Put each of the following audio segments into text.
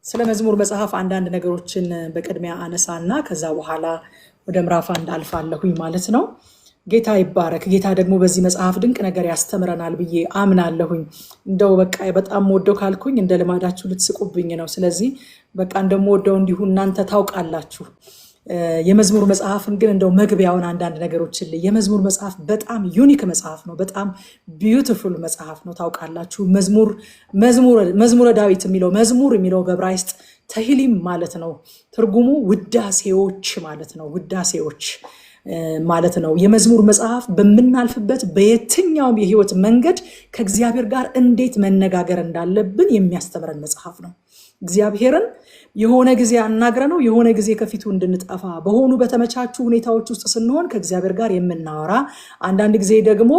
ስለ መዝሙር መጽሐፍ አንዳንድ ነገሮችን በቅድሚያ አነሳና ከዛ በኋላ ወደ ምዕራፍ 1 አልፋለሁኝ ማለት ነው። ጌታ ይባረክ። ጌታ ደግሞ በዚህ መጽሐፍ ድንቅ ነገር ያስተምረናል ብዬ አምናለሁኝ። እንደው በቃ በጣም ወደው ካልኩኝ እንደ ልማዳችሁ ልትስቁብኝ ነው። ስለዚህ በቃ እንደምወደው እንዲሁ እናንተ ታውቃላችሁ። የመዝሙር መጽሐፍን ግን እንደው መግቢያውን አንዳንድ ነገሮችን የመዝሙር መጽሐፍ በጣም ዩኒክ መጽሐፍ ነው። በጣም ቢዩቲፉል መጽሐፍ ነው። ታውቃላችሁ መዝሙረ ዳዊት የሚለው በዕብራይስጥ ተሂሊም ማለት ነው። ትርጉሙ ውዳሴዎች ማለት ነው። ውዳሴዎች ማለት ነው። የመዝሙር መጽሐፍ በምናልፍበት በየትኛውም የህይወት መንገድ ከእግዚአብሔር ጋር እንዴት መነጋገር እንዳለብን የሚያስተምረን መጽሐፍ ነው። እግዚአብሔርን የሆነ ጊዜ አናግረ ነው የሆነ ጊዜ ከፊቱ እንድንጠፋ በሆኑ በተመቻቹ ሁኔታዎች ውስጥ ስንሆን ከእግዚአብሔር ጋር የምናወራ፣ አንዳንድ ጊዜ ደግሞ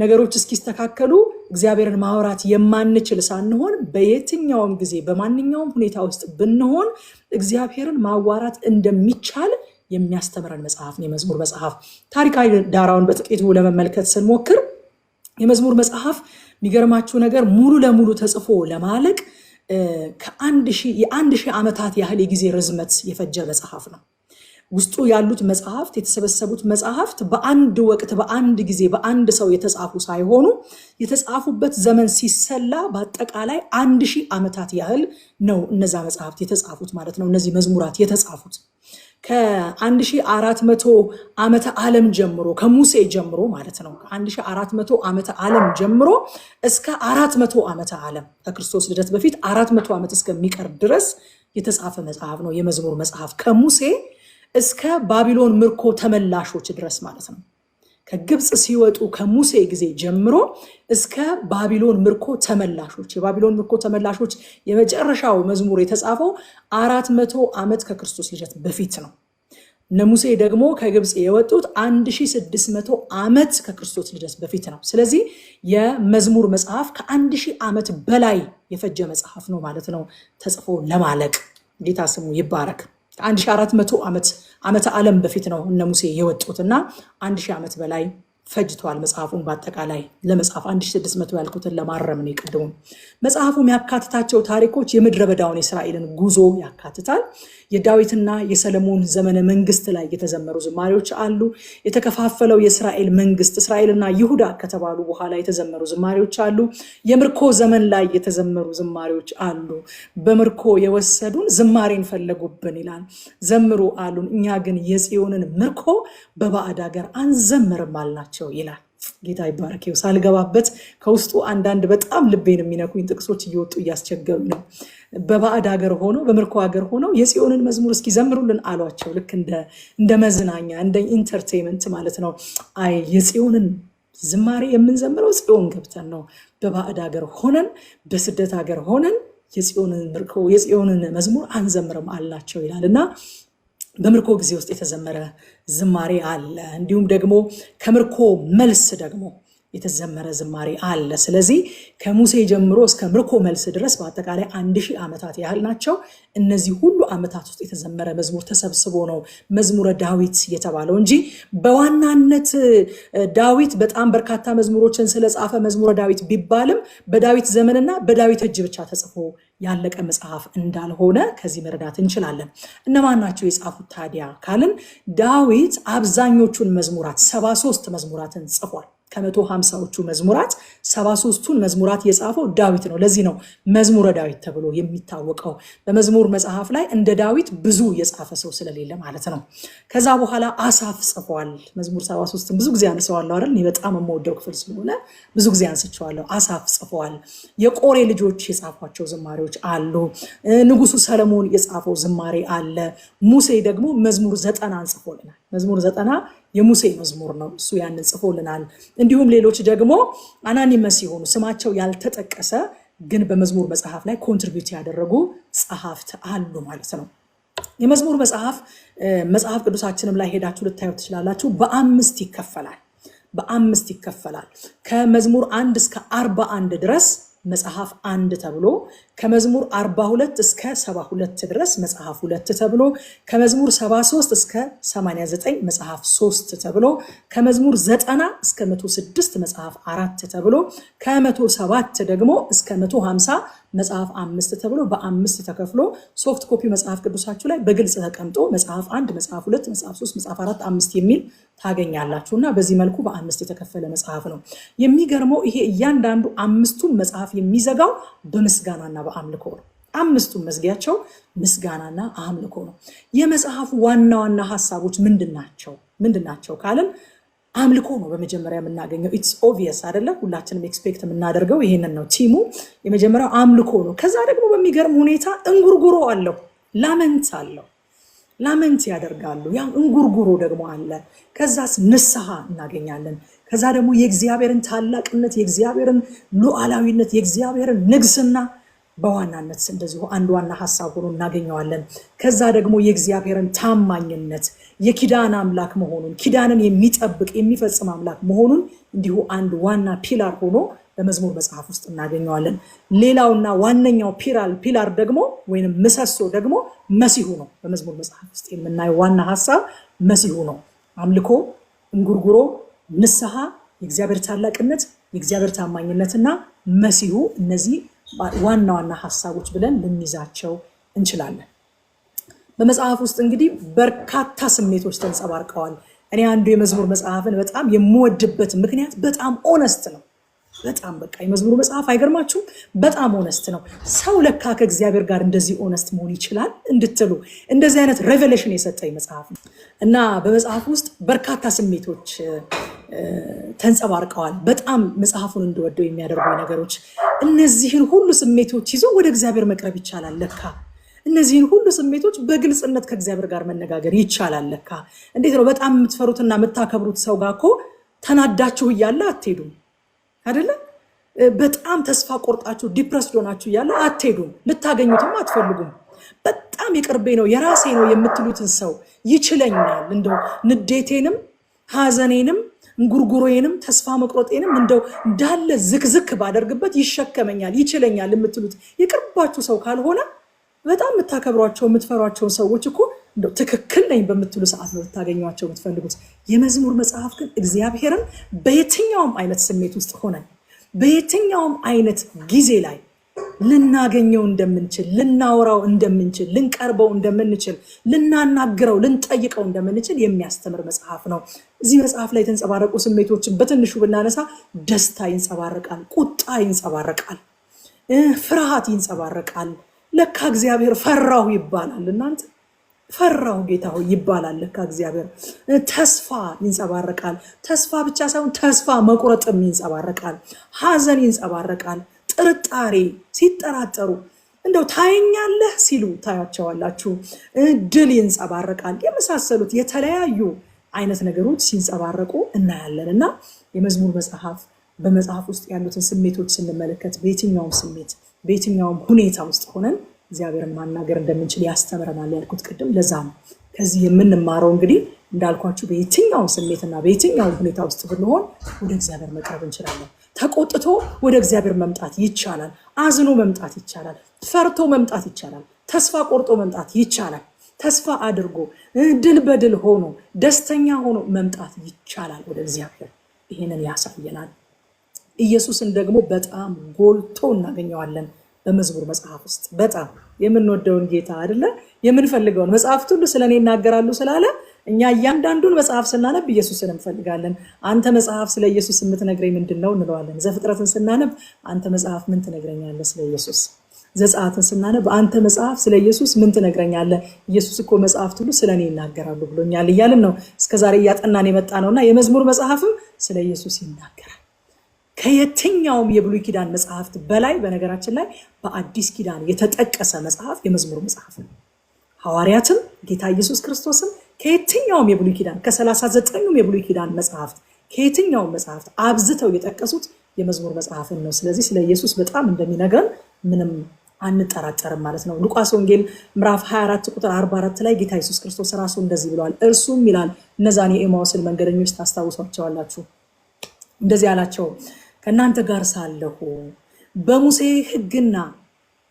ነገሮች እስኪስተካከሉ እግዚአብሔርን ማውራት የማንችል ሳንሆን በየትኛውም ጊዜ በማንኛውም ሁኔታ ውስጥ ብንሆን እግዚአብሔርን ማዋራት እንደሚቻል የሚያስተምረን መጽሐፍ ነው የመዝሙር መጽሐፍ። ታሪካዊ ዳራውን በጥቂቱ ለመመልከት ስንሞክር የመዝሙር መጽሐፍ የሚገርማችሁ ነገር ሙሉ ለሙሉ ተጽፎ ለማለቅ የ1000 ዓመታት ያህል የጊዜ ርዝመት የፈጀ መጽሐፍ ነው። ውስጡ ያሉት መጽሐፍት የተሰበሰቡት መጽሐፍት በአንድ ወቅት በአንድ ጊዜ በአንድ ሰው የተጻፉ ሳይሆኑ የተጻፉበት ዘመን ሲሰላ በአጠቃላይ 1000 ዓመታት ያህል ነው እነዛ መጽሐፍት የተጻፉት ማለት ነው። እነዚህ መዝሙራት የተጻፉት ከ1400 ዓመተ ዓለም ጀምሮ ከሙሴ ጀምሮ ማለት ነው። ከ1400 ዓመተ ዓለም ጀምሮ እስከ 400 ዓመተ ዓለም ከክርስቶስ ልደት በፊት 400 ዓመት እስከሚቀር ድረስ የተጻፈ መጽሐፍ ነው የመዝሙር መጽሐፍ። ከሙሴ እስከ ባቢሎን ምርኮ ተመላሾች ድረስ ማለት ነው። ከግብፅ ሲወጡ ከሙሴ ጊዜ ጀምሮ እስከ ባቢሎን ምርኮ ተመላሾች፣ የባቢሎን ምርኮ ተመላሾች የመጨረሻው መዝሙር የተጻፈው 400 ዓመት ከክርስቶስ ልደት በፊት ነው። እነ ሙሴ ደግሞ ከግብፅ የወጡት 1600 ዓመት ከክርስቶስ ልደት በፊት ነው። ስለዚህ የመዝሙር መጽሐፍ ከ1000 ዓመት በላይ የፈጀ መጽሐፍ ነው ማለት ነው ተጽፎ ለማለቅ። ጌታ ስሙ ይባረክ። 1400 ዓመተ ዓለም በፊት ነው እነ ሙሴ የወጡትና 1000 ዓመት በላይ ፈጅቷል መጽሐፉን በአጠቃላይ ለመጽሐፍ 1600 ያልኩትን ለማረም ነው የቀደሙ። መጽሐፉ የሚያካትታቸው ታሪኮች የምድረ በዳውን የእስራኤልን ጉዞ ያካትታል። የዳዊትና የሰለሞን ዘመነ መንግስት ላይ የተዘመሩ ዝማሬዎች አሉ። የተከፋፈለው የእስራኤል መንግስት እስራኤልና ይሁዳ ከተባሉ በኋላ የተዘመሩ ዝማሬዎች አሉ። የምርኮ ዘመን ላይ የተዘመሩ ዝማሬዎች አሉ። በምርኮ የወሰዱን ዝማሬን ፈለጉብን ይላል። ዘምሩ አሉን፣ እኛ ግን የጽዮንን ምርኮ በባዕድ ሀገር አንዘምርም አልናቸው ይላል። ጌታ ይባረከው። ሳልገባበት ከውስጡ አንዳንድ በጣም ልቤን የሚነኩኝ ጥቅሶች እየወጡ እያስቸገሩ ነው። በባዕድ ሀገር ሆነው በምርኮ ሀገር ሆነው የጽዮንን መዝሙር እስኪ ዘምሩልን አሏቸው። ልክ እንደ መዝናኛ እንደ ኢንተርቴይንመንት ማለት ነው። አይ የጽዮንን ዝማሬ የምንዘምረው ጽዮን ገብተን ነው። በባዕድ ሀገር ሆነን በስደት ሀገር ሆነን የጽዮንን ምርኮ የጽዮንን መዝሙር አንዘምርም አልናቸው ይላል እና በምርኮ ጊዜ ውስጥ የተዘመረ ዝማሬ አለ። እንዲሁም ደግሞ ከምርኮ መልስ ደግሞ የተዘመረ ዝማሬ አለ። ስለዚህ ከሙሴ ጀምሮ እስከ ምርኮ መልስ ድረስ በአጠቃላይ 1000 ዓመታት ያህል ናቸው። እነዚህ ሁሉ ዓመታት ውስጥ የተዘመረ መዝሙር ተሰብስቦ ነው መዝሙረ ዳዊት የተባለው እንጂ በዋናነት ዳዊት በጣም በርካታ መዝሙሮችን ስለጻፈ መዝሙረ ዳዊት ቢባልም በዳዊት ዘመንና በዳዊት እጅ ብቻ ተጽፎ ያለቀ መጽሐፍ እንዳልሆነ ከዚህ መረዳት እንችላለን። እነማን ናቸው የጻፉት ታዲያ ካልን ዳዊት አብዛኞቹን መዝሙራት 73 መዝሙራትን ጽፏል። ከ150ዎቹ መዝሙራት 73ቱን መዝሙራት የጻፈው ዳዊት ነው። ለዚህ ነው መዝሙረ ዳዊት ተብሎ የሚታወቀው። በመዝሙር መጽሐፍ ላይ እንደ ዳዊት ብዙ የጻፈ ሰው ስለሌለ ማለት ነው። ከዛ በኋላ አሳፍ ጽፏል። መዝሙር 73ን ብዙ ጊዜ አንሰዋለሁ አይደል? እኔ በጣም የምወደው ክፍል ስለሆነ ብዙ ጊዜ አንስቼዋለሁ። አሳፍ ጽፏል። የቆሬ ልጆች የጻፏቸው ዝማሬዎች አሉ። ንጉሱ ሰለሞን የጻፈው ዝማሬ አለ። ሙሴ ደግሞ መዝሙር 90 ጽፎልናል። መዝሙር 90 የሙሴ መዝሙር ነው። እሱ ያንን ጽፎልናል። እንዲሁም ሌሎች ደግሞ አናኒመስ የሆኑ ስማቸው ያልተጠቀሰ ግን በመዝሙር መጽሐፍ ላይ ኮንትሪቢዩት ያደረጉ ጸሐፍት አሉ ማለት ነው። የመዝሙር መጽሐፍ ቅዱሳችንም ላይ ሄዳችሁ ልታዩ ትችላላችሁ። በአምስት ይከፈላል። ከመዝሙር 1 እስከ 41 ድረስ መጽሐፍ 1 ተብሎ፣ ከመዝሙር 42 እስከ 72 ድረስ መጽሐፍ 2 ተብሎ፣ ከመዝሙር 73 እስከ 89 መጽሐፍ 3 ተብሎ፣ ከመዝሙር 90 እስከ 106 መጽሐፍ 4 ተብሎ፣ ከ107 ደግሞ እስከ 150 መጽሐፍ 5 ተብሎ በ5 ተከፍሎ ሶፍት ኮፒ መጽሐፍ ቅዱሳችሁ ላይ በግልጽ ተቀምጦ መጽሐፍ 1 መጽሐፍ 2 መጽሐፍ 3 መጽሐፍ 4 5 የሚል ታገኛላችሁና በዚህ መልኩ በ5 የተከፈለ መጽሐፍ ነው። የሚገርመው ይሄ እያንዳንዱ 5ቱን መጽሐፍ የሚዘጋው በምስጋናና በአምልኮ ነው። 5ቱም መዝጊያቸው ምስጋናና አምልኮ ነው። የመጽሐፉ ዋና ዋና ሐሳቦች ምንድናቸው ካልን አምልኮ ነው በመጀመሪያ የምናገኘው። ኢትስ ኦብቪየስ አይደለ? ሁላችንም ኤክስፔክት የምናደርገው ይሄንን ነው። ቲሙ የመጀመሪያው አምልኮ ነው። ከዛ ደግሞ በሚገርም ሁኔታ እንጉርጉሮ አለው፣ ላመንት አለው። ላመንት ያደርጋሉ። ያ እንጉርጉሮ ደግሞ አለ። ከዛስ ንስሐ እናገኛለን። ከዛ ደግሞ የእግዚአብሔርን ታላቅነት፣ የእግዚአብሔርን ሉዓላዊነት፣ የእግዚአብሔርን ንግስና በዋናነት እንደዚሁ አንድ ዋና ሐሳብ ሆኖ እናገኘዋለን። ከዛ ደግሞ የእግዚአብሔርን ታማኝነት፣ የኪዳን አምላክ መሆኑን፣ ኪዳንን የሚጠብቅ የሚፈጽም አምላክ መሆኑን እንዲሁ አንድ ዋና ፒላር ሆኖ በመዝሙር መጽሐፍ ውስጥ እናገኘዋለን። ሌላውና ዋነኛው ፒላር ደግሞ ወይንም ምሰሶ ደግሞ መሲሁ ነው። በመዝሙር መጽሐፍ ውስጥ የምናየው ዋና ሐሳብ መሲሁ ነው። አምልኮ፣ እንጉርጉሮ፣ ንስሐ፣ የእግዚአብሔር ታላቅነት፣ የእግዚአብሔር ታማኝነትና መሲሁ እነዚህ ዋና ዋና ሐሳቦች ብለን ልንይዛቸው እንችላለን። በመጽሐፍ ውስጥ እንግዲህ በርካታ ስሜቶች ተንጸባርቀዋል። እኔ አንዱ የመዝሙር መጽሐፍን በጣም የምወድበት ምክንያት በጣም ኦነስት ነው። በጣም በቃ የመዝሙር መጽሐፍ አይገርማችሁም? በጣም ኦነስት ነው። ሰው ለካ ከእግዚአብሔር ጋር እንደዚህ ኦነስት መሆን ይችላል እንድትሉ እንደዚህ አይነት ሬቨሌሽን የሰጠኝ መጽሐፍ ነው እና በመጽሐፍ ውስጥ በርካታ ስሜቶች ተንጸባርቀዋል። በጣም መጽሐፉን እንድወደው የሚያደርጉ ነገሮች እነዚህን ሁሉ ስሜቶች ይዞ ወደ እግዚአብሔር መቅረብ ይቻላል ለካ። እነዚህን ሁሉ ስሜቶች በግልጽነት ከእግዚአብሔር ጋር መነጋገር ይቻላል ለካ። እንዴት ነው? በጣም የምትፈሩትና የምታከብሩት ሰው ጋር እኮ ተናዳችሁ እያለ አትሄዱም አይደለ? በጣም ተስፋ ቆርጣችሁ ዲፕረስድ ሆናችሁ እያለ አትሄዱም፣ ልታገኙትም አትፈልጉም። በጣም የቅርቤ ነው የራሴ ነው የምትሉትን ሰው ይችለኛል፣ እንደው ንዴቴንም ሐዘኔንም እንጉርጉሮዬንም ተስፋ መቁረጤንም እንደው እንዳለ ዝክዝክ ባደርግበት ይሸከመኛል፣ ይችለኛል የምትሉት የቅርባችሁ ሰው ካልሆነ በጣም የምታከብሯቸው የምትፈሯቸውን ሰዎች እኮ እንደው ትክክል ነኝ በምትሉ ሰዓት ነው ልታገኟቸው የምትፈልጉት። የመዝሙር መጽሐፍ ግን እግዚአብሔርን በየትኛውም አይነት ስሜት ውስጥ ሆነን በየትኛውም አይነት ጊዜ ላይ ልናገኘው እንደምንችል፣ ልናወራው እንደምንችል፣ ልንቀርበው እንደምንችል፣ ልናናግረው፣ ልንጠይቀው እንደምንችል የሚያስተምር መጽሐፍ ነው። እዚህ መጽሐፍ ላይ የተንጸባረቁ ስሜቶችን በትንሹ ብናነሳ ደስታ ይንጸባረቃል፣ ቁጣ ይንጸባረቃል፣ ፍርሃት ይንጸባረቃል። ለካ እግዚአብሔር ፈራሁ ይባላል። እናንተ ፈራሁ ጌታ ሆይ ይባላል ለካ እግዚአብሔር። ተስፋ ይንጸባረቃል። ተስፋ ብቻ ሳይሆን ተስፋ መቁረጥም ይንጸባረቃል። ሐዘን ይንጸባረቃል። ጥርጣሬ ሲጠራጠሩ እንደው ታየኛለህ ሲሉ ታያቸዋላችሁ። ድል ይንጸባረቃል። የመሳሰሉት የተለያዩ አይነት ነገሮች ሲንጸባረቁ እናያለን እና የመዝሙር መጽሐፍ በመጽሐፍ ውስጥ ያሉትን ስሜቶች ስንመለከት በየትኛውም ስሜት በየትኛውም ሁኔታ ውስጥ ሆነን እግዚአብሔርን ማናገር እንደምንችል ያስተምረናል ያልኩት ቅድም ለዛ ነው። ከዚህ የምንማረው እንግዲህ እንዳልኳችሁ በየትኛውም ስሜትና በየትኛውም ሁኔታ ውስጥ ብንሆን ወደ እግዚአብሔር መቅረብ እንችላለን። ተቆጥቶ ወደ እግዚአብሔር መምጣት ይቻላል። አዝኖ መምጣት ይቻላል። ፈርቶ መምጣት ይቻላል። ተስፋ ቆርጦ መምጣት ይቻላል። ተስፋ አድርጎ ድል በድል ሆኖ ደስተኛ ሆኖ መምጣት ይቻላል ወደ እግዚአብሔር። ይሄንን ያሳየናል። ኢየሱስን ደግሞ በጣም ጎልቶ እናገኘዋለን በመዝሙር መጽሐፍ ውስጥ። በጣም የምንወደውን ጌታ አይደለ? የምንፈልገውን መጽሐፍት ሁሉ ስለኔ ይናገራሉ ስላለ እኛ እያንዳንዱን መጽሐፍ ስናነብ ኢየሱስን እንፈልጋለን። አንተ መጽሐፍ ስለ ኢየሱስ የምትነግረኝ ምንድነው እንለዋለን። ዘፍጥረትን ስናነብ አንተ መጽሐፍ ምን ትነግረኛለህ ስለ ኢየሱስ? ዘጸአትን ስናነብ አንተ መጽሐፍ ስለ ኢየሱስ ምን ትነግረኛለህ? ኢየሱስ እኮ መጽሐፍት ሁሉ ስለኔ ይናገራሉ ብሎኛል እያልን ነው እስከዛሬ እያጠናን የመጣ ነውና የመዝሙር መጽሐፍም ስለ ኢየሱስ ይናገራል። ከየትኛውም የብሉይ ኪዳን መጽሐፍት በላይ በነገራችን ላይ በአዲስ ኪዳን የተጠቀሰ መጽሐፍ የመዝሙር መጽሐፍ ነው። ሐዋርያትም ጌታ ኢየሱስ ክርስቶስም ከየትኛውም የብሉይ ኪዳን ከ39ኙም የብሉይ ኪዳን መጽሐፍት ከየትኛውም መጽሐፍት አብዝተው የጠቀሱት የመዝሙር መጽሐፍን ነው። ስለዚህ ስለ ኢየሱስ በጣም እንደሚነግረን ምንም አንጠራጠርም ማለት ነው። ሉቃስ ወንጌል ምዕራፍ 24 ቁጥር 44 ላይ ጌታ ኢየሱስ ክርስቶስ ራሱ እንደዚህ ብለዋል። እርሱም ይላል እነዛን የኤማውስን መንገደኞች ታስታውሷቸዋላችሁ። እንደዚህ አላቸው፣ ከእናንተ ጋር ሳለሁ በሙሴ ሕግና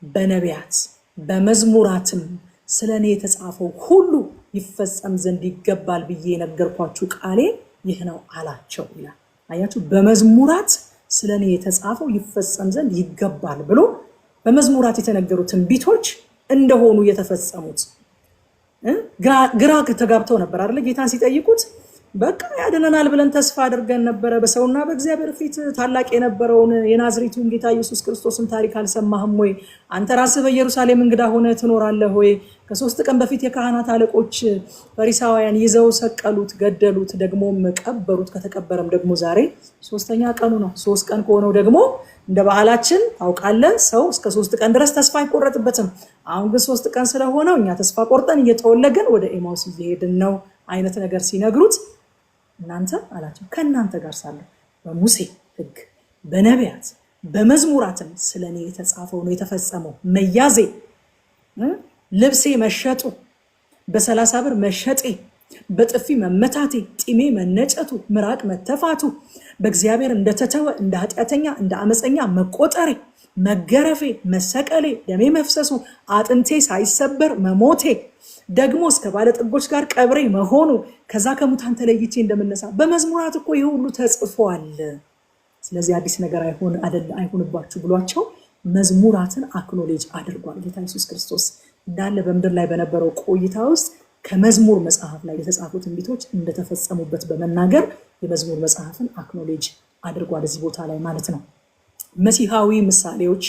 በነቢያት በመዝሙራትም ስለ እኔ የተጻፈው ሁሉ ይፈጸም ዘንድ ይገባል ብዬ የነገርኳችሁ ቃሌ ይህ ነው አላቸው ይላል። አያችሁ፣ በመዝሙራት ስለ እኔ የተጻፈው ይፈጸም ዘንድ ይገባል ብሎ በመዝሙራት የተነገሩ ትንቢቶች እንደሆኑ የተፈጸሙት። ግራ ተጋብተው ነበር አይደል? ጌታን ሲጠይቁት በቃ ያድነናል ብለን ተስፋ አድርገን ነበረ። በሰውና በእግዚአብሔር ፊት ታላቅ የነበረውን የናዝሬቱን ጌታ ኢየሱስ ክርስቶስን ታሪክ አልሰማህም ወይ? አንተ ራስህ በኢየሩሳሌም እንግዳ ሆነ ትኖራለህ ወይ? ከ3 ቀን በፊት የካህናት አለቆች ፈሪሳውያን ይዘው ሰቀሉት፣ ገደሉት፣ ደግሞም ቀበሩት። ከተቀበረም ደግሞ ዛሬ 3ኛ ቀኑ ነው። 3 ቀን ከሆነው ደግሞ እንደ ባህላችን ታውቃለህ፣ ሰው እስከ 3 ቀን ድረስ ተስፋ አይቆረጥበትም። አሁን ግን 3 ቀን ስለሆነው እኛ ተስፋ ቆርጠን እየተወለግን ወደ ኤማውስ እየሄድን ነው አይነት ነገር ሲነግሩት እናንተ አላቸው ከእናንተ ጋር ሳለሁ በሙሴ ሕግ በነቢያት በመዝሙራትም ስለኔ የተጻፈው ነው የተፈጸመው። መያዜ፣ ልብሴ መሸጡ፣ በ30 ብር መሸጤ፣ በጥፊ መመታቴ፣ ጢሜ መነጨቱ፣ ምራቅ መተፋቱ፣ በእግዚአብሔር እንደተተወ እንደ ኃጢአተኛ እንደ አመፀኛ መቆጠሬ፣ መገረፌ፣ መሰቀሌ፣ ደሜ መፍሰሱ፣ አጥንቴ ሳይሰበር መሞቴ፣ ደግሞ እስከ ባለጠጎች ጋር ቀብሬ መሆኑ፣ ከዛ ከሙታን ተለይቼ እንደምነሳ በመዝሙራት እኮ ይህ ሁሉ ተጽፏል። ስለዚህ አዲስ ነገር አይሆንባችሁ ብሏቸው መዝሙራትን አክኖሌጅ አድርጓል ጌታ ኢየሱስ ክርስቶስ። እንዳለ በምድር ላይ በነበረው ቆይታ ውስጥ ከመዝሙር መጽሐፍ ላይ የተጻፉ ትንቢቶች እንደተፈጸሙበት በመናገር የመዝሙር መጽሐፍን አክኖሌጅ አድርጓል እዚህ ቦታ ላይ ማለት ነው። መሲሐዊ ምሳሌዎች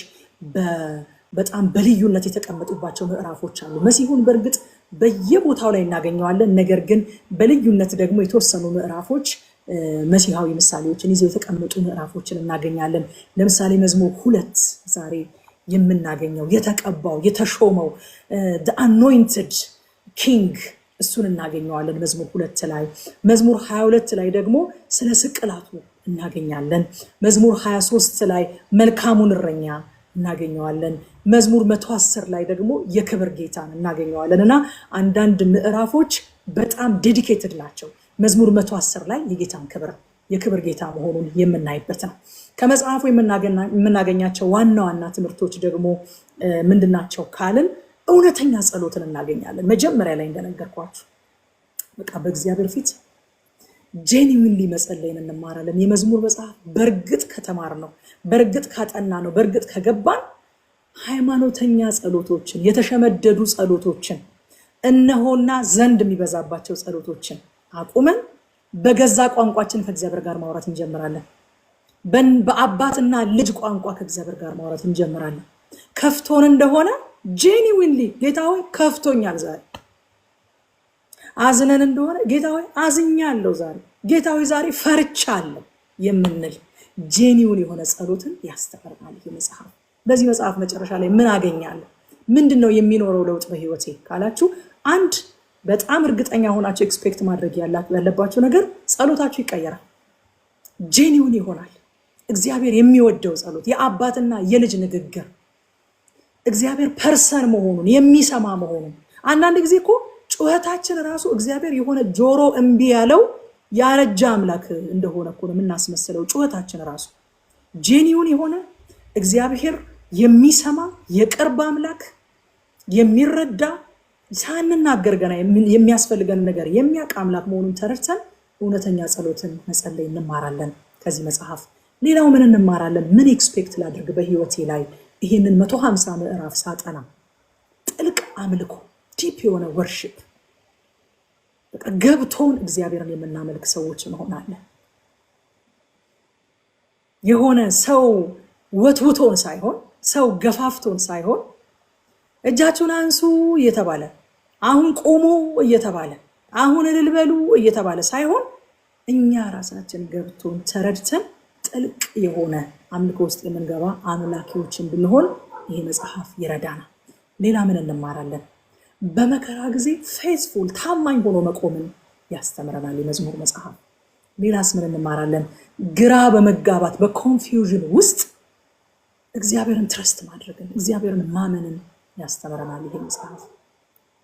በጣም በልዩነት የተቀመጡባቸው ምዕራፎች አሉ። መሲሁን በእርግጥ በየቦታው ላይ እናገኘዋለን። ነገር ግን በልዩነት ደግሞ የተወሰኑ ምዕራፎች መሲሐዊ ምሳሌዎችን ይዘው የተቀመጡ ምዕራፎችን እናገኛለን። ለምሳሌ መዝሙር 2 ዛሬ የምናገኘው የተቀባው የተሾመው the anointed king እሱን እናገኘዋለን መዝሙር 2 ላይ። መዝሙር 22 ላይ ደግሞ ስለ ስቅላቱ እናገኛለን። መዝሙር 23 ላይ መልካሙን እረኛ እናገኘዋለን። መዝሙር 110 ላይ ደግሞ የክብር ጌታን እናገኘዋለን። እና አንዳንድ ምዕራፎች በጣም ዴዲኬትድ ናቸው። መዝሙር 110 ላይ የጌታን ክብር የክብር ጌታ መሆኑን የምናይበት ነው። ከመጽሐፉ የምናገኛቸው ዋና ዋና ትምህርቶች ደግሞ ምንድናቸው ካልን እውነተኛ ጸሎትን እናገኛለን። መጀመሪያ ላይ እንደነገርኳችሁ በቃ በእግዚአብሔር ፊት ጄኒዊንሊ መጸለይን እንማራለን። የመዝሙር መጽሐፍ በእርግጥ ከተማር ነው፣ በእርግጥ ካጠና ነው፣ በእርግጥ ከገባን ሃይማኖተኛ ጸሎቶችን፣ የተሸመደዱ ጸሎቶችን፣ እነሆና ዘንድ የሚበዛባቸው ጸሎቶችን አቁመን በገዛ ቋንቋችን ከእግዚአብሔር ጋር ማውራት እንጀምራለን። በአባትና ልጅ ቋንቋ ከእግዚአብሔር ጋር ማውራት እንጀምራለን። ከፍቶን እንደሆነ ጄኒዊንሊ ጌታ ሆይ ከፍቶኛል ዛሬ፣ አዝነን እንደሆነ ጌታ ሆይ አዝኛለሁ ዛሬ፣ ጌታ ሆይ ዛሬ ፈርቻለሁ የምንል ጄኒውን የሆነ ጸሎትን ያስተምረናል ይህ መጽሐፍ። በዚህ መጽሐፍ መጨረሻ ላይ ምን አገኛለሁ? ምንድነው የሚኖረው ለውጥ በህይወቴ ካላችሁ፣ አንድ በጣም እርግጠኛ ሆናችሁ ኤክስፔክት ማድረግ ያለባችሁ ነገር ጸሎታችሁ ይቀየራል፣ ጄኒውን ይሆናል። እግዚአብሔር የሚወደው ጸሎት፣ የአባትና የልጅ ንግግር፣ እግዚአብሔር ፐርሰን መሆኑን የሚሰማ መሆኑን። አንዳንድ ጊዜ እኮ ጩኸታችን ራሱ እግዚአብሔር የሆነ ጆሮ እምቢ ያለው ያረጃ አምላክ እንደሆነ እኮ ነው የምናስመስለው። ጩኸታችን ራሱ ጄኒውን የሆነ እግዚአብሔር የሚሰማ የቅርብ አምላክ፣ የሚረዳ ሳንናገር ገና የሚያስፈልገን ነገር የሚያውቅ አምላክ መሆኑን ተረድተን እውነተኛ ጸሎትን መጸለይ እንማራለን ከዚህ መጽሐፍ። ሌላው ምን እንማራለን? ምን ኤክስፔክት ላድርግ በህይወቴ ላይ ይህንን 150 ምዕራፍ ሳጠና? ጥልቅ አምልኮ፣ ዲፕ የሆነ ወርሺፕ፣ በቃ ገብቶን እግዚአብሔርን የምናመልክ ሰዎች እንሆናለን። የሆነ ሰው ወትውቶን ሳይሆን፣ ሰው ገፋፍቶን ሳይሆን፣ እጃችሁን አንሱ እየተባለ አሁን ቆሙ እየተባለ አሁን እልል በሉ እየተባለ ሳይሆን እኛ ራሳችን ገብቶን ተረድተን ጥልቅ የሆነ አምልኮ ውስጥ የምንገባ አምላኪዎችን ብንሆን ይሄ መጽሐፍ ይረዳናል። ሌላ ምን እንማራለን? በመከራ ጊዜ ፌስፉል ታማኝ ሆኖ መቆምን ያስተምረናል የመዝሙር መጽሐፍ። ሌላስ ምን እንማራለን? ግራ በመጋባት በኮንፊውዥን ውስጥ እግዚአብሔርን ትረስት ማድረግን፣ እግዚአብሔርን ማመንን ያስተምረናል ይሄ መጽሐፍ።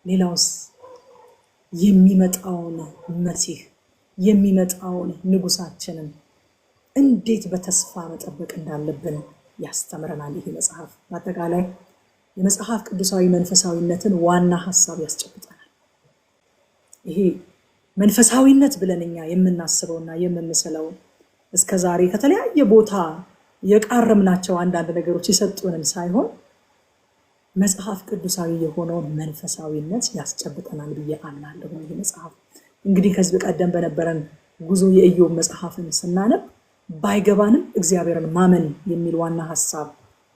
ሌላውስ የሚመጣውን መሲህ የሚመጣውን ንጉሳችንን እንዴት በተስፋ መጠበቅ እንዳለብን ያስተምረናል ይሄ መጽሐፍ። በአጠቃላይ የመጽሐፍ ቅዱሳዊ መንፈሳዊነትን ዋና ሀሳብ ያስጨብጠናል። ይሄ መንፈሳዊነት ብለን እኛ የምናስበውና የምንስለው እስከዛሬ ከተለያየ ቦታ የቃረምናቸው አንዳንድ ነገሮች የሰጡንን ሳይሆን መጽሐፍ ቅዱሳዊ የሆነውን መንፈሳዊነት ያስጨብጠናል ብዬ አምናለሁ። ይህ መጽሐፍ እንግዲህ ከዚህ ቀደም በነበረን ጉዞ የኢዮብ መጽሐፍን ስናነብ ባይገባንም እግዚአብሔርን ማመን የሚል ዋና ሐሳብ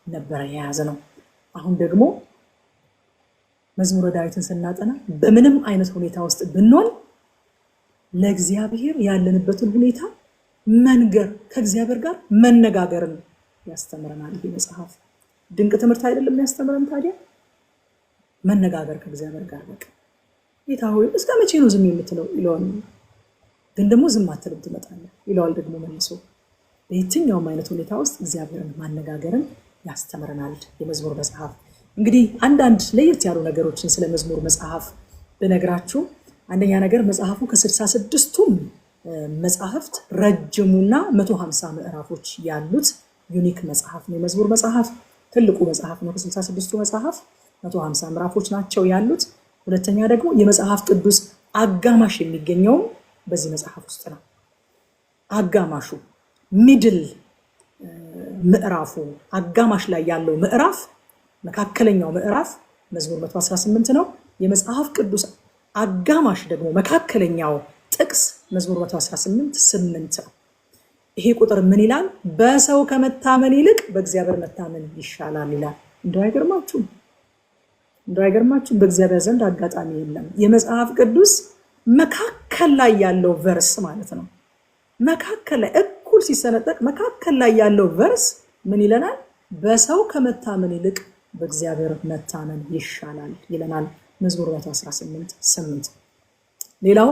ነበረ የያዘ ነው። አሁን ደግሞ መዝሙረ ዳዊትን ስናጠና በምንም አይነት ሁኔታ ውስጥ ብንሆን ለእግዚአብሔር ያለንበትን ሁኔታ መንገር ከእግዚአብሔር ጋር መነጋገርን ያስተምረናል። ይህ መጽሐፍ ድንቅ ትምህርት አይደለም የሚያስተምረን? ታዲያ መነጋገር ከእግዚአብሔር ጋር በቃ ጌታ ሆይ እስከ መቼ ነው ዝም የምትለው ይለዋል። ግን ደግሞ ዝም አትልም ትመጣለህ ይለዋል ደግሞ መልሶ። በየትኛውም አይነት ሁኔታ ውስጥ እግዚአብሔርን ማነጋገርን ያስተምረናል የመዝሙር መጽሐፍ። እንግዲህ አንዳንድ ለየት ያሉ ነገሮችን ስለ መዝሙር መጽሐፍ ብነግራችሁ፣ አንደኛ ነገር መጽሐፉ ከ66ቱም መጽሐፍት ረጅሙና 150 ምዕራፎች ያሉት ዩኒክ መጽሐፍ ነው። የመዝሙር መጽሐፍ ትልቁ መጽሐፍ ነው። ከ66ቱ መጽሐፍ 150 ምዕራፎች ናቸው ያሉት። ሁለተኛ ደግሞ የመጽሐፍ ቅዱስ አጋማሽ የሚገኘው በዚህ መጽሐፍ ውስጥ ነው። አጋማሹ ሚድል ምዕራፉ አጋማሽ ላይ ያለው ምዕራፍ መካከለኛው ምዕራፍ መዝሙር 118 ነው። የመጽሐፍ ቅዱስ አጋማሽ ደግሞ መካከለኛው ጥቅስ መዝሙር 118:8 ነው። ይሄ ቁጥር ምን ይላል? በሰው ከመታመን ይልቅ በእግዚአብሔር መታመን ይሻላል ይላል። እንደው አይገርማችሁም? በእግዚአብሔር ዘንድ አጋጣሚ የለም። የመጽሐፍ ቅዱስ መካከል ላይ ያለው ቨርስ ማለት ነው። መካከል ላይ እኩል ሲሰነጠቅ መካከል ላይ ያለው ቨርስ ምን ይለናል? በሰው ከመታመን ይልቅ በእግዚአብሔር መታመን ይሻላል ይለናል መዝሙር 118:8። ሌላው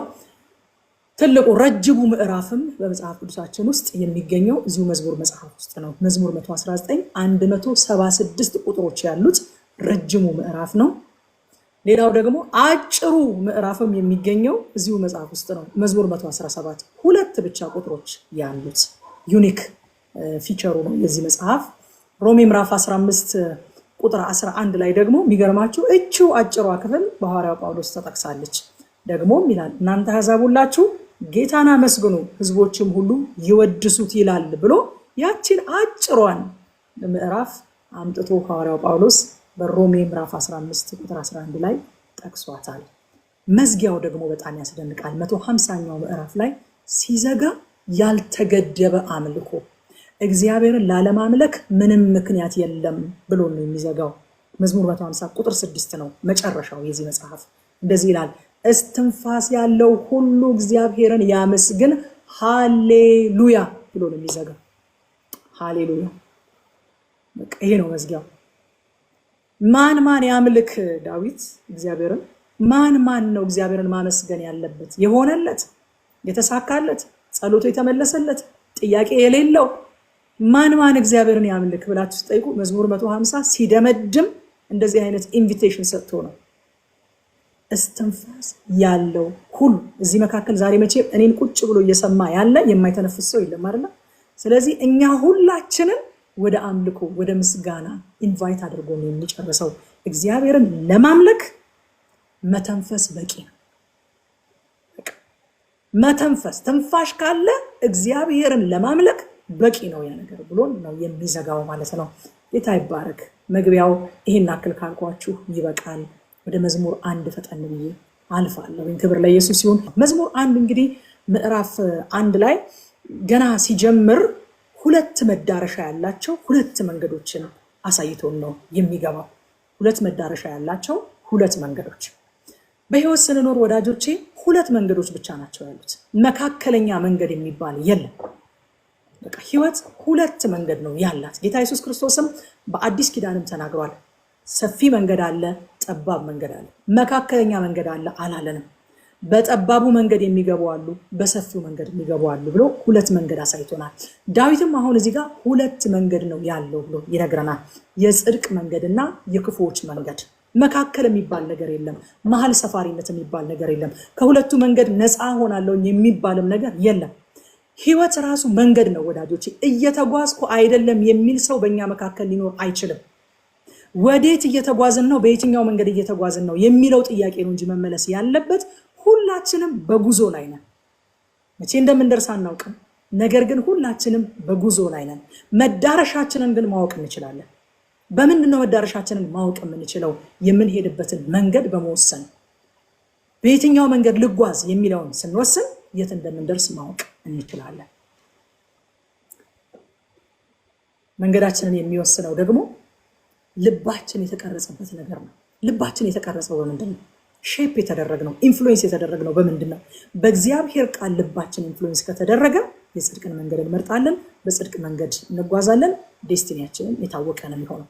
ትልቁ ረጅሙ ምዕራፍም በመጽሐፍ ቅዱሳችን ውስጥ የሚገኘው እዚሁ መዝሙር መጽሐፍ ውስጥ ነው። መዝሙር 119 176 ቁጥሮች ያሉት ረጅሙ ምዕራፍ ነው። ሌላው ደግሞ አጭሩ ምዕራፍም የሚገኘው እዚሁ መጽሐፍ ውስጥ ነው። መዝሙር 117 ሁለት ብቻ ቁጥሮች ያሉት ዩኒክ ፊቸሩ ነው የዚህ መጽሐፍ። ሮሜ ምዕራፍ 15 ቁጥር 11 ላይ ደግሞ የሚገርማችሁ እቺው አጭሯ ክፍል በሐዋርያው ጳውሎስ ተጠቅሳለች። ደግሞም ይላል እናንተ አሕዛብ ሁላችሁ ጌታን አመስግኑ ሕዝቦችም ሁሉ ይወድሱት ይላል ብሎ ያችን አጭሯን ምዕራፍ አምጥቶ ሐዋርያው ጳውሎስ በሮሜ ምዕራፍ 15 ቁጥር 11 ላይ ጠቅሷታል። መዝጊያው ደግሞ በጣም ያስደንቃል። 150ኛው ምዕራፍ ላይ ሲዘጋ ያልተገደበ አምልኮ፣ እግዚአብሔርን ላለማምለክ ምንም ምክንያት የለም ብሎ ነው የሚዘጋው። መዝሙር 150 ቁጥር 6 ነው መጨረሻው የዚህ መጽሐፍ። እንደዚህ ይላል፣ እስትንፋስ ያለው ሁሉ እግዚአብሔርን ያመስግን ሃሌሉያ ብሎ ነው የሚዘጋው። ሃሌሉያ በቃ ይሄ ነው መዝጊያው። ማን ያምልክ ዳዊት እግዚአብሔርን? ማን ነው እግዚአብሔርን ማመስገን ያለበት? የሆነለት የተሳካለት ጸሎቱ የተመለሰለት ጥያቄ የሌለው ማን እግዚአብሔርን ያምልክ ብላችሁ ጠይቁ። መዝሙር 150 ሲደመድም እንደዚህ አይነት ኢንቪቴሽን ሰጥቶ ነው። እስትንፋስ ያለው ሁሉ እዚህ መካከል ዛሬ መቼም እኔን ቁጭ ብሎ እየሰማ ያለ የማይተነፍስ ሰው የለም አይደል? ስለዚህ እኛ ሁላችንን ወደ አምልኮ ወደ ምስጋና ኢንቫይት አድርጎ ነው የሚጨርሰው። እግዚአብሔርን ለማምለክ መተንፈስ በቂ ነው። መተንፈስ ትንፋሽ ካለ እግዚአብሔርን ለማምለክ በቂ ነው ያ ነገር ብሎ ነው የሚዘጋው ማለት ነው። ጌታ ይባረክ። መግቢያው ይሄን አክል ካልኳችሁ ይበቃል። ወደ መዝሙር 1 ፈጠን ብዬ አልፋለሁ። ክብር ለኢየሱስ ይሁን። መዝሙር 1 እንግዲህ ምዕራፍ 1 ላይ ገና ሲጀምር ሁለት መዳረሻ ያላቸው ሁለት መንገዶችን አሳይቶን ነው የሚገባው። ሁለት መዳረሻ ያላቸው ሁለት መንገዶች። በህይወት ስንኖር ወዳጆቼ ሁለት መንገዶች ብቻ ናቸው ያሉት። መካከለኛ መንገድ የሚባል የለም። በቃ ህይወት ሁለት መንገድ ነው ያላት። ጌታ ኢየሱስ ክርስቶስም በአዲስ ኪዳንም ተናግሯል። ሰፊ መንገድ አለ፣ ጠባብ መንገድ አለ፣ መካከለኛ መንገድ አለ አላለንም። በጠባቡ መንገድ የሚገቡ አሉ፣ በሰፊው መንገድ የሚገቡ አሉ ብሎ ሁለት መንገድ አሳይቶናል። ዳዊትም አሁን እዚህ ጋር ሁለት መንገድ ነው ያለው ብሎ ይነግረናል። የጽድቅ መንገድና የክፉዎች መንገድ። መካከል የሚባል ነገር የለም። መሀል ሰፋሪነት የሚባል ነገር የለም። ከሁለቱ መንገድ ነፃ ሆናለሁ የሚባልም ነገር የለም። ህይወት ራሱ መንገድ ነው ወዳጆች። እየተጓዝኩ አይደለም የሚል ሰው በእኛ መካከል ሊኖር አይችልም። ወዴት እየተጓዝን ነው፣ በየትኛው መንገድ እየተጓዝን ነው የሚለው ጥያቄ ነው እንጂ መመለስ ያለበት ሁላችንም በጉዞ ላይ ነን። መቼ እንደምንደርስ አናውቅም። ነገር ግን ሁላችንም በጉዞ ላይ ነን። መዳረሻችንን ግን ማወቅ እንችላለን። በምንድነው መዳረሻችንን ማወቅ የምንችለው? የምንሄድበትን መንገድ በመወሰን በየትኛው መንገድ ልጓዝ የሚለውን ስንወስን የት እንደምንደርስ ማወቅ እንችላለን። መንገዳችንን የሚወስነው ደግሞ ልባችን የተቀረጸበት ነገር ነው። ልባችን የተቀረጸው በምንድን ነው? ሼፕ የተደረግነው ኢንፍሉዌንስ የተደረግነው በምንድን ነው? በእግዚአብሔር ቃል ልባችን ኢንፍሉዌንስ ከተደረገ የጽድቅን መንገድ እንመርጣለን፣ በጽድቅ መንገድ እንጓዛለን፣ ዴስቲኒያችንን የታወቀ ነው የሚሆነው።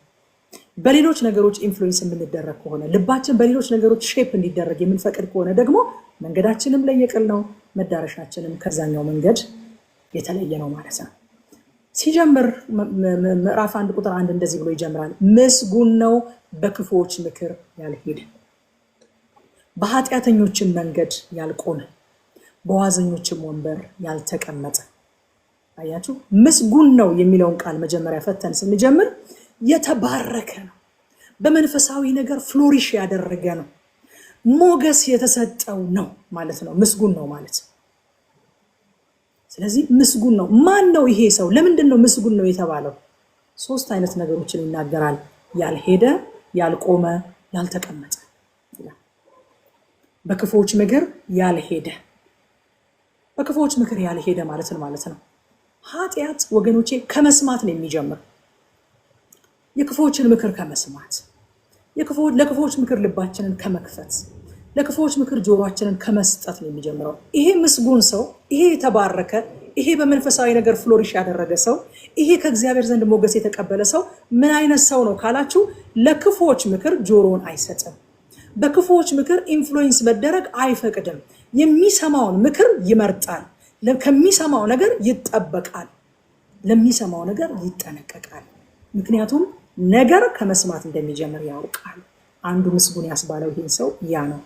በሌሎች ነገሮች ኢንፍሉዌንስ የምንደረግ ከሆነ ልባችን በሌሎች ነገሮች ሼፕ እንዲደረግ የምንፈቅድ ከሆነ ደግሞ መንገዳችንም ለየቅል ነው፣ መዳረሻችንም ከዛኛው መንገድ የተለየ ነው ማለት ነው። ሲጀምር ምዕራፍ 1 ቁጥር 1 እንደዚህ ብሎ ይጀምራል። ምስጉን ነው በክፉዎች ምክር ያልሄደ፣ በኃጢአተኞችም መንገድ ያልቆመ፣ በዋዘኞችም ወንበር ያልተቀመጠ። አያችሁ፣ ምስጉን ነው የሚለውን ቃል መጀመሪያ ፈተን ስንጀምር የተባረከ ነው፣ በመንፈሳዊ ነገር ፍሎሪሽ ያደረገ ነው፣ ሞገስ የተሰጠው ነው ማለት ነው። ምስጉን ነው ማለት ነው። ስለዚህ ምስጉን ነው። ማን ነው ይሄ ሰው? ለምንድን ነው ምስጉን ነው የተባለው? 3 አይነት ነገሮችን ይናገራል። ያልሄደ፣ ያልቆመ፣ ያልተቀመጠ። በክፉዎች ምክር ያልሄደ። በክፉዎች ምክር ያልሄደ ማለት ነው። ኃጢአት ወገኖቼ ከመስማት ነው የሚጀምር። የክፉዎችን ምክር ከመስማት፣ ለክፉዎች ምክር ልባችንን ከመክፈት፣ ለክፉዎች ምክር ጆሮአችንን ከመስጠት ነው የሚጀምረው። ይሄ ምስጉን ሰው፣ ይሄ የተባረከ፣ ይሄ በመንፈሳዊ ነገር ፍሎሪሽ ያደረገ ሰው፣ ይሄ ከእግዚአብሔር ዘንድ ሞገስ የተቀበለ ሰው ምን አይነት ሰው ነው ካላችሁ፣ ለክፉዎች ምክር ጆሮውን አይሰጥም። በክፉዎች ምክር ኢንፍሉዌንስ መደረግ አይፈቅድም። የሚሰማውን ምክር ይመርጣል። ከሚሰማው ነገር ይጠበቃል። ለሚሰማው ነገር ይጠነቀቃል። ምክንያቱም ነገር ከመስማት እንደሚጀምር ያውቃል። አንዱ ምስጉን ያስባለው ይህን ሰው ያ ነው።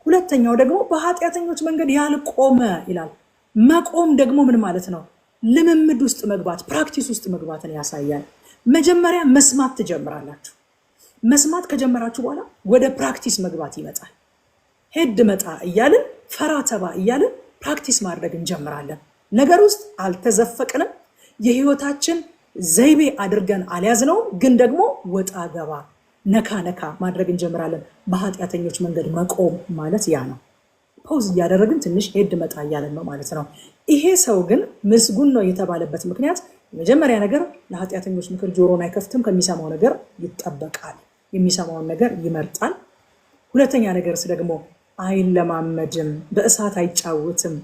ሁለተኛው ደግሞ በኃጢአተኞች መንገድ ያልቆመ ይላል። መቆም ደግሞ ምን ማለት ነው? ልምምድ ውስጥ መግባት፣ ፕራክቲስ ውስጥ መግባትን ያሳያል። መጀመሪያ መስማት ትጀምራላችሁ። መስማት ከጀመራችሁ በኋላ ወደ ፕራክቲስ መግባት ይመጣል። ሄድ መጣ እያልን ፈራ ተባ እያልን ፕራክቲስ ማድረግ እንጀምራለን። ነገር ውስጥ አልተዘፈቅንም። የህይወታችን ዘይቤ አድርገን አልያዝነውም። ግን ደግሞ ወጣ ገባ ነካ ነካ ማድረግ እንጀምራለን። በኃጢአተኞች መንገድ መቆም ማለት ያ ነው። ፖዝ እያደረግን ትንሽ ሄድ መጣ እያለን ነው ማለት ነው። ይሄ ሰው ግን ምስጉን ነው የተባለበት ምክንያት የመጀመሪያ ነገር ለኃጢአተኞች ምክር ጆሮን አይከፍትም። ከሚሰማው ነገር ይጠበቃል። የሚሰማውን ነገር ይመርጣል። ሁለተኛ ነገርስ ደግሞ አይለማመድም፣ በእሳት አይጫወትም።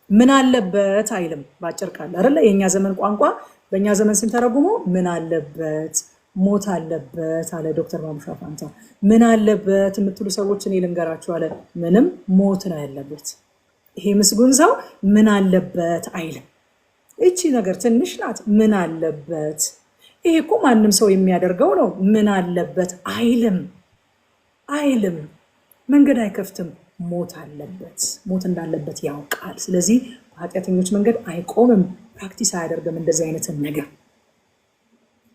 ምን አለበት አይልም። ባጭር ቃል አይደለ? የኛ ዘመን ቋንቋ በእኛ ዘመን ስንተረጉሞ ምን አለበት፣ ሞት አለበት አለ ዶክተር ማሙሻ ፋንታ። ምን አለበት የምትሉ ሰዎች እኔ ልንገራችሁ አለ፣ ምንም ሞት ነው ያለበት። ይሄ ምስጉን ሰው ምን አለበት አይልም። እቺ ነገር ትንሽ ናት። ምን አለበት፣ ይሄ እኮ ማንም ሰው የሚያደርገው ነው። ምን አለበት አይልም። መንገድ አይከፍትም። ሞት አለበት። ሞት እንዳለበት ያውቃል። ስለዚህ በኃጢአተኞች መንገድ አይቆምም፣ ፕራክቲስ አያደርግም እንደዚህ አይነትን ነገር።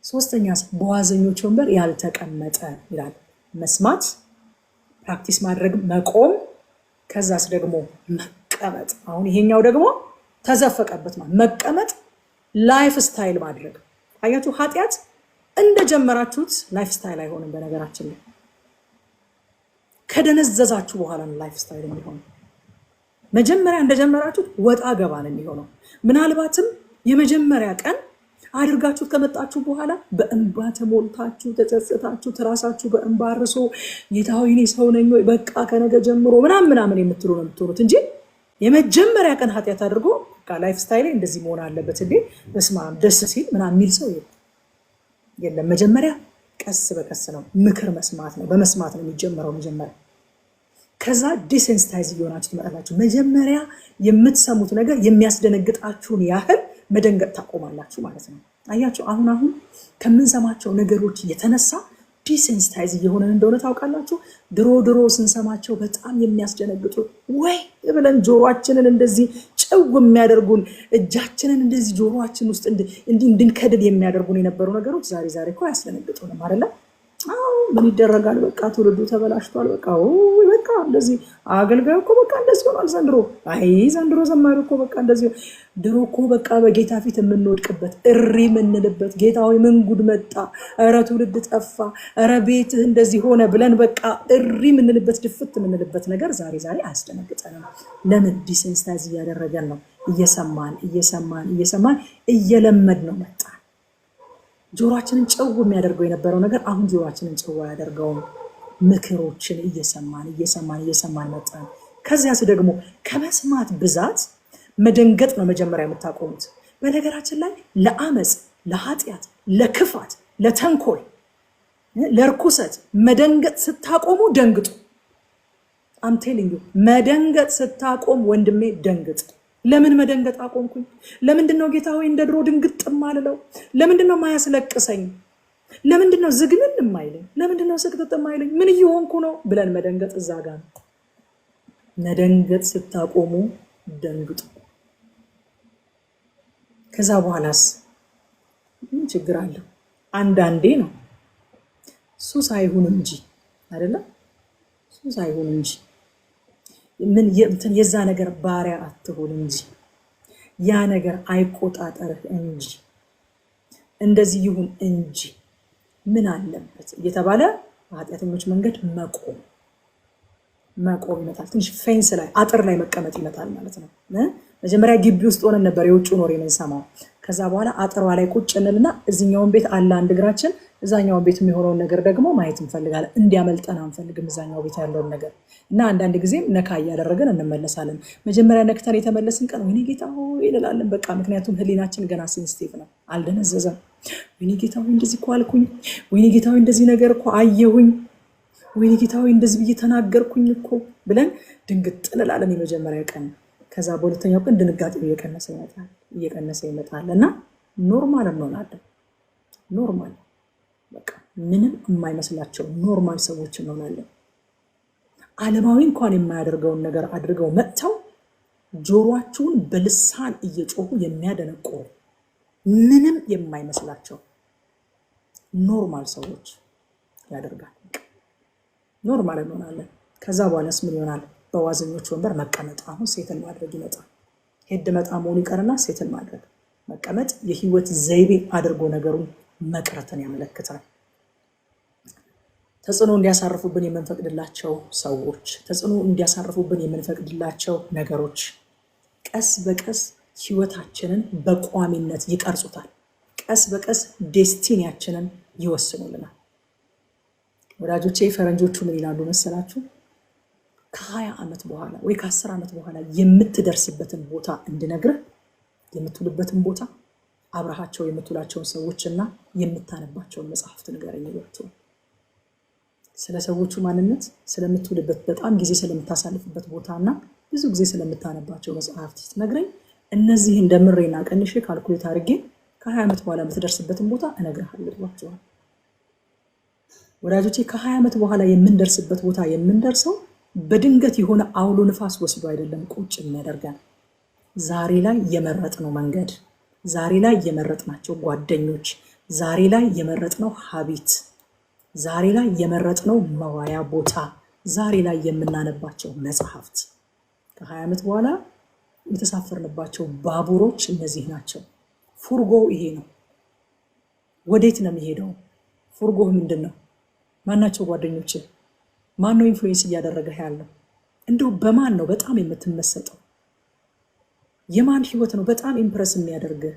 ሶስተኛ በዋዘኞች ወንበር ያልተቀመጠ ይላል። መስማት፣ ፕራክቲስ ማድረግ፣ መቆም፣ ከዛስ ደግሞ መቀመጥ። አሁን ይሄኛው ደግሞ ተዘፈቀበት ማለት መቀመጥ፣ ላይፍ ስታይል ማድረግ። አያችሁ፣ ኃጢአት እንደጀመራችሁት ላይፍ ስታይል አይሆንም። በነገራችን ላይ ከደነዘዛችሁ በኋላ ነው ላይፍ ስታይል የሚሆነው። መጀመሪያ እንደጀመራችሁት ወጣ ገባ ነው የሚሆነው። ምናልባትም የመጀመሪያ ቀን አድርጋችሁት ከመጣችሁ በኋላ በእንባ ተሞልታችሁ ተጸጽታችሁ ትራሳችሁ በእንባ አርሶ ጌታ ሆይ እኔ ሰው ነኝ ወይ በቃ ከነገ ጀምሮ ምናምን የምትሉ ነው የምትሆኑት እንጂ የመጀመሪያ ቀን ኃጢአት አድርጎ በቃ ላይፍ ስታይል እንደዚህ መሆን አለበት እንዴ በስመ አብ ደስ ሲል ምናምን የሚል ሰው የለም። መጀመሪያ ቀስ በቀስ ነው። ምክር መስማት ነው። በመስማት ነው የሚጀምረው መጀመሪያ። ከዛ ዲሴንስታይዝ እየሆናችሁ ትመጣላችሁ። መጀመሪያ የምትሰሙት ነገር የሚያስደነግጣችሁን ያህል መደንገጥ ታቆማላችሁ ማለት ነው። አያችሁ፣ አሁን ከምንሰማቸው ነገሮች የተነሳ ዲሴንስታይዝ እየሆነን እንደሆነ ታውቃላችሁ። ድሮ ስንሰማቸው በጣም የሚያስደነግጡ ወይ ብለን ጆሮአችንን እንደዚህ ጭው የሚያደርጉን እጃችንን እንደዚህ ጆሮአችን ውስጥ እንድንከድድ የሚያደርጉን የነበሩ ነገሮች ዛሬ እኮ ያስደነግጡንም አይደለም? አዎ ምን ይደረጋል በቃ ትውልዱ ተበላሽቷል በቃ በቃ እንደዚህ አገልጋዩ እኮ በቃ እንደዚህ ሆኗል ዘንድሮ ዘንድሮ ዘማሪ እኮ በቃ እንደዚህ ድሮ እኮ በቃ በጌታ ፊት የምንወድቅበት እሪ የምንልበት ጌታ ሆይ ምን ጉድ መጣ ኧረ ትውልድ ጠፋ ኧረ ቤትህ እንደዚህ ሆነ ብለን በቃ እሪ የምንልበት ድፍት የምንልበት ነገር ዛሬ አያስደነግጠንም። ለምን ዲሴንስታይዝ እያደረገን ነው። እየሰማን እየለመድ ነው መጣ። ጆሮአችንን ጨው የሚያደርገው የነበረው ነገር አሁን ጆሮአችንን ጨው አያደርገውም። ምክሮችን እየሰማን መጣን። ከዚያስ ደግሞ ከመስማት ብዛት መደንገጥ ነው መጀመሪያ የምታቆሙት። በነገራችን ላይ ለአመፅ፣ ለኃጢአት፣ ለክፋት፣ ለተንኮል፣ ለርኩሰት መደንገጥ ስታቆሙ ደንግጡ። አምቴሊንግ መደንገጥ ስታቆም ወንድሜ ደንግጥ። ለምን መደንገጥ አቆምኩኝ? ለምንድነው ጌታ ሆይ እንደ ድሮ ድንግጥ ማልለው? ለምንድነው ማያስለቅሰኝ? ለምንድነው ዝግንን የማይለኝ? ለምንድነው ስቅጥጥ የማይለኝ? ምን እየሆንኩ ነው ብለን መደንገጥ እዛ ጋር ነው። መደንገጥ ስታቆሙ ደንግጡ። ከዛ በኋላስ ምን ችግር አለው? አንዳንዴ ነው ሱስ አይሁን እንጂ አይደለም ሱስ አይሁን እንጂ ምን የዛ ነገር ባሪያ አትሁን እንጂ ያ ነገር አይቆጣጠርህ እንጂ እንደዚህ ይሁን እንጂ ምን አለበት እየተባለ በኃጢአተኞች መንገድ መቆም ይመጣል። ትንሽ ፌንስ ላይ አጥር ላይ መቀመጥ ይመጣል ማለት ነው። መጀመሪያ ግቢ ውስጥ ሆነን ነበር የውጭ ኖር የምንሰማው። ከዛ በኋላ አጥሯ ላይ ቁጭ እንልና እዚኛውን ቤት አለ አንድ እግራችን፣ እዛኛውን ቤት የሚሆነውን ነገር ደግሞ ማየት እንፈልጋለን። እንዲያመልጠን አንፈልግም እዛኛው ቤት ያለውን ነገር እና አንዳንድ ጊዜም ነካ እያደረገን እንመለሳለን። መጀመሪያ ነክተን የተመለስን ቀን ወይኔ ጌታ ሆይ እንላለን። በቃ ምክንያቱም ህሊናችን ገና ሴንሲቲቭ ነው፣ አልደነዘዘም። ወይኔ ጌታ ሆይ እንደዚህ እኮ አልኩኝ፣ ወይኔ ጌታ ሆይ እንደዚህ ነገር እኮ አየሁኝ፣ ወይኔ ጌታ ሆይ እንደዚህ ብዬ ተናገርኩኝ እኮ ብለን ድንግጥ እንላለን የመጀመሪያ ቀን። ከዛ በሁለተኛው ቀን ድንጋጤው እየቀነሰ ይመጣል እና ኖርማል እንሆናለን። ኖርማል በቃ ምንም የማይመስላቸው ኖርማል ሰዎች እንሆናለን። ዓለማዊ እንኳን የማያደርገውን ነገር አድርገው መጥተው ጆሮአችሁን በልሳን እየጮሁ የሚያደነቁሩ ምንም የማይመስላቸው ኖርማል ሰዎች ያደርጋል። ኖርማል እንሆናለን። ከዛ በኋላስ ምን ይሆናል? በዋዘኞች ወንበር መቀመጥ። አሁን ሴትን ማድረግ ይመጣል። ሄድ መጣ መሆኑ ይቀርና ሴትን ማድረግ መቀመጥ የህይወት ዘይቤ አድርጎ ነገሩን መቅረትን ያመለክታል። ተጽዕኖ እንዲያሳርፉብን የምንፈቅድላቸው ሰዎች፣ ተጽዕኖ እንዲያሳርፉብን የምንፈቅድላቸው ነገሮች ቀስ በቀስ ህይወታችንን በቋሚነት ይቀርጹታል። ቀስ በቀስ ዴስቲኒያችንን ይወስኑልናል። ወዳጆቼ ፈረንጆቹ ምን ይላሉ መሰላችሁ? ከ20 ዓመት በኋላ ወይ ከ10 ዓመት በኋላ የምትደርስበትን ቦታ እንድነግርህ የምትውልበትን ቦታ አብረሃቸው የምትውላቸውን ሰዎችና የምታነባቸውን መጽሐፍት ንገረኝ ይወጡ። ስለ ሰዎቹ ማንነት፣ ስለምትውልበት በጣም ጊዜ ስለምታሳልፍበት ቦታና ብዙ ጊዜ ስለምታነባቸው መጽሐፍት ስትነግረኝ እነዚህ እንደምሬና ቀንሼ ካልኩሌት አድርጌ ከ20 ዓመት በኋላ የምትደርስበትን ቦታ እነግርሃለሁ ይሏቸዋል። ወዳጆቼ ከ20 ዓመት በኋላ የምንደርስበት ቦታ የምንደርሰው በድንገት የሆነ አውሎ ንፋስ ወስዶ አይደለም ቁጭ የሚያደርገን። ዛሬ ላይ የመረጥነው መንገድ፣ ዛሬ ላይ የመረጥናቸው ጓደኞች፣ ዛሬ ላይ የመረጥነው ሀቢት፣ ዛሬ ላይ የመረጥነው መዋያ ቦታ፣ ዛሬ ላይ የምናነባቸው መጽሐፍት፣ ከ20 ዓመት በኋላ የተሳፈርንባቸው ባቡሮች እነዚህ ናቸው። ፉርጎው ይሄ ነው። ወዴት ነው የሚሄደው? ፉርጎህ ምንድን ነው? ማናቸው ጓደኞች? ማን ነው ኢንፍሉዌንስ እያደረገህ ያለው? እንደው በማን ነው በጣም የምትመሰጠው? የማን ህይወት ነው በጣም ኢምፕረስ የሚያደርግህ?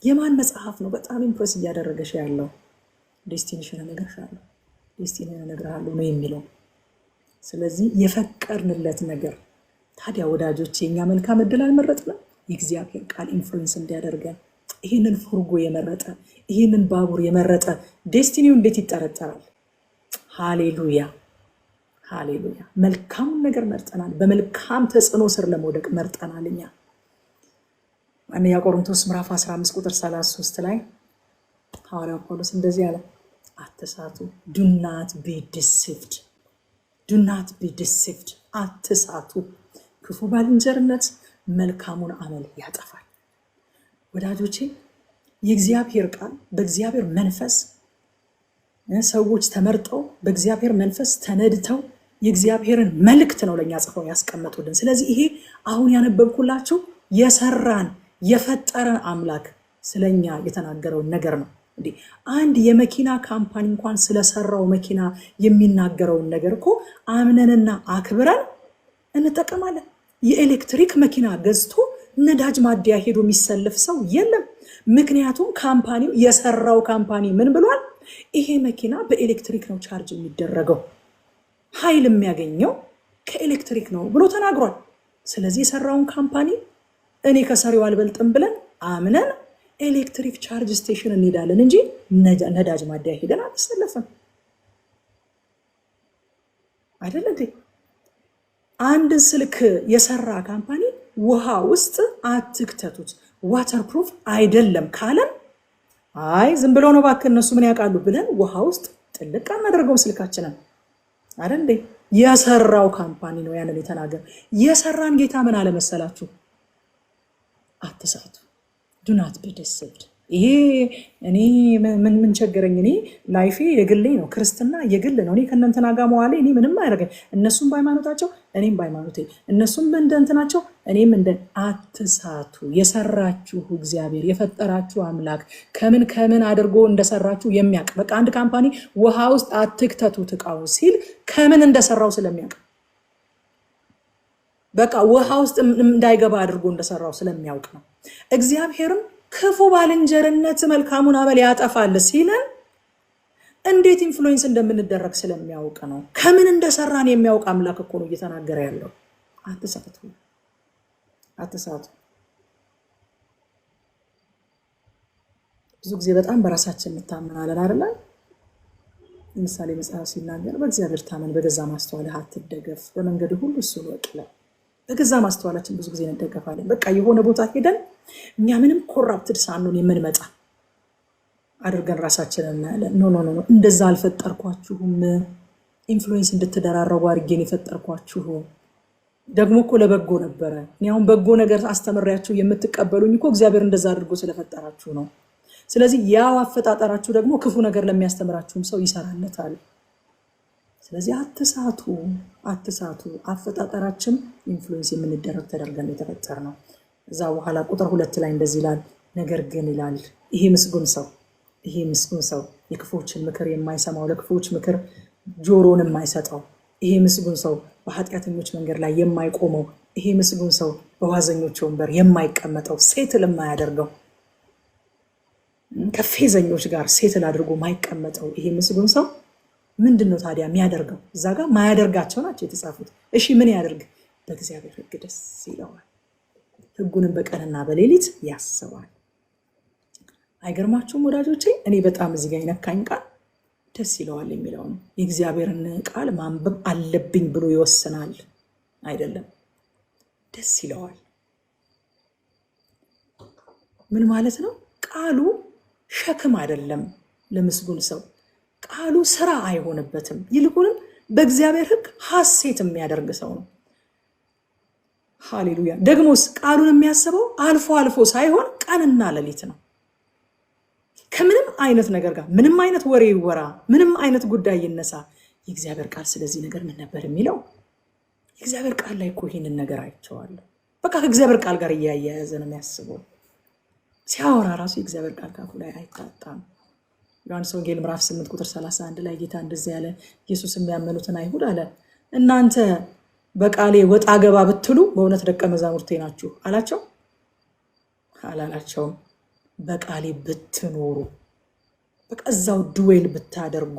የማን መጽሐፍ ነው በጣም ኢምፕረስ እያደረገሽ ያለው? ዴስቲኒሽን እነግርሻለሁ፣ ዴስቲኒን እነግርሃለሁ ነው የሚለው። ስለዚህ የፈቀድንለት ነገር ታዲያ ወዳጆች የኛ መልካም እድል አልመረጥንም? የእግዚአብሔር ቃል ኢንፍሉዌንስ እንዲያደርገን ይህንን ፉርጎ የመረጠ ይህንን ባቡር የመረጠ ዴስቲኒው እንዴት ይጠረጠራል? ሃሌሉያ ሃሌሉያ። መልካሙን ነገር መርጠናል። በመልካም ተጽዕኖ ስር ለመውደቅ መርጠናል። እኛ አንደኛ ቆሮንቶስ ምዕራፍ 15 ቁጥር 33 ላይ ሐዋርያው ጳውሎስ እንደዚህ አለ፣ አትሳቱ። ዱ ናት ቢ ዲሲቭድ፣ ዱ ናት ቢ ዲሲቭድ። አትሳቱ። ክፉ ባልንጀርነት መልካሙን አመል ያጠፋል። ወዳጆቼ የእግዚአብሔር ቃል በእግዚአብሔር መንፈስ ሰዎች ተመርጠው በእግዚአብሔር መንፈስ ተነድተው የእግዚአብሔርን መልእክት ነው ለኛ ጽፈው ያስቀመጡልን። ስለዚህ ይሄ አሁን ያነበብኩላችሁ የሰራን የፈጠረን አምላክ ስለኛ የተናገረውን ነገር ነው። እንዴ አንድ የመኪና ካምፓኒ እንኳን ስለሰራው መኪና የሚናገረውን ነገር እኮ አምነንና አክብረን እንጠቀማለን። የኤሌክትሪክ መኪና ገዝቶ ነዳጅ ማደያ ሄዶ የሚሰለፍ ሰው የለም። ምክንያቱም ካምፓኒው የሰራው ካምፓኒ ምን ብሏል? ይሄ መኪና በኤሌክትሪክ ነው ቻርጅ የሚደረገው፣ ኃይል የሚያገኘው ከኤሌክትሪክ ነው ብሎ ተናግሯል። ስለዚህ የሰራውን ካምፓኒ እኔ ከሰሪው አልበልጥም ብለን አምነን ኤሌክትሪክ ቻርጅ ስቴሽን እንሄዳለን እንጂ ነዳጅ ማደያ ሄደን አንሰለፍም። አይደል እንዴ? አንድ ስልክ የሰራ ካምፓኒ ውሃ ውስጥ አትክተቱት ዋተር ፕሩፍ አይደለም ካለን አይ ዝም ብሎ ነው እባክህ እነሱ ምን ያውቃሉ ብለን ውሃ ውስጥ ጥልቅ አናደርገውም ስልካችንን። አይደል እንዴ? የሰራው ካምፓኒ ነው ያንን የተናገር። የሰራን ጌታ ምን አለመሰላችሁ? አትሳቱ። ዱ ናት ቢ ዲሲቭድ። ይሄ እኔ ምን ቸገረኝ? እኔ ላይፌ የግሌ ነው፣ ክርስትና የግል ነው። እኔ ከእነንትና ጋር መዋሌ እኔ ምንም አያደርገኝ። እነሱም በሃይማኖታቸው እኔም በሃይማኖቴ፣ እነሱም እንደ እንትናቸው እኔም እንደ። አትሳቱ። የሰራችሁ እግዚአብሔር የፈጠራችሁ አምላክ ከምን ከምን አድርጎ እንደሰራችሁ የሚያውቅ። በቃ አንድ ካምፓኒ ውሃ ውስጥ አትክተቱት እቃው ሲል ከምን እንደሰራው ስለሚያውቅ፣ በቃ ውሃ ውስጥ እንዳይገባ አድርጎ እንደሰራው ስለሚያውቅ ነው። እግዚአብሔርም ክፉ ባልንጀርነት መልካሙን አመል ያጠፋል ሲለን እንዴት ኢንፍሉዌንስ እንደምንደረግ ስለሚያውቅ ነው። ከምን እንደሰራን የሚያውቅ አምላክ እኮ ነው እየተናገረ ያለው። አትሳቱ፣ አትሳቱ። ብዙ ጊዜ በጣም በራሳችን እንታመናለን አይደል? ለምሳሌ መጽሐፍ ሲናገር በእግዚአብሔር ታመን፣ በገዛ ማስተዋልህ አትደገፍ፣ በመንገድ ሁሉ እሱን ወቅ ይላል። በገዛ ማስተዋላችን ብዙ ጊዜ እንደገፋለን። በቃ የሆነ ቦታ ሄደን እኛ ምንም ኮራፕትድ ሳንሆን የምንመጣ አድርገን ራሳችንን እናያለን። ኖ ኖ ኖ፣ እንደዛ አልፈጠርኳችሁም። ኢንፍሉዌንስ እንድትደራረጉ አድርጌን የፈጠርኳችሁ ደግሞ እኮ ለበጎ ነበረ። እኔ አሁን በጎ ነገር አስተምሬያችሁ የምትቀበሉኝ እኮ እግዚአብሔር እንደዛ አድርጎ ስለፈጠራችሁ ነው። ስለዚህ ያው አፈጣጠራችሁ ደግሞ ክፉ ነገር ለሚያስተምራችሁም ሰው ይሰራለታል። ስለዚህ አትሳቱ፣ አትሳቱ። አፈጣጠራችን ኢንፍሉዌንስ የምንደረግ ተደርገን የተፈጠር ነው። እዛ በኋላ ቁጥር 2 ላይ እንደዚህ ይላል፣ ነገር ግን ይላል ይሄ ምስጉን ሰው የክፉዎችን ምክር የማይሰማው፣ ለክፉዎች ምክር ጆሮን የማይሰጠው፣ ይሄ ምስጉን ሰው በኃጢአተኞች መንገድ ላይ የማይቆመው፣ ይሄ ምስጉን ሰው በዋዘኞች ወንበር የማይቀመጠው፣ ሴትል የማያደርገው፣ ከፌዘኞች ጋር ሴትል አድርጎ የማይቀመጠው ይሄ ምስጉን ሰው ምንድን ነው ታዲያ የሚያደርገው? እዛ ጋር ማያደርጋቸው ናቸው የተጻፉት። እሺ ምን ያደርግ? በእግዚአብሔር ሕግ ደስ ይለዋል፣ ሕጉንም በቀንና በሌሊት ያስባል። አይገርማችሁም ወዳጆቼ? እኔ በጣም እዚህ ጋር ይነካኝ ቃል ደስ ይለዋል የሚለው ነው። የእግዚአብሔርን ቃል ማንበብ አለብኝ ብሎ ይወስናል አይደለም፣ ደስ ይለዋል። ምን ማለት ነው? ቃሉ ሸክም አይደለም ለምስጉን ሰው። ቃሉ ስራ አይሆንበትም። ይልቁንም በእግዚአብሔር ሕግ ሐሴት የሚያደርግ ሰው ነው። ሃሌሉያ። ደግሞስ ቃሉን የሚያስበው አልፎ አልፎ ሳይሆን ቀንና ሌሊት ነው። ከምንም አይነት ነገር ጋር ምንም አይነት ወሬ ይወራ፣ ምንም አይነት ጉዳይ ይነሳ፣ የእግዚአብሔር ቃል ስለዚህ ነገር ምን ነበር የሚለው? የእግዚአብሔር ቃል ላይ እኮ ይሄንን ነገር አይቼዋለሁ። በቃ ከእግዚአብሔር ቃል ጋር እያያያዘ ነው የሚያስበው። ሲያወራ ራሱ የእግዚአብሔር ቃል ካፉ ላይ አይታጣም። ዮሐንስ ወንጌል ምዕራፍ 8 ቁጥር 31 ላይ ጌታ እንደዚህ ያለ፣ ኢየሱስ የሚያመኑትን አይሁድ አለ፣ እናንተ በቃሌ ወጣ ገባ ብትሉ በእውነት ደቀ መዛሙርቴ ናችሁ አላቸው? አላላቸውም። በቃሌ ብትኖሩ፣ በቃ እዛው ድዌል ብታደርጉ፣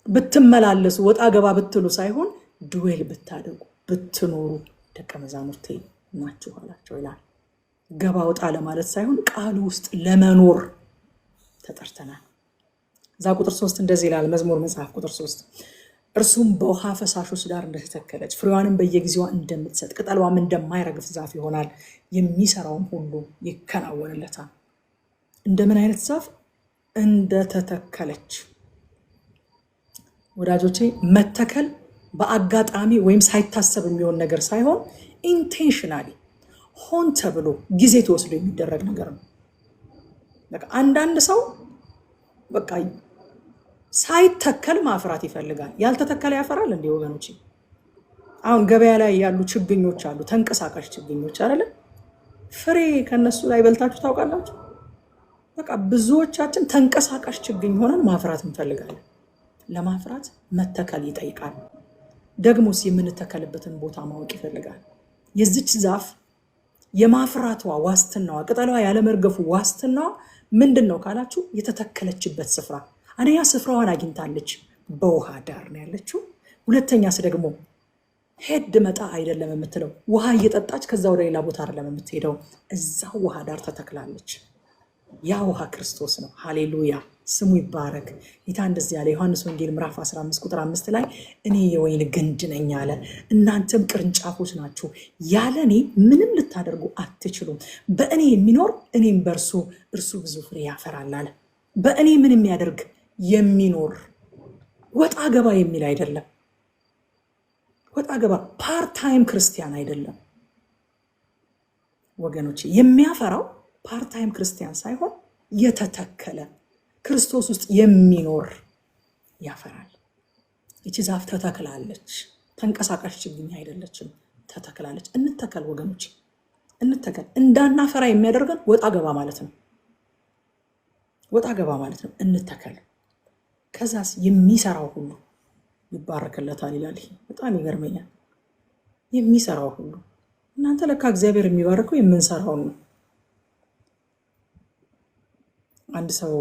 ብትመላለሱ፣ ወጣ ገባ ብትሉ ሳይሆን ድዌል ብታደርጉ፣ ብትኖሩ ደቀ መዛሙርቴ ናችሁ አላቸው ይላል። ገባ ወጣ ለማለት ሳይሆን ቃሉ ውስጥ ለመኖር ተጠርተናል። እዛ ቁጥር 3 እንደዚህ ይላል፣ መዝሙር መጽሐፍ ቁጥር 3 እርሱም በውሃ ፈሳሾች ዳር እንደተተከለች ፍሬዋንም በየጊዜዋ እንደምትሰጥ ቅጠሏም እንደማይረግፍ ዛፍ ይሆናል፣ የሚሰራውም ሁሉ ይከናወንለታል። እንደምን አይነት ዛፍ? እንደተተከለች። ወዳጆቼ መተከል በአጋጣሚ ወይም ሳይታሰብ የሚሆን ነገር ሳይሆን ኢንቴንሽናሊ ሆን ተብሎ ጊዜ ተወስዶ የሚደረግ ነገር ነው። በቃ አንዳንድ ሰው በቃ ሳይተከል ማፍራት ይፈልጋል። ያልተተከለ ያፈራል እንዴ ወገኖች? አሁን ገበያ ላይ ያሉ ችግኞች አሉ፣ ተንቀሳቃሽ ችግኞች አይደለ? ፍሬ ከነሱ ላይ በልታችሁ ታውቃላችሁ? በቃ ብዙዎቻችን ተንቀሳቃሽ ችግኝ ሆነን ማፍራት እንፈልጋለን። ለማፍራት መተከል ይጠይቃል። ደግሞስ የምንተከልበትን ቦታ ማወቅ ይፈልጋል። የዚች ዛፍ የማፍራቷ ዋስትናዋ፣ ቅጠሏ ያለመርገፉ ዋስትናዋ ምንድን ነው ካላችሁ፣ የተተከለችበት ስፍራ። አንደኛ ስፍራዋን አግኝታለች፣ በውሃ ዳር ነው ያለችው። ሁለተኛስ ደግሞ ሄድ መጣ አይደለም የምትለው፣ ውሃ እየጠጣች ከዛ ወደ ሌላ ቦታ አይደለም የምትሄደው፣ እዛው ውሃ ዳር ተተክላለች። ያ ውሃ ክርስቶስ ነው። ሃሌሉያ፣ ስሙ ይባረክ። ጌታ እንደዚህ ያለ ዮሐንስ ወንጌል ምዕራፍ 15 ቁጥር 5 ላይ እኔ የወይን ግንድ ነኝ አለ፣ እናንተም ቅርንጫፎች ናችሁ፣ ያለ እኔ ምንም ልታደርጉ አትችሉም። በእኔ የሚኖር እኔም በእርሱ እርሱ ብዙ ፍሬ ያፈራል አለ። በእኔ ምን የሚያደርግ የሚኖር ወጣ ገባ የሚል አይደለም። ወጣ ገባ ፓርታይም ክርስቲያን አይደለም ወገኖች። የሚያፈራው ፓርታይም ክርስቲያን ሳይሆን የተተከለ ክርስቶስ ውስጥ የሚኖር ያፈራል። ይቺ ዛፍ ተተክላለች፣ ተንቀሳቃሽ ችግኝ አይደለችም፣ ተተክላለች። እንተከል ወገኖች፣ እንተከል። እንዳናፈራ የሚያደርገን ወጣ ገባ ማለት ነው። ወጣ ገባ ማለት ነው። እንተከል። ከዛስ የሚሰራው ሁሉ ይባረክለታል ይላል። በጣም ይገርመኛል። የሚሰራው ሁሉ እናንተ ለካ እግዚአብሔር የሚባረከው የምንሰራውን ነው። አንድ ሰው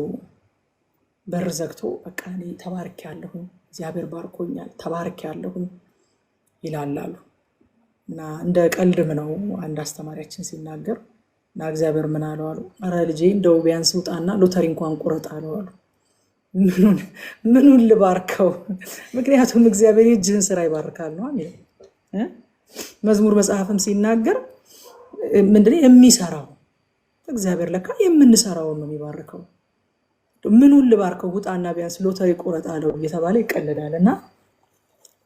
በር ዘግቶ በቃ እኔ ተባርክ ያለሁኝ እግዚአብሔር ባርኮኛል ተባርክ ያለሁኝ ይላላሉ እና እንደ ቀልድም ነው አንድ አስተማሪያችን ሲናገር እና እግዚአብሔር ምን አለው አሉ፣ ኧረ ልጄ እንደው ቢያንስ ውጣና ሎተሪ እንኳን ቁረጥ አለው አሉ። ምኑን ልባርከው? ምክንያቱም እግዚአብሔር የእጅህን ስራ ይባርካል ነው የሚለው። መዝሙር መጽሐፍም ሲናገር ምንድነው የሚሰራው እግዚአብሔር ለካ የምንሰራውን ነው የሚባርከው። ምኑን ልባርከው? ውጣና ቢያንስ ሎተሪ ቁረጥ አለው እየተባለ ይቀልዳል። እና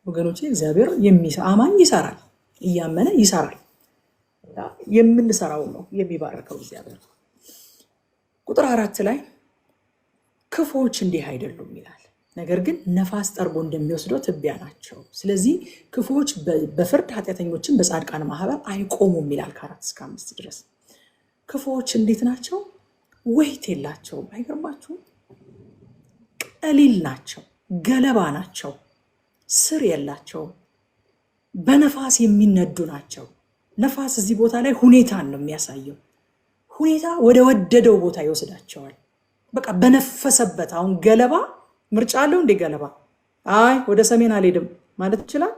ወገኖቼ እግዚአብሔር አማኝ ይሰራል፣ እያመነ ይሰራል። የምንሰራውን ነው የሚባርከው እግዚአብሔር። ቁጥር 4 ላይ ክፉዎች እንዲህ አይደሉም ይላል፣ ነገር ግን ነፋስ ጠርጎ እንደሚወስደው ትቢያ ናቸው። ስለዚህ ክፉዎች በፍርድ ኃጢአተኞችን በጻድቃን ማህበር አይቆሙም ይላል ከ4 እስከ 5 ድረስ። ክፉዎች እንዴት ናቸው? ወይት የላቸውም። አይገርማችሁም? ቀሊል ናቸው፣ ገለባ ናቸው፣ ስር የላቸውም፣ በነፋስ የሚነዱ ናቸው። ነፋስ እዚህ ቦታ ላይ ሁኔታን ነው የሚያሳየው። ሁኔታ ወደ ወደደው ቦታ ይወስዳቸዋል። በቃ በነፈሰበት። አሁን ገለባ ምርጫ አለው እንዴ? ገለባ አይ ወደ ሰሜን አልሄድም ማለት ይችላል?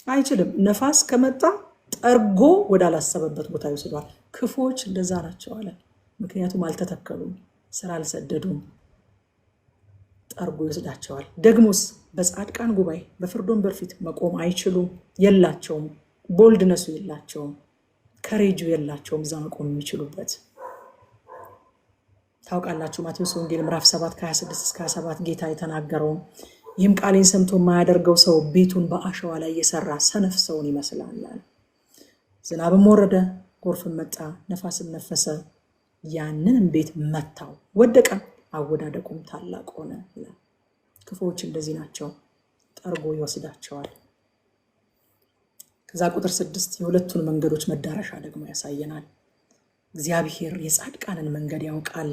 አይችልም። ነፋስ ከመጣ ጠርጎ ወዳላሰበበት ቦታ ይወስዷል። ክፉዎች እንደዛ ናቸው አለ። ምክንያቱም አልተተከሉም፣ ስራ አልሰደዱም፣ ጠርጎ ይወስዳቸዋል። ደግሞስ በጻድቃን ጉባኤ በፍርድ ወንበር ፊት መቆም አይችሉም። የላቸውም፣ ቦልድነሱ የላቸውም፣ ከሬጁ የላቸውም እዛ መቆም የሚችሉበት። ታውቃላችሁ ማቴዎስ ወንጌል ምዕራፍ 7 ከ26 እስከ 27 ጌታ የተናገረውን ይህም ቃሌን ሰምቶ የማያደርገው ሰው ቤቱን በአሸዋ ላይ የሰራ ሰነፍ ሰውን ይመስላል። ዝናብም ወረደ፣ ጎርፍም መጣ፣ ነፋስም ነፈሰ፣ ያንንም ቤት መታው፣ ወደቀ፣ አወዳደቁም ታላቅ ሆነ ይላል። ክፉዎች እንደዚህ ናቸው፣ ጠርጎ ይወስዳቸዋል። ከዛ ቁጥር 6 የሁለቱን መንገዶች መዳረሻ ደግሞ ያሳየናል። እግዚአብሔር የጻድቃንን መንገድ ያውቃል፣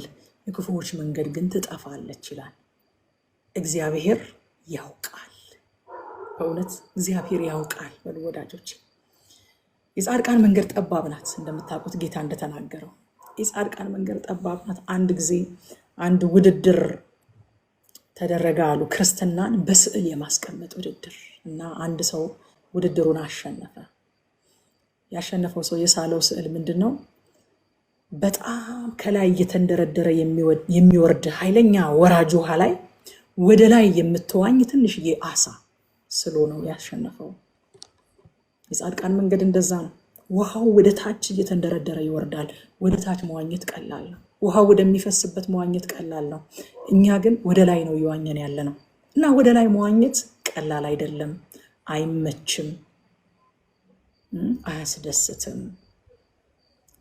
የክፉዎች መንገድ ግን ትጠፋለች ይላል። እግዚአብሔር ያውቃል። በእውነት እግዚአብሔር ያውቃል። በሉ ወዳጆች፣ የጻድቃን መንገድ ጠባብ ናት። እንደምታውቁት ጌታ እንደተናገረው የጻድቃን መንገድ ጠባብ ናት። አንድ ጊዜ አንድ ውድድር ተደረገ አሉ፣ ክርስትናን በስዕል የማስቀመጥ ውድድር እና አንድ ሰው ውድድሩን አሸነፈ። ያሸነፈው ሰው የሳለው ስዕል ምንድን ነው? በጣም ከላይ እየተንደረደረ የሚወርድ ኃይለኛ ወራጅ ውሃ ላይ ወደ ላይ የምትዋኝ ትንሽዬ አሳ ስሎ ነው ያሸነፈው። የጻድቃን መንገድ እንደዛ ነው። ውሃው ወደ ታች እየተንደረደረ ይወርዳል። ወደ ታች መዋኘት ቀላል ነው። ውሃው ወደሚፈስበት መዋኘት ቀላል ነው። እኛ ግን ወደ ላይ ነው እየዋኘን ያለ ነው እና ወደ ላይ መዋኘት ቀላል አይደለም፣ አይመችም፣ አያስደስትም።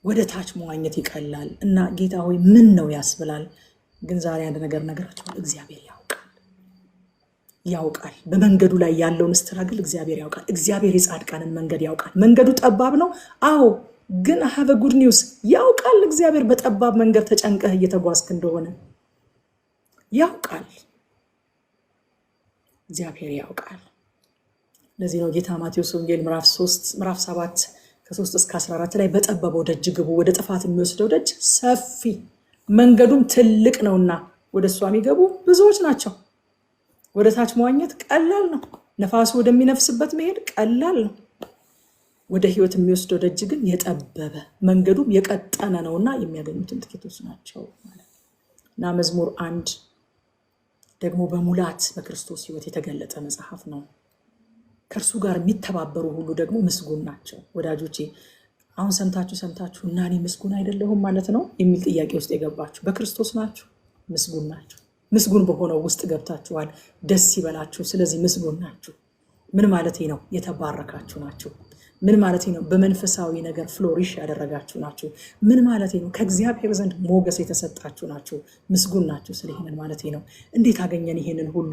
ወደ ታች መዋኘት ይቀላል እና ጌታ ሆይ ምን ነው ያስብላል። ግን ዛሬ አንድ ነገር ነገራችኋል፣ እግዚአብሔር ያውቃል። ያውቃል። በመንገዱ ላይ ያለውን ስትራግል እግዚአብሔር ያውቃል። እግዚአብሔር የጻድቃንን መንገድ ያውቃል። መንገዱ ጠባብ ነው። አዎ፣ ግን ሀቭ ጉድ ኒውስ ያውቃል። እግዚአብሔር በጠባብ መንገድ ተጨንቀህ እየተጓዝክ እንደሆነ ያውቃል። እግዚአብሔር ያውቃል። ለዚህ ነው ጌታ ማቴዎስ ወንጌል ምዕራፍ 7 ከ3 እስከ 14 ላይ በጠበበው ደጅ ግቡ፣ ወደ ጥፋት የሚወስደው ደጅ ሰፊ መንገዱም ትልቅ ነውና ወደ እሷ የሚገቡ ብዙዎች ናቸው። ወደ ታች መዋኘት ቀላል ነው። ነፋሱ ወደሚነፍስበት መሄድ ቀላል ነው። ወደ ህይወት የሚወስደው ደጅ ግን የጠበበ መንገዱም የቀጠነ ነውና የሚያገኙትን ጥቂቶች ናቸው ማለት እና መዝሙር 1 ደግሞ በሙላት በክርስቶስ ህይወት የተገለጠ መጽሐፍ ነው። ከእርሱ ጋር የሚተባበሩ ሁሉ ደግሞ ምስጉን ናቸው። ወዳጆቼ አሁን ሰምታችሁ እና እኔ ምስጉን አይደለሁም ማለት ነው የሚል ጥያቄ ውስጥ የገባችሁ በክርስቶስ ናችሁ፣ ምስጉን ናችሁ። ምስጉን በሆነው ውስጥ ገብታችኋል። ደስ ይበላችሁ። ስለዚህ ምስጉን ናችሁ። ምን ማለት ነው? የተባረካችሁ ናችሁ። ምን ማለት ነው? በመንፈሳዊ ነገር ፍሎሪሽ ያደረጋችሁ ናችሁ። ምን ማለት ነው? ከእግዚአብሔር ዘንድ ሞገስ የተሰጣችሁ ናችሁ። ምስጉን ናችሁ። ስለይሄንን ማለት ነው። እንዴት አገኘን ይሄንን ሁሉ?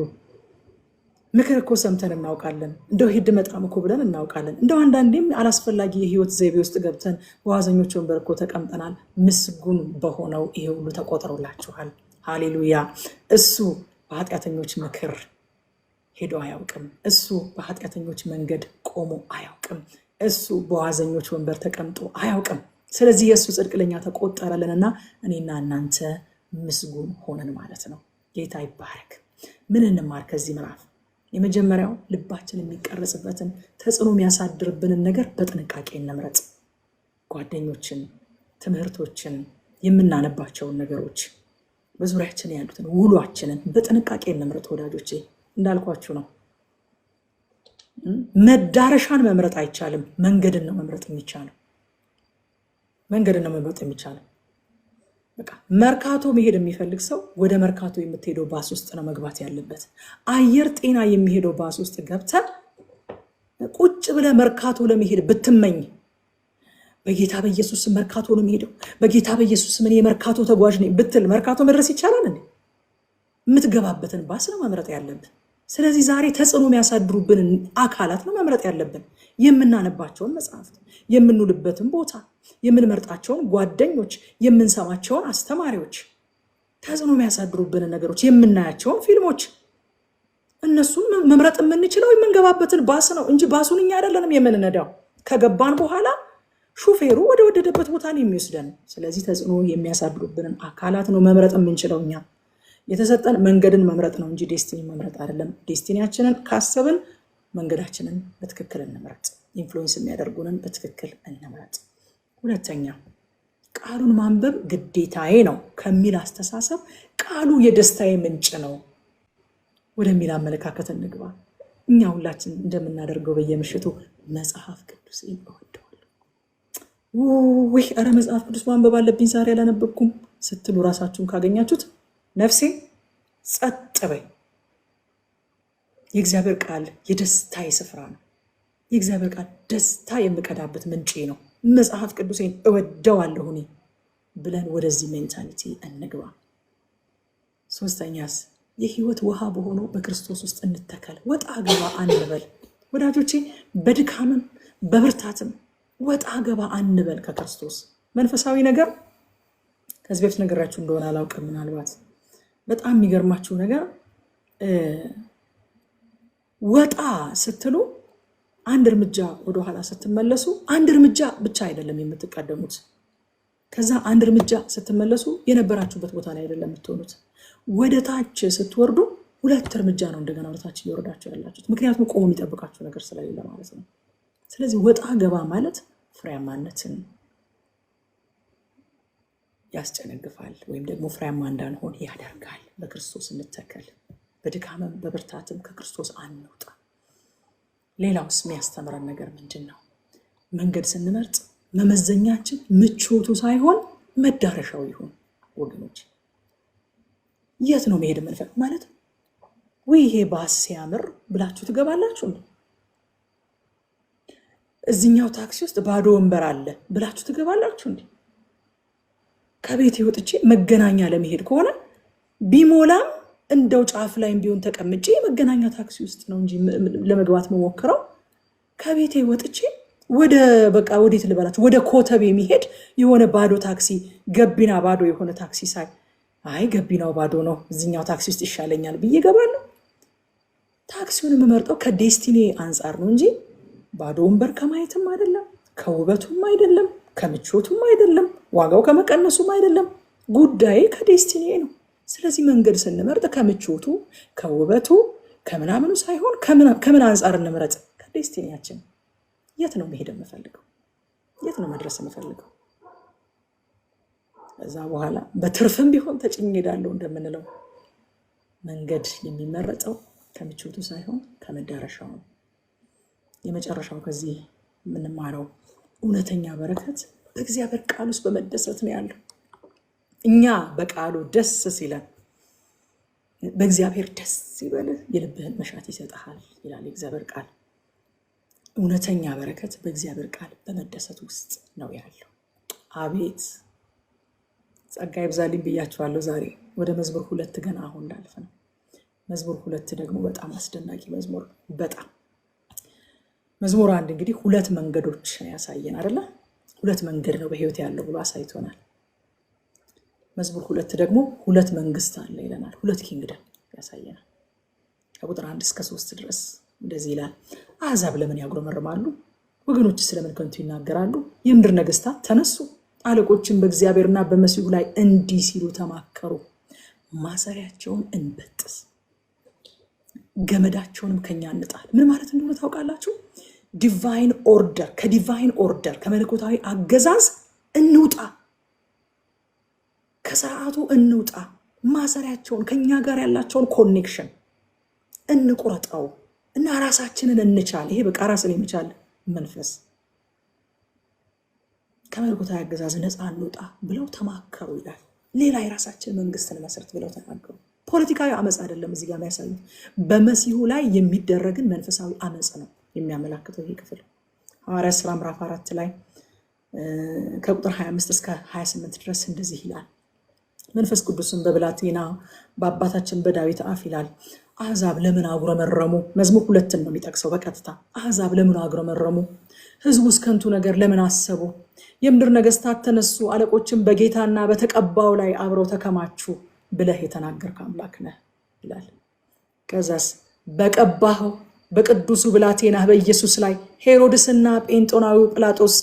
ምክር እኮ ሰምተን እናውቃለን። እንደው ሄድ መጣም እኮ ብለን እናውቃለን። እንደው አንዳንዴም አላስፈላጊ የህይወት ዘይቤ ውስጥ ገብተን በዋዘኞች ወንበር እኮ ተቀምጠናል። ምስጉን በሆነው ይሄ ሁሉ ተቆጥሮላችኋል። ሃሌሉያ። እሱ በኃጢአተኞች ምክር ሄዶ አያውቅም። እሱ በኃጢአተኞች መንገድ ቆሞ አያውቅም። እሱ በዋዘኞች ወንበር ተቀምጦ አያውቅም። ስለዚህ የእሱ ጽድቅ ለኛ ተቆጠረልንና እኔና እናንተ ምስጉን ሆነን ማለት ነው። ጌታ ይባረክ። ምን እንማር ከዚህ ምዕራፍ? የመጀመሪያው ልባችን የሚቀረጽበትን ተጽዕኖ የሚያሳድርብንን ነገር በጥንቃቄ እንምረጥ። ጓደኞችን፣ ትምህርቶችን፣ የምናነባቸውን ነገሮች፣ በዙሪያችን ያሉትን ውሏችንን በጥንቃቄ እንምረጥ ወዳጆቼ። እንዳልኳችሁ ነው። መዳረሻን መምረጥ አይቻልም። መንገድን ነው መምረጥ የሚቻለው። መንገድን ነው መምረጥ የሚቻለው። በቃ መርካቶ መሄድ የሚፈልግ ሰው ወደ መርካቶ የምትሄደው ባስ ውስጥ ነው መግባት ያለበት። አየር ጤና የሚሄደው ባስ ውስጥ ገብተህ ቁጭ ብለህ መርካቶ ለመሄድ ብትመኝ በጌታ በኢየሱስ መርካቶ ነው የሚሄደው፣ በጌታ በኢየሱስ ምን የመርካቶ ተጓዥ ነኝ ብትል መርካቶ መድረስ ይቻላል እንዴ? የምትገባበትን ባስ ነው መምረጥ ያለብን። ስለዚህ ዛሬ ተጽዕኖ የሚያሳድሩብንን አካላት ነው መምረጥ ያለብን። የምናነባቸውን መጽሐፍት፣ የምንውልበትን ቦታ፣ የምንመርጣቸውን ጓደኞች፣ የምንሰማቸውን አስተማሪዎች፣ ተጽዕኖ የሚያሳድሩብንን ነገሮች፣ የምናያቸውን ፊልሞች፣ እነሱን መምረጥ የምንችለው የምንገባበትን ባስ ነው እንጂ ባሱን እኛ አይደለንም የምንነዳው። ከገባን በኋላ ሹፌሩ ወደ ወደደበት ቦታ ነው የሚወስደን። ስለዚህ ተጽዕኖ የሚያሳድሩብንን አካላት ነው መምረጥ የምንችለው። እኛ የተሰጠን መንገድን መምረጥ ነው እንጂ ዴስቲኒ መምረጥ አይደለም። ዴስቲኒያችንን ካሰብን መንገዳችንን በትክክል እንምረጥ። ኢንፍሉዌንስ የሚያደርጉንን በትክክል እንምረጥ። ሁለተኛ ቃሉን ማንበብ ግዴታዬ ነው ከሚል አስተሳሰብ ቃሉ የደስታዬ ምንጭ ነው ወደሚል አመለካከት እንግባ። እኛ ሁላችን እንደምናደርገው በየምሽቱ መጽሐፍ ቅዱስ እወደዋለሁ፣ ወይ ኧረ መጽሐፍ ቅዱስ ማንበብ አለብኝ ዛሬ አላነበብኩም ስትሉ ራሳችሁን ካገኛችሁት ነፍሴ ጸጥ በይ። የእግዚአብሔር ቃል የደስታዬ ስፍራ ነው። የእግዚአብሔር ቃል ደስታ የምቀዳበት ምንጭ ነው። መጽሐፍ ቅዱሴን እወደዋለሁ እኔ ብለን ወደዚህ ሜንታሊቲ እንግባ። ሶስተኛስ የህይወት ውሃ በሆነው በክርስቶስ ውስጥ እንተከል። ወጣ ገባ አንበል ወዳጆቼ። በድካምም በብርታትም ወጣ ገባ አንበል ከክርስቶስ። መንፈሳዊ ነገር ከዚህ በፊት ነገራችሁ እንደሆነ አላውቅም። ምናልባት በጣም የሚገርማችሁ ነገር ወጣ ስትሉ አንድ እርምጃ ወደኋላ ስትመለሱ አንድ እርምጃ ብቻ አይደለም የምትቀደሙት። ከዛ አንድ እርምጃ ስትመለሱ የነበራችሁበት ቦታ ላይ አይደለም የምትሆኑት። ወደ ታች ስትወርዱ ሁለት እርምጃ ነው እንደገና ወደ ታች እየወረዳችሁ ያላችሁት። ምክንያቱም ቆሞ የሚጠብቃችሁ ነገር ስለሌለ ማለት ነው። ስለዚህ ወጣ ገባ ማለት ፍሬያማነትን ያስጨነግፋል ወይም ደግሞ ፍሬያማ እንዳንሆን ያደርጋል። በክርስቶስ እንተከል። በድካምም በብርታትም ከክርስቶስ አንውጣ። ሌላውስ የሚያስተምረን ነገር ምንድን ነው? መንገድ ስንመርጥ መመዘኛችን ምቾቱ ሳይሆን መዳረሻው ይሁን። ወገኖች የት ነው መሄድ የምንፈልግ? ማለት ወይ ይሄ ባስ ሲያምር ብላችሁ ትገባላችሁ እንዴ? እዚህኛው ታክሲ ውስጥ ባዶ ወንበር አለ ብላችሁ ትገባላችሁ እንዴ? ከቤት ወጥቼ መገናኛ ለመሄድ ከሆነ ቢሞላም እንደው ጫፍ ላይም ቢሆን ተቀምጬ የመገናኛ ታክሲ ውስጥ ነው እንጂ ለመግባት መሞክረው ከቤቴ ወጥቼ ወደ በቃ ወዴት ልበላችሁ ወደ ኮተብ የሚሄድ የሆነ ባዶ ታክሲ ገቢና ባዶ የሆነ ታክሲ ሳይ አይ ገቢናው ባዶ ነው እዚህኛው ታክሲ ውስጥ ይሻለኛል ብዬ እገባለሁ። ታክሲውን የምመርጠው ከዴስቲኒ አንጻር ነው እንጂ ባዶ ወንበር ከማየትም አይደለም፣ ከውበቱም አይደለም፣ ከምቾቱም አይደለም፣ ዋጋው ከመቀነሱም አይደለም። ጉዳዬ ከዴስቲኒ ነው። ስለዚህ መንገድ ስንመርጥ ከምቾቱ ከውበቱ ከምናምኑ ሳይሆን ከምን አንጻር እንምረጥ? ከዴስቲኒያችን። የት ነው መሄድ የምፈልገው? የት ነው መድረስ የምፈልገው? ከዛ በኋላ በትርፍም ቢሆን ተጭኜ እሄዳለሁ እንደምንለው መንገድ የሚመረጠው ከምቾቱ ሳይሆን ከመዳረሻው ነው። የመጨረሻው ከዚህ የምንማረው እውነተኛ በረከት በእግዚአብሔር ቃል ውስጥ በመደሰት ነው ያለው። እኛ በቃሉ ደስ ሲለን በእግዚአብሔር ደስ ይበልህ የልብህን መሻት ይሰጥሃል ይላል የእግዚአብሔር ቃል። እውነተኛ በረከት በእግዚአብሔር ቃል በመደሰት ውስጥ ነው ያለው። አቤት ጸጋ ይብዛልኝ ብያችኋለሁ። ዛሬ ወደ መዝሙር 2 ገና አሁን ላልፍ ነው። መዝሙር 2 ደግሞ በጣም አስደናቂ መዝሙር። በጣም መዝሙር 1 እንግዲህ 2 መንገዶች ያሳየን አይደለ? 2 መንገድ ነው በህይወት ያለው ብሎ አሳይቶናል። መዝሙር 2 ደግሞ 2 መንግስት አለ ይለናል። 2 ኪንግደም ያሳየናል። ከቁጥር 1 እስከ 3 ድረስ እንደዚህ ይላል። አሕዛብ ለምን ያጉረመርማሉ? ወገኖች ስለምን ከንቱ ይናገራሉ? የምድር ነገስታት ተነሱ፣ አለቆችን በእግዚአብሔርና በመሲሁ ላይ እንዲህ ሲሉ ተማከሩ። ማሰሪያቸውን እንበጥስ፣ ገመዳቸውንም ከኛ እንጣል። ምን ማለት እንደሆነ ታውቃላችሁ? ዲቫይን ኦርደር፣ ከዲቫይን ኦርደር ከመለኮታዊ አገዛዝ እንውጣ፣ ከስርዓቱ እንውጣ። ማሰሪያቸውን ከኛ ጋር ያላቸውን ኮኔክሽን እንቁረጠው እና ራሳችንን እንቻል። ይሄ በቃ ራስን የሚቻል መንፈስ ከመለኮታዊ አገዛዝ ነፃ እንውጣ ብለው ተማከሩ ይላል። ሌላ የራሳችን መንግስትን መስረት ብለው ተናገሩ። ፖለቲካዊ አመፅ አይደለም እዚህ ጋር የሚያሳዩት፣ በመሲሁ ላይ የሚደረግን መንፈሳዊ አመፅ ነው የሚያመላክተው ይህ ክፍል። ሐዋርያት ሥራ ምዕራፍ 4 ላይ ከቁጥር 25 እስከ 28 ድረስ እንደዚህ ይላል። መንፈስ ቅዱስን በብላቴና በአባታችን በዳዊት አፍ ይላል፣ አሕዛብ ለምን አጉረመረሙ? መዝሙር 2 ነው የሚጠቅሰው በቀጥታ። አሕዛብ ለምን አጉረመረሙ? ሕዝቡስ ከንቱ ነገር ለምን አሰቡ? የምድር ነገስታት ተነሱ፣ አለቆችን በጌታና በተቀባው ላይ አብረው ተከማቹ ብለህ የተናገርክ አምላክ ነህ ይላል። ከዛስ በቀባኸው በቅዱሱ ብላቴናህ በኢየሱስ ላይ ሄሮድስና ጴንጦናዊው ጲላጦስ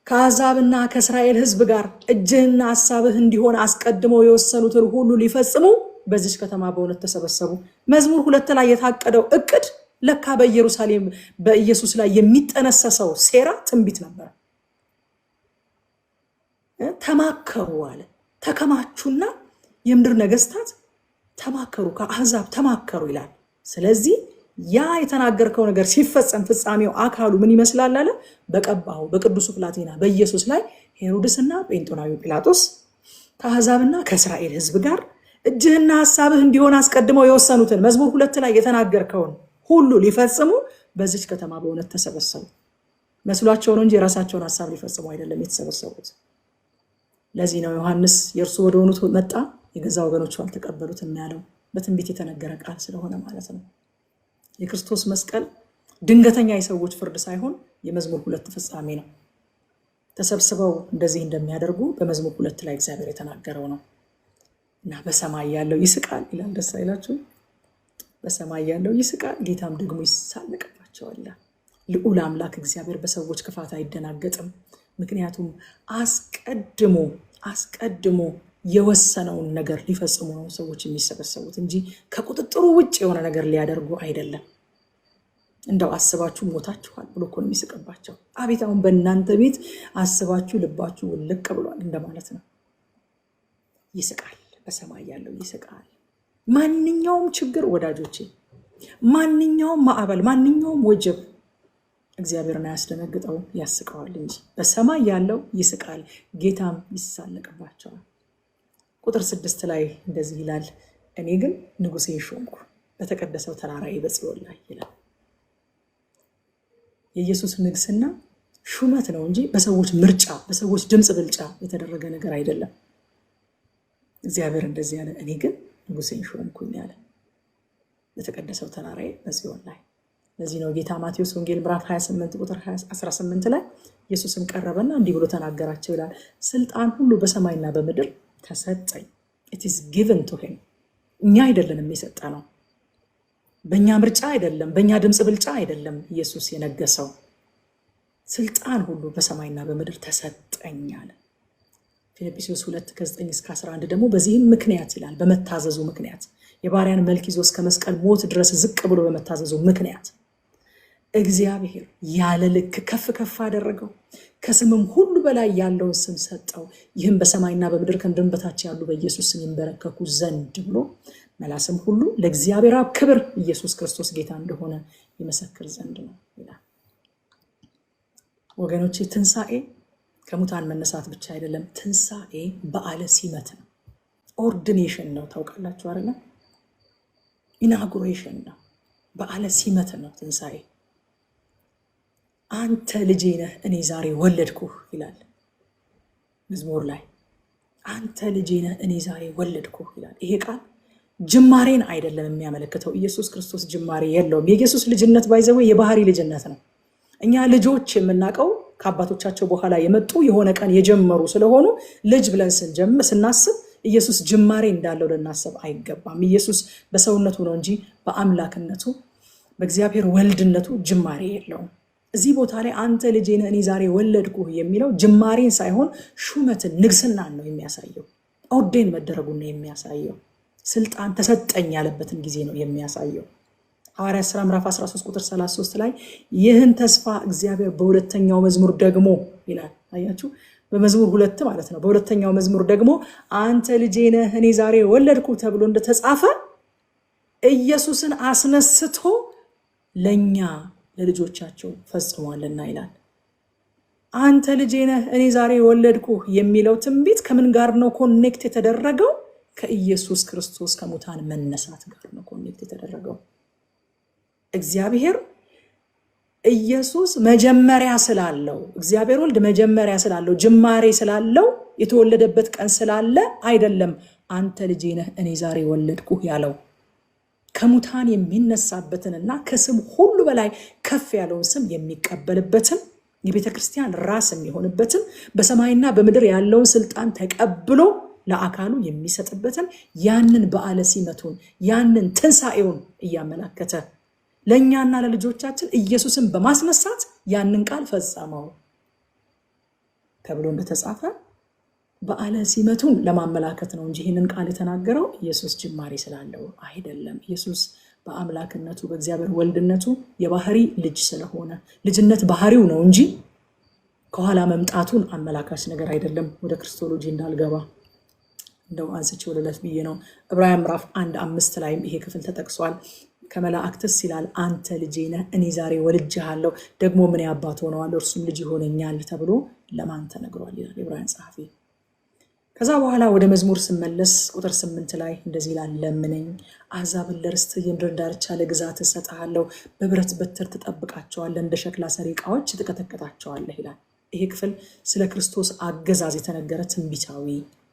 ከአሕዛብና ከእስራኤል ሕዝብ ጋር እጅህና ሐሳብህ እንዲሆን አስቀድመው የወሰኑትን ሁሉ ሊፈጽሙ በዚች ከተማ በእውነት ተሰበሰቡ። መዝሙር 2 ላይ የታቀደው እቅድ ለካ በኢየሩሳሌም በኢየሱስ ላይ የሚጠነሰሰው ሴራ ትንቢት ነበር። ተማከሩ አለ። ተከማቹና የምድር ነገስታት ተማከሩ፣ ከአሕዛብ ተማከሩ ይላል። ስለዚህ ያ የተናገርከው ነገር ሲፈጸም ፍጻሜው አካሉ ምን ይመስላል አለ? በቀባው በቅዱሱ ብላቴና በኢየሱስ ላይ ሄሮድስና ጴንጦናዊ ጲላጦስ ከአሕዛብና ከእስራኤል ሕዝብ ጋር እጅህና ሐሳብህ እንዲሆን አስቀድመው የወሰኑትን መዝሙር 2 ላይ የተናገርከውን ሁሉ ሊፈጽሙ በዚች ከተማ በእውነት ተሰበሰቡ። መስሏቸው ነው እንጂ የራሳቸውን ሐሳብ ሊፈጽሙ አይደለም የተሰበሰቡት። ለዚህ ነው ዮሐንስ የእርሱ ወደ ሆኑት መጣ፣ የገዛ ወገኖቹ አልተቀበሉትም ያለው። በትንቢት የተነገረ ቃል ስለሆነ ማለት ነው። የክርስቶስ መስቀል ድንገተኛ የሰዎች ፍርድ ሳይሆን የመዝሙር 2 ፍጻሜ ነው። ተሰብስበው እንደዚህ እንደሚያደርጉ በመዝሙር 2 ላይ እግዚአብሔር የተናገረው ነው። እና በሰማይ ያለው ይስቃል ይላል። ደስ አይላችሁ? በሰማይ ያለው ይስቃል፣ ጌታም ደግሞ ይሳለቅባቸዋል። ልዑል አምላክ እግዚአብሔር በሰዎች ክፋት አይደናገጥም። ምክንያቱም አስቀድሞ የወሰነውን ነገር ሊፈጽሙ ነው ሰዎች የሚሰበሰቡት እንጂ ከቁጥጥሩ ውጭ የሆነ ነገር ሊያደርጉ አይደለም። እንደው አስባችሁ ሞታችኋል ብሎ እኮ ነው የሚስቅባቸው። አቤት አሁን በእናንተ ቤት አስባችሁ ልባችሁ ውልቅ ብሏል እንደማለት ነው። ይስቃል፣ በሰማይ ያለው ይስቃል። ማንኛውም ችግር ወዳጆቼ፣ ማንኛውም ማዕበል፣ ማንኛውም ወጀብ እግዚአብሔርን አያስደነግጠው፣ ያስቀዋል እንጂ። በሰማይ ያለው ይስቃል፣ ጌታም ይሳለቅባቸዋል። ቁጥር 6 ላይ እንደዚህ ይላል፣ እኔ ግን ንጉሴን ሾምኩ በተቀደሰው ተራራዬ በጽዮን ላይ ይላል። የኢየሱስ ንግስና ሹመት ነው እንጂ በሰዎች ምርጫ፣ በሰዎች ድምፅ ብልጫ የተደረገ ነገር አይደለም። እግዚአብሔር እንደዚህ ያለ፣ እኔ ግን ንጉሴን ሾምኩኝ አለ በተቀደሰው ተራራዬ በጽዮን ላይ። ለዚህ ነው ጌታ ማቴዎስ ወንጌል ምዕራፍ 28 ቁጥር 18 ላይ ኢየሱስም ቀረበና እንዲህ ብሎ ተናገራቸው ይላል፣ ስልጣን ሁሉ በሰማይና በምድር ተሰጠኝ። it is given to him። እኛ አይደለንም የሰጠነው፣ በእኛ ምርጫ አይደለም፣ በእኛ ድምፅ ብልጫ አይደለም ኢየሱስ የነገሰው። ስልጣን ሁሉ በሰማይና በምድር ተሰጠኝ አለ። ፊልጵስዩስ 2:9-11 ደግሞ በዚህም ምክንያት ይላል፣ በመታዘዙ ምክንያት የባሪያን መልክ ይዞ እስከ መስቀል ሞት ድረስ ዝቅ ብሎ በመታዘዙ ምክንያት እግዚአብሔር ያለ ልክ ከፍ ከፍ አደረገው፣ ከስምም ሁሉ በላይ ያለውን ስም ሰጠው። ይህም በሰማይና በምድር ከምድርም በታች ያሉ በኢየሱስ ስም ይንበረከኩ ዘንድ ብሎ መላስም ሁሉ ለእግዚአብሔር አብ ክብር ኢየሱስ ክርስቶስ ጌታ እንደሆነ ይመሰክር ዘንድ ነው ይላል። ወገኖቼ ትንሣኤ ከሙታን መነሳት ብቻ አይደለም። ትንሣኤ በዓለ ሲመት ነው። ኦርዲኔሽን ነው። ታውቃላችሁ አይደል? ኢናጉሬሽን ነው። በዓለ ሲመት ነው ትንሣኤ። አንተ ልጄ ነህ እኔ ዛሬ ወለድኩህ ይላል መዝሙር ላይ። አንተ ልጄ ነህ እኔ ዛሬ ወለድኩህ ይላል። ይሄ ቃል ጅማሬን አይደለም የሚያመለክተው። ኢየሱስ ክርስቶስ ጅማሬ የለውም። የኢየሱስ ልጅነት ባይዘው የባህሪ ልጅነት ነው። እኛ ልጆች የምናውቀው ከአባቶቻቸው በኋላ የመጡ የሆነ ቀን የጀመሩ ስለሆኑ ልጅ ብለን ስናስብ ኢየሱስ ጅማሬ እንዳለው ልናስብ አይገባም። ኢየሱስ በሰውነቱ ነው እንጂ በአምላክነቱ በእግዚአብሔር ወልድነቱ ጅማሬ የለውም። እዚህ ቦታ ላይ አንተ ልጄ ነህ እኔ ዛሬ ወለድኩህ የሚለው ጅማሬን ሳይሆን ሹመትን፣ ንግስናን ነው የሚያሳየው። ኦርዴን መደረጉን ነው የሚያሳየው። ስልጣን ተሰጠኝ ያለበትን ጊዜ ነው የሚያሳየው። ሐዋርያት ሥራ ምዕራፍ 13 ቁጥር 33 ላይ ይህን ተስፋ እግዚአብሔር በሁለተኛው መዝሙር ደግሞ ይላል። አያችሁ፣ በመዝሙር 2 ማለት ነው። በሁለተኛው መዝሙር ደግሞ አንተ ልጄ ነህ እኔ ዛሬ ወለድኩ ተብሎ እንደተጻፈ ኢየሱስን አስነስቶ ለኛ ለልጆቻቸው ፈጽሟልና ይላል። አንተ ልጄ ነህ እኔ ዛሬ ወለድኩ የሚለው ትንቢት ከምን ጋር ነው ኮኔክት የተደረገው? ከኢየሱስ ክርስቶስ ከሙታን መነሳት ጋር ነው ኮኔክት የተደረገው። እግዚአብሔር ኢየሱስ መጀመሪያ ስላለው፣ እግዚአብሔር ወልድ መጀመሪያ ስላለው፣ ጅማሬ ስላለው፣ የተወለደበት ቀን ስላለ አይደለም አንተ ልጄ ነህ እኔ ዛሬ ወለድኩህ ያለው። ከሙታን የሚነሳበትንና ከስም ሁሉ በላይ ከፍ ያለውን ስም የሚቀበልበትን የቤተ ክርስቲያን ራስ የሚሆንበትን በሰማይና በምድር ያለውን ስልጣን ተቀብሎ ለአካሉ የሚሰጥበትን ያንን በዓለ ሲመቱን ያንን ትንሣኤውን እያመላከተ ለእኛና ለልጆቻችን ኢየሱስን በማስነሳት ያንን ቃል ፈጸመው ተብሎ እንደተጻፈ በዓለ ሲመቱን ለማመላከት ነው እንጂ ይህንን ቃል የተናገረው ኢየሱስ ጅማሬ ስላለው አይደለም። ኢየሱስ በአምላክነቱ በእግዚአብሔር ወልድነቱ የባህሪ ልጅ ስለሆነ ልጅነት ባህሪው ነው እንጂ ከኋላ መምጣቱን አመላካች ነገር አይደለም። ወደ ክርስቶሎጂ እንዳልገባ እንደው አንስቼው ልለፍ ብዬ ነው። ዕብራውያን ምዕራፍ 1:5 ላይም ይሄ ክፍል ተጠቅሷል። ከመላእክትስ ይላል አንተ ልጄ ነህ እኔ ዛሬ ወልጄሃለሁ፣ ደግሞ ምን አባት ሆነዋለሁ እርሱም ልጅ ይሆነኛል ተብሎ ለማን ተነግሯል ይላል ዕብራውያን ጸሐፊ። ከዛ በኋላ ወደ መዝሙር ስመለስ ቁጥር 8 ላይ እንደዚህ ይላል፣ ለምነኝ አሕዛብን ለርስትህ የምድር ዳርቻ ለግዛት እሰጥሃለሁ፣ በብረት በትር ትጠብቃቸዋለህ፣ እንደ ሸክላ ሰሪ ዕቃዎች ትቀጠቅጣቸዋለህ ይላል። ይሄ ክፍል ስለ ክርስቶስ አገዛዝ የተነገረ ትንቢታዊ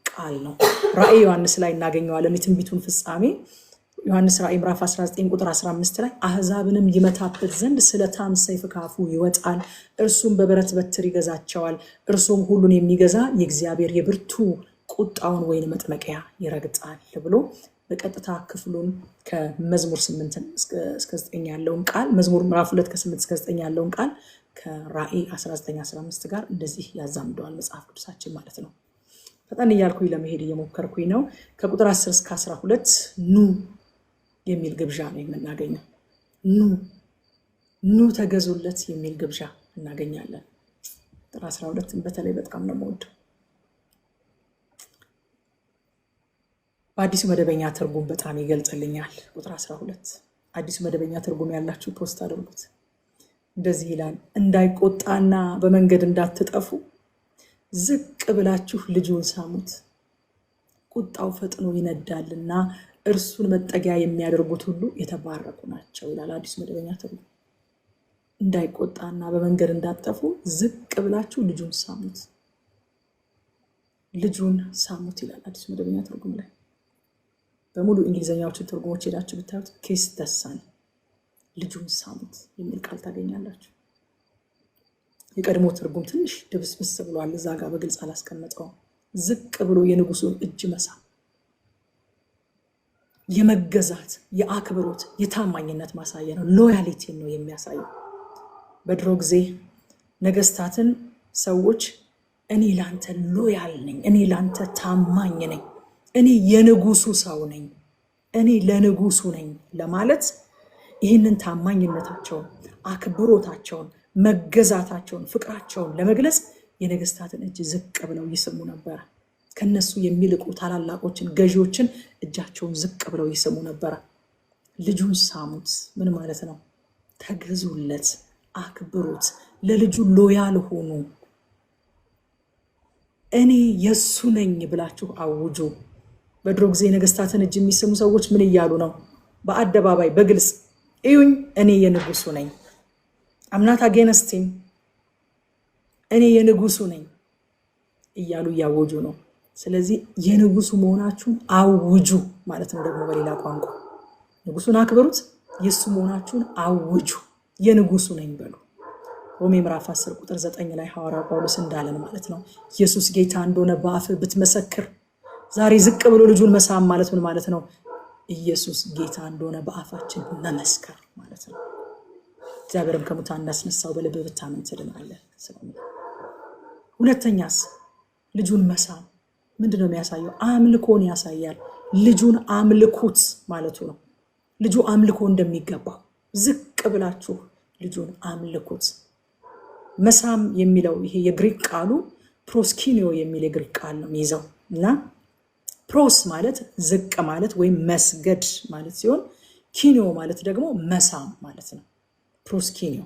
ቃል ነው። ራእይ ዮሐንስ ላይ እናገኘዋለን የትንቢቱን ፍጻሜ። ዮሐንስ ራእይ ምዕራፍ 19 ቁጥር 15 ላይ አሕዛብንም ይመታበት ዘንድ ስለታም ሰይፍ ካፉ ይወጣል፣ እርሱም በብረት በትር ይገዛቸዋል፣ እርሱም ሁሉን የሚገዛ የእግዚአብሔር የብርቱ ቁጣውን ወይን መጥመቂያ ይረግጣል ብሎ በቀጥታ ክፍሉን ከመዝሙር 8 እስከ 9 ያለውን ቃል መዝሙር ምዕራፍ 2 ከ8 እስከ 9 ያለውን ቃል ከራእይ 19:15 ጋር እንደዚህ ያዛምደዋል መጽሐፍ ቅዱሳችን ማለት ነው። ፈጠን እያልኩኝ ለመሄድ እየሞከርኩኝ ነው። ከቁጥር 10 እስከ 12 ኑ የሚል ግብዣ ነው የምናገኘው። ኑ ተገዙለት የሚል ግብዣ እናገኛለን። ቁጥር 12 በተለይ በጣም ነው የምወደው። በአዲሱ መደበኛ ትርጉም በጣም ይገልጽልኛል። ቁጥር 12 አዲሱ መደበኛ ትርጉም ያላችሁ ፖስት አድርጉት። እንደዚህ ይላል፣ እንዳይቆጣና በመንገድ እንዳትጠፉ ዝቅ ብላችሁ ልጁን ሳሙት፣ ቁጣው ፈጥኖ ይነዳልና እርሱን መጠጊያ የሚያደርጉት ሁሉ የተባረኩ ናቸው ይላል አዲሱ መደበኛ ትርጉም። እንዳይቆጣና በመንገድ እንዳትጠፉ ዝቅ ብላችሁ ልጁን ሳሙት፣ ልጁን ሳሙት ይላል አዲሱ መደበኛ ትርጉም ላይ። በሙሉ እንግሊዘኛዎችን ትርጉሞች ሄዳችሁ ብታዩት ኪስ ዘ ሰን ልጁን ሳሙት የሚል ቃል ታገኛላችሁ። የቀድሞ ትርጉም ትንሽ ድብስብስ ብሏል፣ እዛ ጋር በግልጽ አላስቀመጠውም። ዝቅ ብሎ የንጉሱን እጅ መሳም የመገዛት የአክብሮት የታማኝነት ማሳያ ነው። ሎያሊቲ ነው የሚያሳየው። በድሮ ጊዜ ነገስታትን ሰዎች እኔ ላንተ ሎያል ነኝ፣ እኔ ላንተ ታማኝ ነኝ፣ እኔ የንጉሱ ሰው ነኝ፣ እኔ ለንጉሱ ነኝ ለማለት ይህንን ታማኝነታቸውን፣ አክብሮታቸውን፣ መገዛታቸውን፣ ፍቅራቸውን ለመግለጽ የነገስታትን እጅ ዝቅ ብለው ይስሙ ነበር። ከነሱ የሚልቁ ታላላቆችን ገዢዎችን እጃቸውን ዝቅ ብለው ይስሙ ነበር። ልጁን ሳሙት ምን ማለት ነው? ተገዙለት፣ አክብሩት፣ ለልጁ ሎያል ሆኑ። እኔ የሱ ነኝ ብላችሁ አውጁ። በድሮ ጊዜ ነገስታትን እጅ የሚስሙ ሰዎች ምን እያሉ ነው? በአደባባይ በግልጽ እዩኝ፣ እኔ የንጉሱ ነኝ፣ አምናት አጌነስቲም፣ እኔ የንጉሱ ነኝ እያሉ እያወጁ ነው። ስለዚህ የንጉሱ መሆናችሁን አውጁ ማለት ነው። ደግሞ በሌላ ቋንቋ ንጉሱን አክብሩት፣ የሱ መሆናችሁን አውጁ፣ የንጉሱ ነኝ በሉ። ሮሜ ምዕራፍ 10 ቁጥር 9 ላይ ሐዋርያው ጳውሎስ እንዳለን ማለት ነው። ኢየሱስ ጌታ እንደሆነ በአፍህ ብትመሰክር፣ ዛሬ ዝቅ ብሎ ልጁን መሳም ማለት ምን ማለት ነው? ኢየሱስ ጌታ እንደሆነ በአፋችን መመስከር ማለት ነው። እግዚአብሔርም ከሙታን እንዳስነሳው በልብ ብታምን ትድናለህ። ሁለተኛስ ልጁን መሳም ምንድነው የሚያሳየው? አምልኮን ያሳያል። ልጁን አምልኩት ማለቱ ነው። ልጁ አምልኮ እንደሚገባው ዝቅ ብላችሁ ልጁን አምልኩት። መሳም የሚለው ይሄ የግሪክ ቃሉ ፕሮስኪኒዮ የሚል የግሪክ ቃል ነው የሚይዘው እና ፕሮስ ማለት ዝቅ ማለት ወይም መስገድ ማለት ሲሆን ኪኒዮ ማለት ደግሞ መሳም ማለት ነው። ፕሮስኪኒዮ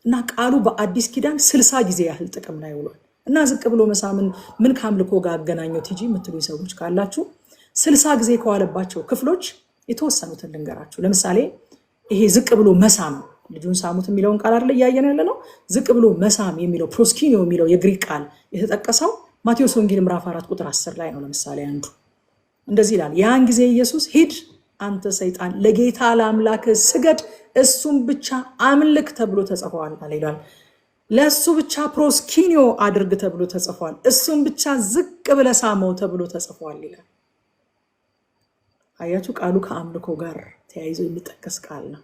እና ቃሉ በአዲስ ኪዳን 60 ጊዜ ያህል ጥቅም ላይ ውሏል። እና ዝቅ ብሎ መሳምን ምን ከአምልኮ ጋር አገናኘው ቲጂ የምትሉ ሰዎች ካላችሁ 60 ጊዜ ከዋለባቸው ክፍሎች የተወሰኑትን ልንገራችሁ። ለምሳሌ ይሄ ዝቅ ብሎ መሳም ልጁን ሳሙት የሚለውን ቃል አይደል እያየን ያለ ነው። ዝቅ ብሎ መሳም የሚለው ፕሮስኪኒዮ የሚለው የግሪክ ቃል የተጠቀሰው ማቴዎስ ወንጌል ምዕራፍ 4 ቁጥር 10 ላይ ነው። ለምሳሌ አንዱ እንደዚህ ይላል፣ ያን ጊዜ ኢየሱስ ሂድ አንተ ሰይጣን ለጌታ ለአምላክ ስገድ፣ እሱም ብቻ አምልክ ተብሎ ተጽፏል ይላል። ለሱ ብቻ ፕሮስኪኒዮ አድርግ ተብሎ ተጽፏል። እሱም ብቻ ዝቅ ብለህ ሳመው ተብሎ ተጽፏል ይላል። አያችሁ፣ ቃሉ ከአምልኮ ጋር ተያይዞ የሚጠቀስ ቃል ነው።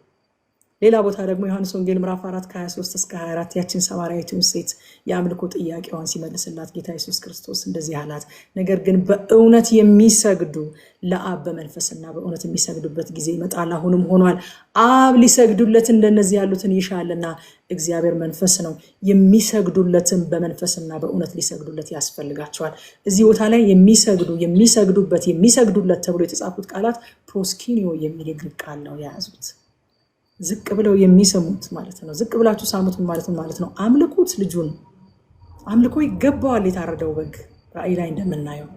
ሌላ ቦታ ደግሞ ዮሐንስ ወንጌል ምዕራፍ 4 ከ23 እስከ 24 ያችን ሰማርያዊቱን ሴት የአምልኮ ጥያቄዋን ሲመልስላት ጌታ ኢየሱስ ክርስቶስ እንደዚህ አላት፣ ነገር ግን በእውነት የሚሰግዱ ለአብ በመንፈስና በእውነት የሚሰግዱበት ጊዜ ይመጣል፣ አሁንም ሆኗል። አብ ሊሰግዱለት እንደነዚህ ያሉትን ይሻልና፣ እግዚአብሔር መንፈስ ነው፣ የሚሰግዱለትም በመንፈስና በእውነት ሊሰግዱለት ያስፈልጋቸዋል። እዚህ ቦታ ላይ የሚሰግዱበት፣ የሚሰግዱለት ተብሎ የተጻፉት ቃላት ፕሮስኪኒዮ የሚል የግሪክ ቃል ነው የያዙት። ዝቅ ብለው የሚሰሙት ማለት ነው። ዝቅ ብላችሁ ሳሙት ማለት ነው። አምልኩት ልጁን። አምልኮ ይገባዋል የታረደው በግ። ራእይ ላይ እንደምናየው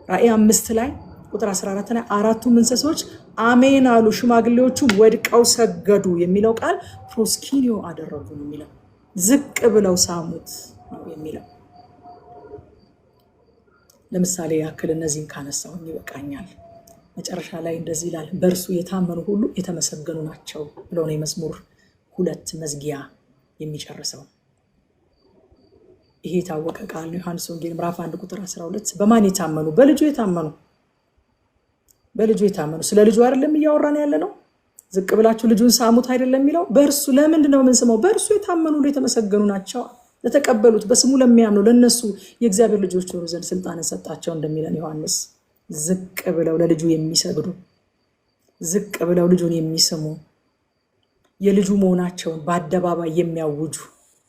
ራእይ 5 ላይ ቁጥር 14 ላይ 4ቱም እንስሶች አሜን አሉ፣ ሽማግሌዎቹ ወድቀው ሰገዱ የሚለው ቃል ፕሮስኪኒዮ አደረጉ ነው የሚለው። ዝቅ ብለው ሳሙት ነው የሚለው። ለምሳሌ ያክል እነዚህን ካነሳው ይበቃኛል። መጨረሻ ላይ እንደዚህ ይላል፣ በእርሱ የታመኑ ሁሉ የተመሰገኑ ናቸው ብሎ ነው የመዝሙር 2 መዝጊያ የሚጨርሰው። ይሄ የታወቀ ቃል ነው። ዮሐንስ ወንጌል ምዕራፍ 1 ቁጥር 12 በማን የታመኑ? በልጁ የታመኑ። በልጁ የታመኑ። ስለ ልጁ አይደለም እያወራን ያለ ነው። ዝቅ ብላችሁ ልጁን ሳሙት አይደለም የሚለው። በእርሱ ለምንድን ነው የምንስመው? በእርሱ የታመኑ ሁሉ የተመሰገኑ ናቸው። ለተቀበሉት በስሙ ለሚያምኑ ለነሱ የእግዚአብሔር ልጆች ሆኑ ዘንድ ስልጣንን ሰጣቸው እንደሚለን ዮሐንስ። ዝቅ ብለው ለልጁ የሚሰግዱ፣ ዝቅ ብለው ልጁን የሚስሙ፣ የልጁ መሆናቸውን በአደባባይ የሚያውጁ፣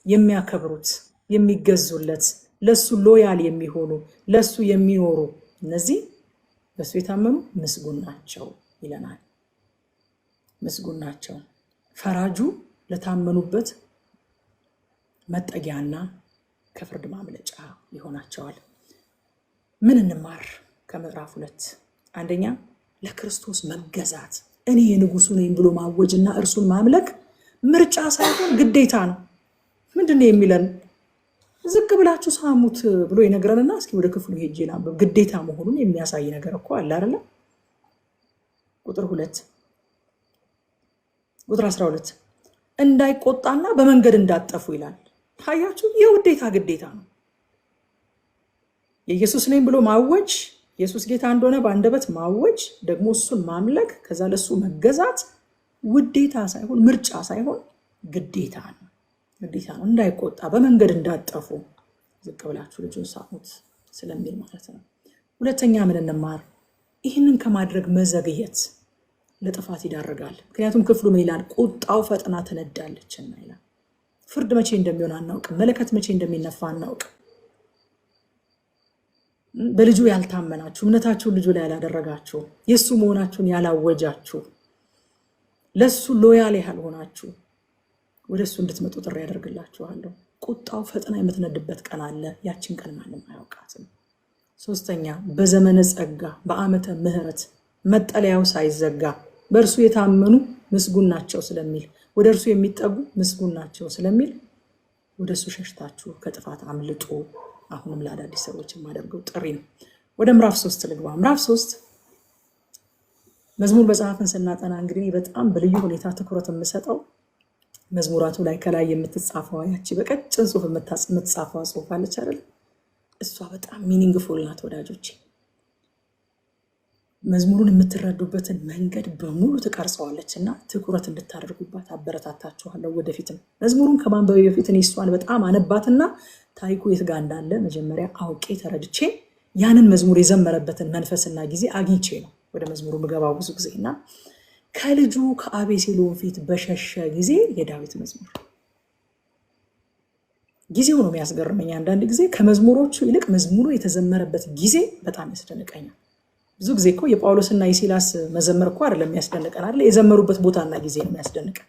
የሚያከብሩት፣ የሚገዙለት፣ ለሱ ሎያል የሚሆኑ፣ ለሱ የሚኖሩ፣ እነዚህ በሱ የታመኑ ምስጉን ናቸው ይለናል። ምስጉን ናቸው። ፈራጁ ለታመኑበት መጠጊያና ከፍርድ ማምለጫ ይሆናቸዋል። ምን እንማር ከምዕራፍ 2? አንደኛ ለክርስቶስ መገዛት፣ እኔ የንጉሱ ነኝ ብሎ ማወጅና እርሱን ማምለክ ምርጫ ሳይሆን ግዴታ ነው። ምንድነው የሚለን? ዝቅ ብላችሁ ሳሙት ብሎ ይነግረንና እስኪ ወደ ክፍሉ ሄጄ ላንብብ። ግዴታ መሆኑን የሚያሳይ ነገር እኮ አለ አይደል? ቁጥር 2 ቁጥር 12 እንዳይቆጣና በመንገድ እንዳጠፉ ይላል። ታያችሁ፣ የውዴታ ግዴታ ነው። የኢየሱስ ነኝ ብሎ ማወጅ፣ ኢየሱስ ጌታ እንደሆነ በአንደበት ማወጅ፣ ደግሞ እሱን ማምለክ፣ ከዛ ለሱ መገዛት ውዴታ ሳይሆን ምርጫ ሳይሆን ግዴታ ነው። ግዴታ ነው። እንዳይቆጣ በመንገድ እንዳጠፉ ዝቅ ብላችሁ ልጁን ሳሙት ስለሚል ማለት ነው። ሁለተኛ ምን እንማር? ይህንን ከማድረግ መዘግየት ለጥፋት ይዳርጋል። ምክንያቱም ክፍሉ ምን ይላል? ቁጣው ፈጥና ትነዳለችና ይላል። ፍርድ መቼ እንደሚሆን አናውቅም። መለከት መቼ እንደሚነፋ አናውቅም። በልጁ ያልታመናችሁ፣ እምነታችሁን ልጁ ላይ ያላደረጋችሁ፣ የእሱ መሆናችሁን ያላወጃችሁ፣ ለእሱ ሎያል ያልሆናችሁ ወደ እሱ እንድትመጡ ጥሪ ያደርግላችኋለሁ። ቁጣው ፈጥና የምትነድበት ቀን አለ። ያችን ቀን ማንም አያውቃትም። ሶስተኛ በዘመነ ጸጋ በዓመተ ምሕረት መጠለያው ሳይዘጋ በእርሱ የታመኑ ምስጉን ናቸው ስለሚል፣ ወደ እርሱ የሚጠጉ ምስጉን ናቸው ስለሚል ወደ እሱ ሸሽታችሁ ከጥፋት አምልጡ። አሁንም ለአዳዲስ ሰዎች የማደርገው ጥሪ ነው። ወደ ምዕራፍ 3 ልግባ። ምዕራፍ 3 መዝሙር መጽሐፍን ስናጠና እንግዲህ በጣም በልዩ ሁኔታ ትኩረት የምሰጠው መዝሙራቱ ላይ ከላይ የምትጻፈው ያቺ በቀጭን ጽሑፍ የምትጻፈው ጽሑፍ አለች አይደል? እሷ በጣም ሚኒንግፉል ናት ወዳጆቼ። መዝሙሩን የምትረዱበትን መንገድ በሙሉ ትቀርጸዋለች እና ትኩረት እንድታደርጉባት አበረታታችኋለሁ። ወደፊትም መዝሙሩን ከማንበቤ በፊት እኔ እሷን በጣም አነባትና ታሪኩ የት ጋር እንዳለ መጀመሪያ አውቄ ተረድቼ ያንን መዝሙር የዘመረበትን መንፈስና ጊዜ አግኝቼ ነው ወደ መዝሙሩ ምገባው ብዙ ጊዜ እና ከልጁ ከአቤሴሎም ፊት በሸሸ ጊዜ የዳዊት መዝሙር። ጊዜው ነው የሚያስገርመኝ። አንዳንድ ጊዜ ከመዝሙሮቹ ይልቅ መዝሙሩ የተዘመረበት ጊዜ በጣም ያስደንቀኛል። ብዙ ጊዜ እኮ የጳውሎስና የሲላስ መዘመር እኮ አይደለም የሚያስደንቀን አይደል? የዘመሩበት ቦታና ጊዜ ነው የሚያስደንቀን።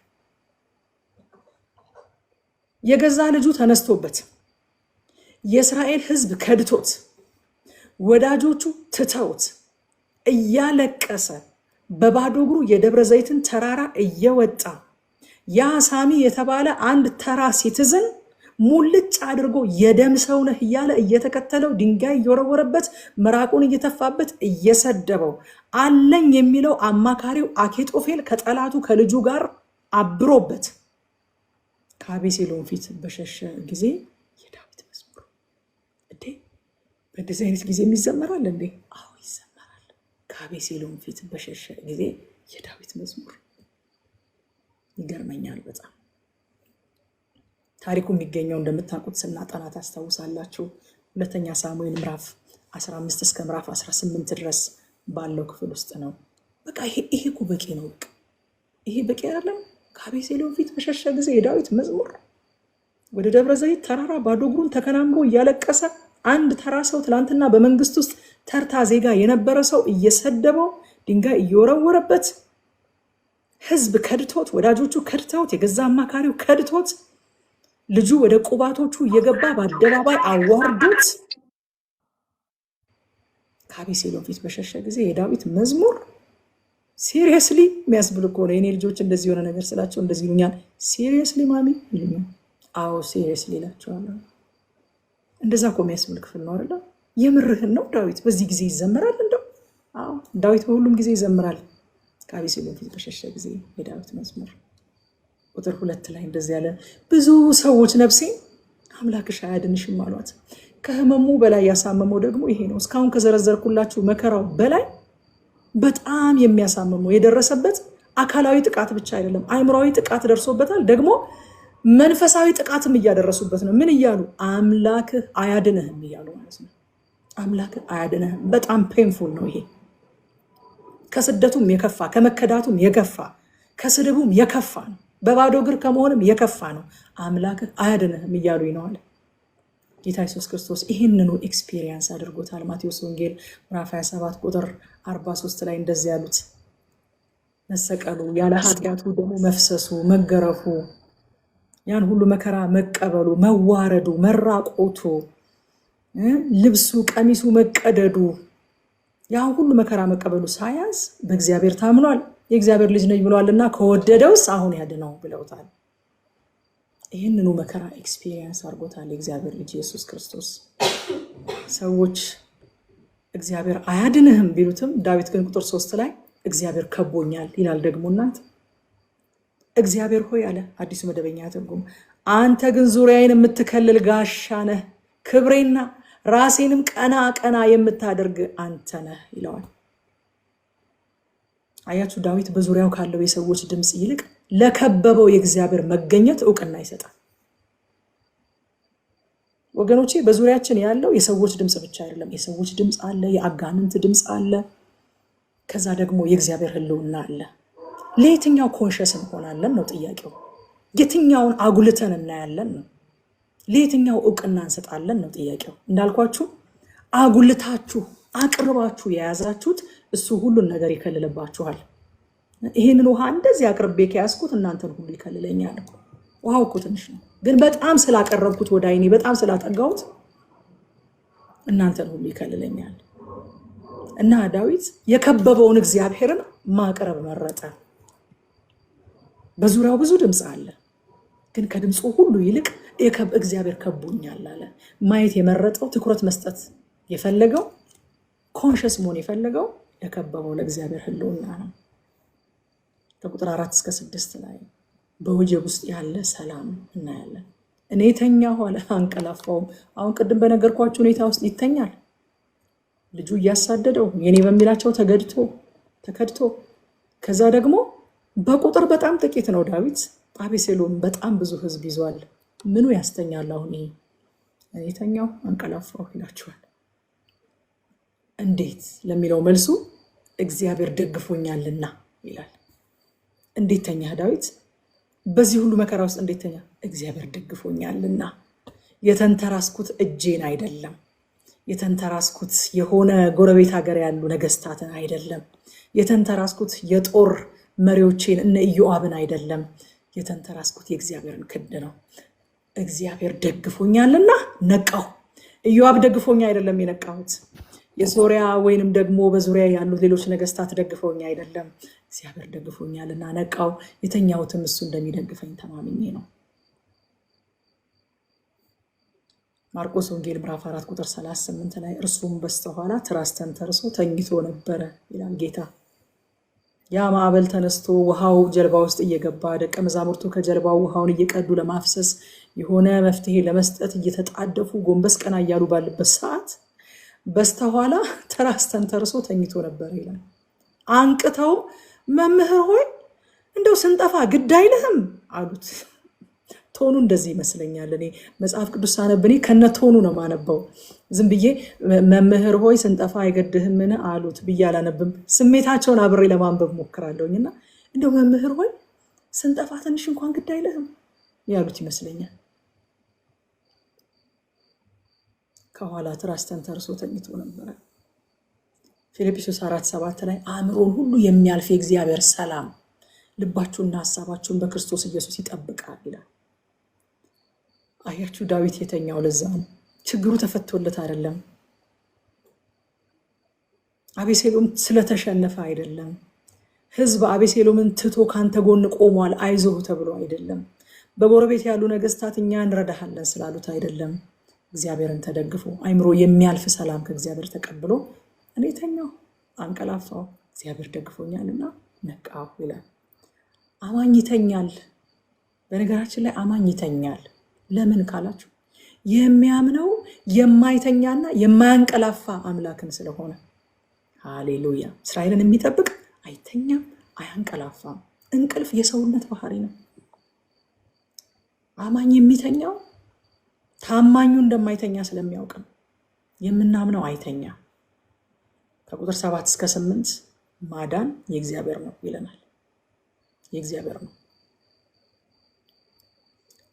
የገዛ ልጁ ተነስቶበት የእስራኤል ሕዝብ ከድቶት ወዳጆቹ ትተውት እያለቀሰ በባዶ እግሩ የደብረ ዘይትን ተራራ እየወጣ ያ ሳሚ የተባለ አንድ ተራ ሲቲዝን ሙልጭ አድርጎ የደም ሰው ነህ እያለ እየተከተለው ድንጋይ እየወረወረበት ምራቁን እየተፋበት እየሰደበው አለኝ የሚለው አማካሪው አኬጦፌል ከጠላቱ ከልጁ ጋር አብሮበት ከአቤሴሎም ፊት በሸሸ ጊዜ የዳዊት መዝሙር። እንዴ በዚህ አይነት ጊዜ ይዘመራል እንዴ? አዎ ይዘመራል። ከአቤሴሎም ፊት በሸሸ ጊዜ የዳዊት መዝሙር። ይገርመኛል በጣም። ታሪኩ የሚገኘው እንደምታውቁት ስናጠና ታስታውሳላችሁ። ሁለተኛ ሳሙኤል ምዕራፍ 15 እስከ ምዕራፍ 18 ድረስ ባለው ክፍል ውስጥ ነው። በቃ ይሄ እኮ በቂ ነው። ይሄ በቂ አይደለም? ከአቤሴሎም ፊት በሸሸ ጊዜ የዳዊት መዝሙር። ወደ ደብረ ዘይት ተራራ ባዶ እግሩን ተከናንቦ እያለቀሰ አንድ ተራ ሰው ትላንትና በመንግስት ውስጥ ተርታ ዜጋ የነበረ ሰው እየሰደበው ድንጋይ እየወረወረበት ህዝብ ከድቶት፣ ወዳጆቹ ከድተውት፣ የገዛ አማካሪው ከድቶት፣ ልጁ ወደ ቁባቶቹ እየገባ በአደባባይ አዋርዶት ከአቤሴሎም ፊት በሸሸ ጊዜ የዳዊት መዝሙር። ሲሪየስሊ የሚያስብል እኮ ነው። የኔ ልጆች እንደዚህ የሆነ ነገር ስላቸው እንደዚህ ይሉኛል። ሲሪየስሊ ማሚ ይሉኛል። አዎ ሲሪየስሊ እላቸዋለሁ። እንደዛ እኮ የሚያስብል ክፍል ነው አይደለ? የምርህን ነው? ዳዊት በዚህ ጊዜ ይዘምራል? እንደው አዎ ዳዊት በሁሉም ጊዜ ይዘምራል። ከአቤሴሎም ፊት በሸሸ ጊዜ የዳዊት መዝሙር። ቁጥር 2 ላይ እንደዚህ ያለ ብዙ ሰዎች ነፍሴ አምላክሽ አያድንሽም አሏት። ከህመሙ በላይ ያሳመመው ደግሞ ይሄ ነው። እስካሁን ከዘረዘርኩላችሁ መከራው በላይ በጣም የሚያሳምመው የደረሰበት አካላዊ ጥቃት ብቻ አይደለም፣ አእምሯዊ ጥቃት ደርሶበታል። ደግሞ መንፈሳዊ ጥቃትም እያደረሱበት ነው። ምን እያሉ? አምላክህ አያድንህም እያሉ ማለት ነው። አምላክህ አያድንህም። በጣም ፔንፉል ነው ይሄ። ከስደቱም የከፋ ከመከዳቱም የከፋ ከስድቡም የከፋ ነው። በባዶ እግር ከመሆንም የከፋ ነው። አምላክህ አያድንህም እያሉ ይነዋል። ጌታ ኢየሱስ ክርስቶስ ይህንኑ ኤክስፒሪየንስ አድርጎታል። ማቴዎስ ወንጌል ምዕራፍ 27 ቁጥር 43 ላይ እንደዚህ ያሉት፣ መሰቀሉ፣ ያለ ኃጢአቱ ደሙ መፍሰሱ፣ መገረፉ፣ ያን ሁሉ መከራ መቀበሉ፣ መዋረዱ፣ መራቆቱ፣ ልብሱ ቀሚሱ መቀደዱ፣ ያን ሁሉ መከራ መቀበሉ ሳያዝ በእግዚአብሔር ታምኗል፣ የእግዚአብሔር ልጅ ነኝ ብሏልና ከወደደውስ አሁን ያድነው ብለውታል። ይህንኑ መከራ ኤክስፒሪየንስ አድርጎታል የእግዚአብሔር ልጅ ኢየሱስ ክርስቶስ። ሰዎች እግዚአብሔር አያድንህም ቢሉትም ዳዊት ግን ቁጥር 3 ላይ እግዚአብሔር ከቦኛል ይላል። ደግሞ እናንተ እግዚአብሔር ሆይ አለ አዲሱ መደበኛ ትርጉም፣ አንተ ግን ዙሪያዬን የምትከልል ጋሻ ነህ፣ ክብሬና ራሴንም ቀና ቀና የምታደርግ አንተ ነህ ይለዋል። አያችሁ፣ ዳዊት በዙሪያው ካለው የሰዎች ድምፅ ይልቅ ለከበበው የእግዚአብሔር መገኘት እውቅና ይሰጣል። ወገኖቼ በዙሪያችን ያለው የሰዎች ድምፅ ብቻ አይደለም። የሰዎች ድምፅ አለ፣ የአጋንንት ድምፅ አለ፣ ከዛ ደግሞ የእግዚአብሔር ሕልውና አለ። ለየትኛው ኮንሸስ እንሆናለን ነው ጥያቄው። የትኛውን አጉልተን እናያለን ነው። ለየትኛው እውቅና እንሰጣለን ነው ጥያቄው። እንዳልኳችሁ አጉልታችሁ አቅርባችሁ የያዛችሁት እሱ ሁሉን ነገር ይከልልባችኋል። ይህንን ውሃ እንደዚህ አቅርቤ ከያዝኩት እናንተን ሁሉ ይከልለኛል። ውሃው እኮ ትንሽ ነው፣ ግን በጣም ስላቀረብኩት ወደ አይኔ በጣም ስላጠጋሁት እናንተን ሁሉ ይከልለኛል። እና ዳዊት የከበበውን እግዚአብሔርን ማቅረብ መረጠ። በዙሪያው ብዙ ድምፅ አለ፣ ግን ከድምፁ ሁሉ ይልቅ እግዚአብሔር ከቦኛል አለ። ማየት የመረጠው ትኩረት መስጠት የፈለገው ኮንሸስ መሆን የፈለገው የከበበው ለእግዚአብሔር ሕልውና ነው። ከቁጥር 4 እስከ 6 ላይ በወጀብ ውስጥ ያለ ሰላም እናያለን። እኔ ተኛሁ አለ አንቀላፋውም። አሁን ቅድም በነገርኳችሁ ሁኔታ ውስጥ ይተኛል። ልጁ እያሳደደው የኔ በሚላቸው ተከድቶ ከዛ ደግሞ በቁጥር በጣም ጥቂት ነው ዳዊት። አቤሴሎም በጣም ብዙ ህዝብ ይዟል። ምኑ ያስተኛል? አሁን ይሄ እኔ ተኛሁ አንቀላፋው ይላችኋል። እንዴት ለሚለው መልሱ እግዚአብሔር ደግፎኛልና ይላል። እንዴት ተኛ ዳዊት? በዚህ ሁሉ መከራ ውስጥ እንዴት ተኛ? እግዚአብሔር ደግፎኛልና። የተንተራስኩት እጄን አይደለም፣ የተንተራስኩት የሆነ ጎረቤት ሀገር ያሉ ነገስታትን አይደለም፣ የተንተራስኩት የጦር መሪዎቼን እነ ኢዮአብን አይደለም፣ የተንተራስኩት የእግዚአብሔርን ክንድ ነው። እግዚአብሔር ደግፎኛልና ነቃሁ። ኢዮአብ ደግፎኛ አይደለም የነቃሁት፣ የሶሪያ ወይንም ደግሞ በዙሪያ ያሉት ሌሎች ነገስታት ደግፈውኛ አይደለም፣ እግዚአብሔር ደግፎኛልና ነቃው። የተኛሁትም እሱ እንደሚደግፈኝ ተማምኜ ነው። ማርቆስ ወንጌል ምዕራፍ 4 ቁጥር 38 ላይ እርሱም በስተኋላ ትራስ ተንተርሶ ተኝቶ ነበረ ይላል ጌታ። ያ ማዕበል ተነስቶ ውሃው ጀልባ ውስጥ እየገባ ደቀ መዛሙርቱ ከጀልባው ውሃውን እየቀዱ ለማፍሰስ የሆነ መፍትሄ ለመስጠት እየተጣደፉ ጎንበስ ቀና እያሉ ባለበት ሰዓት በስተኋላ ትራስ ተንተርሶ ተኝቶ ነበር ይላል። አንቅተው መምህር ሆይ እንደው ስንጠፋ ግድ አይልህም አሉት። ቶኑ እንደዚህ ይመስለኛል። እኔ መጽሐፍ ቅዱስ ሳነብኔ ከነ ቶኑ ነው ማነበው። ዝም ብዬ መምህር ሆይ ስንጠፋ አይገድህምን አሉት ብዬ አላነብም። ስሜታቸውን አብሬ ለማንበብ ሞክራለሁኝና እንደው መምህር ሆይ ስንጠፋ ትንሽ እንኳን ግድ አይልህም ያሉት ይመስለኛል። ከኋላ ትራስ ተንተርሶ ተኝቶ ነበረ። ፊልጵስዩስ 4:7 ላይ አእምሮን ሁሉ የሚያልፍ የእግዚአብሔር ሰላም ልባችሁና ሀሳባችሁን በክርስቶስ ኢየሱስ ይጠብቃል ይላል። አያችሁ ዳዊት የተኛው ለዛ ነው። ችግሩ ተፈቶለት አይደለም። አቤሴሎም ስለተሸነፈ አይደለም። ህዝብ አቤሴሎምን ትቶ ካንተ ጎን ቆሟል አይዞህ ተብሎ አይደለም። በጎረቤት ያሉ ነገስታት እኛ እንረዳሃለን ስላሉት አይደለም። እግዚአብሔርን ተደግፎ አእምሮ የሚያልፍ ሰላም ከእግዚአብሔር ተቀብሎ እኔ ተኛው አንቀላፋው እግዚአብሔር ደግፎኛልና ነቃው ይላል። አማኝ ይተኛል። በነገራችን ላይ አማኝ ይተኛል። ለምን ካላችሁ የሚያምነው የማይተኛና የማያንቀላፋ አምላክን ስለሆነ። ሃሌሉያ። እስራኤልን የሚጠብቅ አይተኛም አያንቀላፋም። እንቅልፍ የሰውነት ባህሪ ነው። አማኝ የሚተኛው ታማኙ እንደማይተኛ ስለሚያውቅ ነው። የምናምነው አይተኛ። ከቁጥር 7 እስከ 8 ማዳን የእግዚአብሔር ነው ይለናል። የእግዚአብሔር ነው።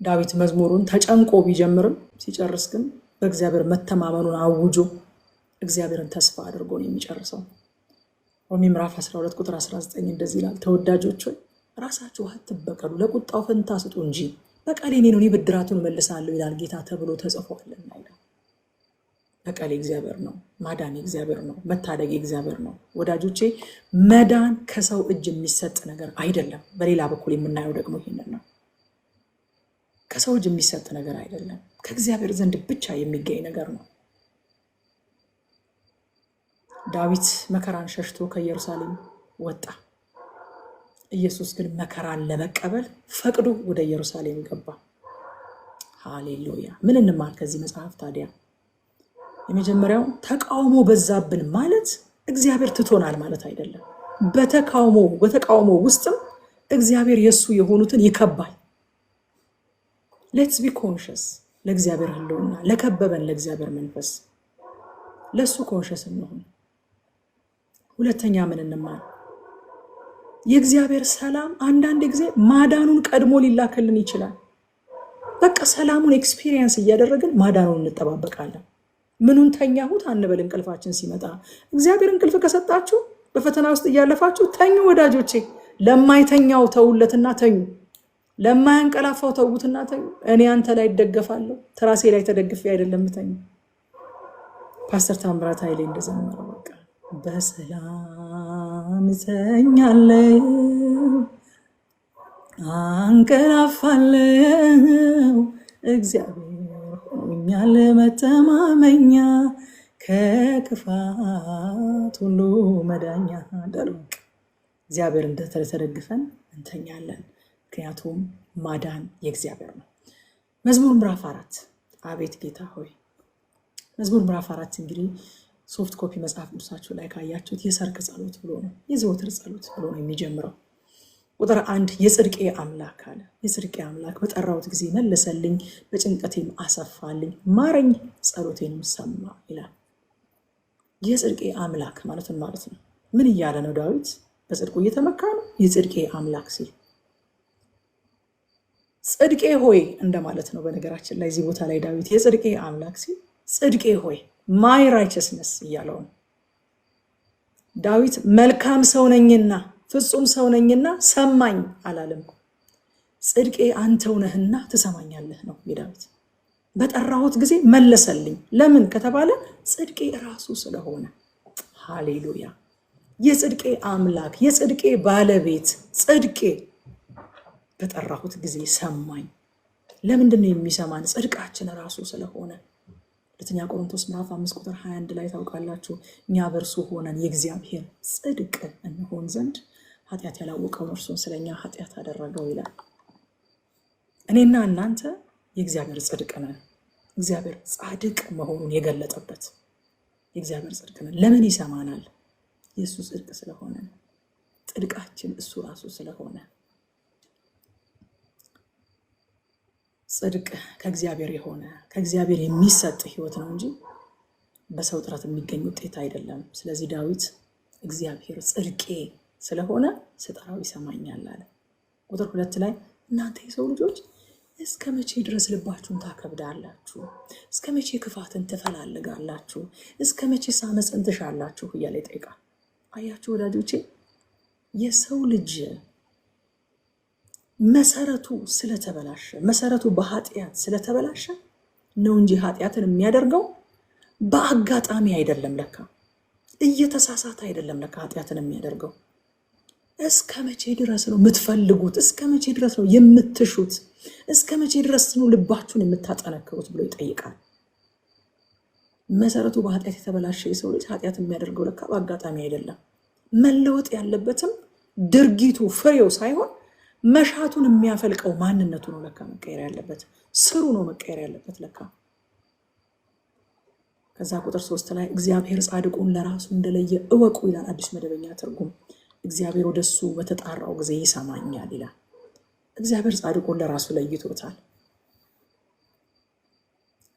ዳዊት መዝሙሩን ተጨንቆ ቢጀምርም ሲጨርስ ግን በእግዚአብሔር መተማመኑን አውጆ እግዚአብሔርን ተስፋ አድርጎ ነው የሚጨርሰው። ሮሜ ምዕራፍ 12 ቁጥር 19 እንደዚህ ይላል፣ ተወዳጆች ሆይ ራሳችሁ አትበቀሉ፣ ለቁጣው ፈንታ ስጡ እንጂ በቀሌ እኔ ነው፣ እኔ ብድራቱን እመልሳለሁ ይላል ጌታ ተብሎ ተጽፏልና ይላል። በቀሌ እግዚአብሔር ነው። ማዳን እግዚአብሔር ነው። መታደግ እግዚአብሔር ነው። ወዳጆቼ መዳን ከሰው እጅ የሚሰጥ ነገር አይደለም። በሌላ በኩል የምናየው ደግሞ ይሄንን ነው። ከሰው እጅ የሚሰጥ ነገር አይደለም። ከእግዚአብሔር ዘንድ ብቻ የሚገኝ ነገር ነው። ዳዊት መከራን ሸሽቶ ከኢየሩሳሌም ወጣ። ኢየሱስ ግን መከራን ለመቀበል ፈቅዶ ወደ ኢየሩሳሌም ገባ። ሃሌሉያ። ምን እንማር ከዚህ መጽሐፍ ታዲያ? የመጀመሪያው ተቃውሞ በዛብን ማለት እግዚአብሔር ትቶናል ማለት አይደለም። በተቃውሞ ውስጥም እግዚአብሔር የሱ የሆኑትን ይከባል። ሌትስ ቢ ኮንሽስ ለእግዚአብሔር ህልውና፣ ለከበበን ለእግዚአብሔር መንፈስ ለሱ ኮንሽስ እንሆን። ሁለተኛ ምን እንማር? የእግዚአብሔር ሰላም አንዳንድ ጊዜ ማዳኑን ቀድሞ ሊላክልን ይችላል። በቃ ሰላሙን ኤክስፒሪየንስ እያደረግን ማዳኑን እንጠባበቃለን። ምኑን ተኛሁት አንበል። እንቅልፋችን ሲመጣ እግዚአብሔር እንቅልፍ ከሰጣችሁ በፈተና ውስጥ እያለፋችሁ ተኙ ወዳጆቼ። ለማይተኛው ተውለትና ተኙ፣ ለማያንቀላፋው ተውትና ተኙ። እኔ አንተ ላይ እደገፋለሁ፣ ትራሴ ላይ ተደግፌ አይደለም ተኙ። ፓስተር ታምራት ኃይሌ እንደዘመረው በቃ በሰላም እተኛለሁ አንቀላፋለሁ፣ እግዚአብሔር ሆኖኛል መተማመኛ፣ ከክፋት ሁሉ መዳኛ። ደርቅ እግዚአብሔር እንደተደግፈን እንተኛለን። ምክንያቱም ማዳን የእግዚአብሔር ነው። መዝሙር ምዕራፍ 4 አቤት ጌታ ሆይ። መዝሙር ምዕራፍ 4 እንግዲህ ሶፍት ኮፒ መጽሐፍ ቅዱሳችሁ ላይ ካያችሁት የሰርክ ጸሎት ብሎ ነው፣ የዘወትር ጸሎት ብሎ ነው የሚጀምረው። ቁጥር 1 የጽድቄ አምላክ አለ። የጽድቄ አምላክ በጠራሁት ጊዜ መለሰልኝ፣ በጭንቀቴም አሰፋልኝ፣ ማረኝ፣ ጸሎቴንም ሰማ ይላል። የጽድቄ አምላክ ማለት ነው። ምን እያለ ነው ዳዊት? በጽድቁ እየተመካ ነው። የጽድቄ አምላክ ሲል ጽድቄ ሆይ እንደማለት ነው። በነገራችን ላይ እዚህ ቦታ ላይ ዳዊት የጽድቄ አምላክ ሲል ጽድቄ ሆይ ማይ ራይቸስነስ እያለው ነው። ዳዊት መልካም ሰው ነኝና ፍጹም ሰው ነኝና ሰማኝ አላለም። ጽድቄ አንተው ነህና ትሰማኛለህ ነው የዳዊት። በጠራሁት ጊዜ መለሰልኝ። ለምን ከተባለ ጽድቄ ራሱ ስለሆነ። ሃሌሉያ። የጽድቄ አምላክ፣ የጽድቄ ባለቤት፣ ጽድቄ በጠራሁት ጊዜ ሰማኝ። ለምንድን ነው የሚሰማን? ጽድቃችን ራሱ ስለሆነ። ሁለተኛ ቆሮንቶስ ምዕራፍ 5 ቁጥር 21 ላይ ታውቃላችሁ፣ እኛ በእርሱ ሆነን የእግዚአብሔር ጽድቅ እንሆን ዘንድ ኃጢአት ያላወቀውን እርሱን ስለኛ ኃጢአት አደረገው ይላል። እኔና እናንተ የእግዚአብሔር ጽድቅ ነን። እግዚአብሔር ጻድቅ መሆኑን የገለጠበት የእግዚአብሔር ጽድቅ ነን። ለምን ይሰማናል? የእሱ ጽድቅ ስለሆነ። ጽድቃችን እሱ ራሱ ስለሆነ። ጽድቅ ከእግዚአብሔር የሆነ ከእግዚአብሔር የሚሰጥ ህይወት ነው እንጂ በሰው ጥረት የሚገኝ ውጤት አይደለም። ስለዚህ ዳዊት እግዚአብሔር ጽድቄ ስለሆነ ስጠራው ይሰማኛል አለ። ቁጥር 2 ላይ እናንተ የሰው ልጆች እስከ መቼ ድረስ ልባችሁን ታከብዳላችሁ? እስከ መቼ ክፋትን ትፈላልጋላችሁ? እስከ መቼ ዓመፅን ትሻላችሁ እያለ ይጠይቃል። አያችሁ ወዳጆቼ፣ የሰው ልጅ መሰረቱ ስለተበላሸ፣ መሰረቱ በኃጢአት ስለተበላሸ ነው እንጂ ኃጢአትን የሚያደርገው በአጋጣሚ አይደለም። ለካ እየተሳሳተ አይደለም ለካ ኃጢአትን የሚያደርገው። እስከ መቼ ድረስ ነው የምትፈልጉት? እስከ መቼ ድረስ ነው የምትሹት? እስከ መቼ ድረስ ነው ልባችሁን የምታጠነክሩት ብሎ ይጠይቃል። መሰረቱ በኃጢአት የተበላሸ የሰው ልጅ ኃጢአት የሚያደርገው ለካ በአጋጣሚ አይደለም። መለወጥ ያለበትም ድርጊቱ ፍሬው ሳይሆን መሻቱን የሚያፈልቀው ማንነቱ ነው ለካ መቀየር ያለበት፣ ስሩ ነው መቀየር ያለበት ለካ። ከዛ ቁጥር 3 ላይ እግዚአብሔር ጻድቁን ለራሱ እንደለየ እወቁ ይላል አዲስ መደበኛ ትርጉም። እግዚአብሔር ወደሱ በተጣራው ጊዜ ይሰማኛል ይላል። እግዚአብሔር ጻድቁን ለራሱ ለይቶታል።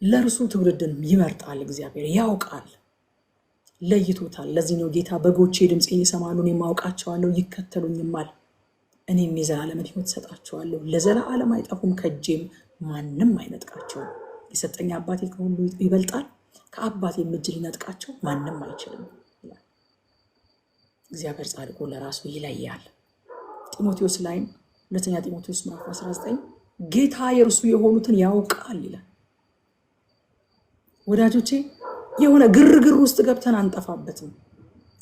ለእርሱ ትውልድን ይመርጣል። እግዚአብሔር ያውቃል፣ ለይቶታል። ለዚህ ነው ጌታ በጎቼ ድምፄን ይሰማሉ፣ እኔም አውቃቸዋለሁ፣ ይከተሉኝማል፣ እኔም የዘላለምን ሕይወት ሰጣቸዋለሁ፣ ለዘላለም አይጠፉም፣ ከእጄም ማንም አይነጥቃቸውም። የሰጠኝ አባቴ ከሁሉ ይበልጣል፣ ከአባቴም እጅ ሊነጥቃቸው ማንም አይችልም ይላል። እግዚአብሔር ጻድቁን ለራሱ ይለያል። ጢሞቴዎስ ላይም ሁለተኛ ጢሞቴዎስ ምዕራፍ 19 ጌታ የእርሱ የሆኑትን ያውቃል ይላል። ወዳጆቼ የሆነ ግርግር ውስጥ ገብተን አንጠፋበትም።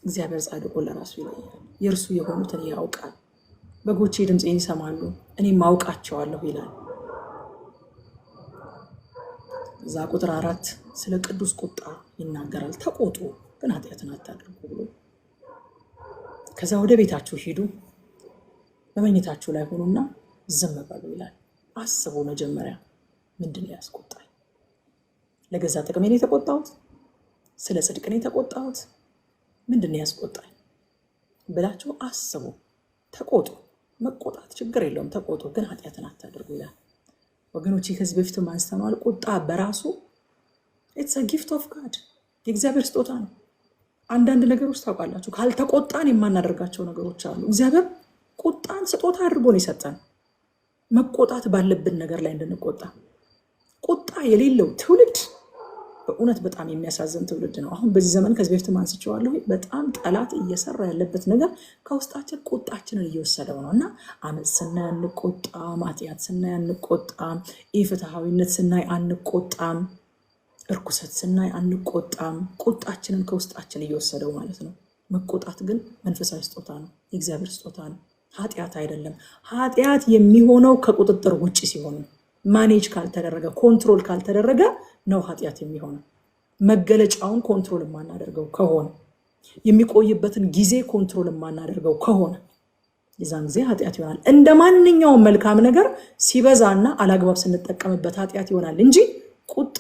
እግዚአብሔር ጻድቁን ለራሱ ይለያል፣ የእርሱ የሆኑትን ያውቃል። በጎቼ ድምፄን ይሰማሉ፣ እኔም አውቃቸዋለሁ ይላል። እዛ ቁጥር 4 ስለ ቅዱስ ቁጣ ይናገራል። ተቆጡ ግን ኃጢአትን አታድርጉ ብሎ ከዛ ወደ ቤታችሁ ሂዱ፣ በመኝታችሁ ላይ ሆኑና ዝም በሉ ይላል። አስቡ መጀመሪያ ምንድን ነው ያስቆጣኝ? ለገዛ ጥቅሜ ነው የተቆጣሁት? ስለ ጽድቅ ነው የተቆጣሁት? ምንድን ነው ያስቆጣኝ ብላችሁ አስቡ። ተቆጡ። መቆጣት ችግር የለውም፣ ተቆጡ፣ ግን ኃጢአትን አታድርጉ ይላል። ወገኖች ከዚህ በፊትም አንስተነዋል። ቁጣ በራሱ ኢትስ አ ጊፍት ኦፍ ጋድ፣ የእግዚአብሔር ስጦታ ነው። አንዳንድ ነገሮች ታውቃላችሁ ካልተቆጣን የማናደርጋቸው ነገሮች አሉ። እግዚአብሔር ቁጣን ስጦታ አድርጎ ነው የሰጠን፣ መቆጣት ባለብን ነገር ላይ እንድንቆጣ። ቁጣ የሌለው ትውልድ በእውነት በጣም የሚያሳዝን ትውልድ ነው። አሁን በዚህ ዘመን ከዚህ በፊት አንስቼዋለሁ፣ በጣም ጠላት እየሰራ ያለበት ነገር ከውስጣችን ቁጣችንን እየወሰደው ነው እና አመፅ ስናይ አንቆጣም፣ ኃጢአት ስናይ አንቆጣም፣ ኢፍትሐዊነት ስናይ አንቆጣም፣ እርኩሰት ስናይ አንቆጣም። ቁጣችንን ከውስጣችን እየወሰደው ማለት ነው። መቆጣት ግን መንፈሳዊ ስጦታ ነው፣ የእግዚአብሔር ስጦታ ነው፣ ኃጢአት አይደለም። ኃጢአት የሚሆነው ከቁጥጥር ውጭ ሲሆን ነው። ማኔጅ ካልተደረገ ኮንትሮል ካልተደረገ ነው ኃጢአት የሚሆነው። መገለጫውን ኮንትሮል የማናደርገው ከሆነ የሚቆይበትን ጊዜ ኮንትሮል የማናደርገው ከሆነ የዛን ጊዜ ኃጢአት ይሆናል። እንደ ማንኛውም መልካም ነገር ሲበዛና አላግባብ ስንጠቀምበት ኃጢአት ይሆናል እንጂ ቁጣ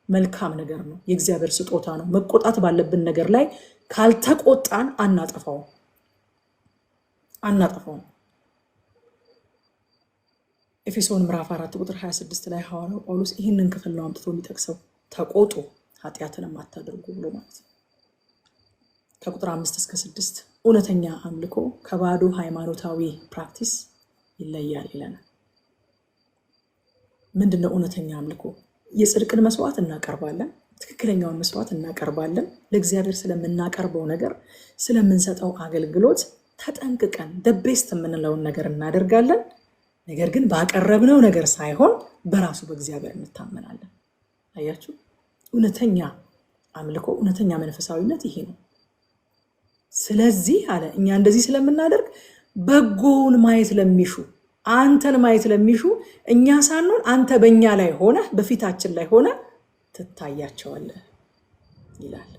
መልካም ነገር ነው፣ የእግዚአብሔር ስጦታ ነው። መቆጣት ባለብን ነገር ላይ ካልተቆጣን አናጠፋውም። ኤፌሶን ምዕራፍ 4 ቁጥር 26 ላይ ሐዋርያው ጳውሎስ ይህንን ክፍል ነው አምጥቶ የሚጠቅሰው። ተቆጡ ኃጢአትንም አታድርጉ ብሎ ማለት ነው። ከቁጥር 5 እስከ 6 እውነተኛ አምልኮ ከባዶ ሃይማኖታዊ ፕራክቲስ ይለያል ይለናል። ምንድነው እውነተኛ አምልኮ? የጽድቅን መስዋዕት እናቀርባለን፣ ትክክለኛውን መስዋዕት እናቀርባለን። ለእግዚአብሔር ስለምናቀርበው ነገር፣ ስለምንሰጠው አገልግሎት ተጠንቅቀን ደቤስት የምንለውን ነገር እናደርጋለን። ነገር ግን ባቀረብነው ነገር ሳይሆን በራሱ በእግዚአብሔር እንታመናለን። አያችሁ፣ እውነተኛ አምልኮ፣ እውነተኛ መንፈሳዊነት ይሄ ነው። ስለዚህ አለ እኛ እንደዚህ ስለምናደርግ በጎውን ማየት ለሚሹ፣ አንተን ማየት ለሚሹ እኛ ሳንሆን አንተ በእኛ ላይ ሆነ በፊታችን ላይ ሆነ ትታያቸዋለህ ይላል።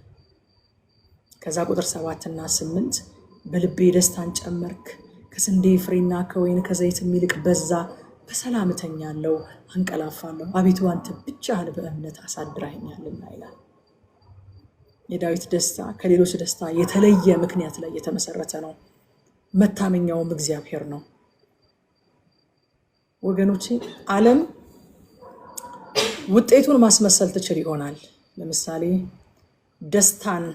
ከዛ ቁጥር 7 እና 8 በልቤ ደስታን ጨመርክ፣ ከስንዴ ፍሬና ከወይን ከዘይት የሚልቅ በዛ፣ በሰላም እተኛለሁ አንቀላፋለሁ፣ አቤቱ አንተ ብቻህን በእምነት አሳድረኸኛልና ይላል። የዳዊት ደስታ ከሌሎች ደስታ የተለየ ምክንያት ላይ የተመሰረተ ነው። መታመኛውም እግዚአብሔር ነው። ወገኖቼ ዓለም ውጤቱን ማስመሰል ትችል ይሆናል። ለምሳሌ ደስታን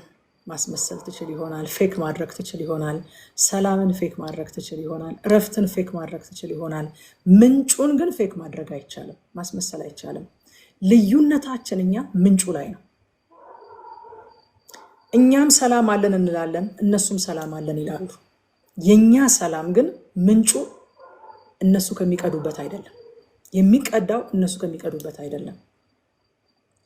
ማስመሰል ትችል ይሆናል፣ ፌክ ማድረግ ትችል ይሆናል። ሰላምን ፌክ ማድረግ ትችል ይሆናል፣ እረፍትን ፌክ ማድረግ ትችል ይሆናል። ምንጩን ግን ፌክ ማድረግ አይቻልም፣ ማስመሰል አይቻልም። ልዩነታችን እኛ ምንጩ ላይ ነው። እኛም ሰላም አለን እንላለን፣ እነሱም ሰላም አለን ይላሉ። የኛ ሰላም ግን ምንጩ እነሱ ከሚቀዱበት አይደለም፣ የሚቀዳው እነሱ ከሚቀዱበት አይደለም።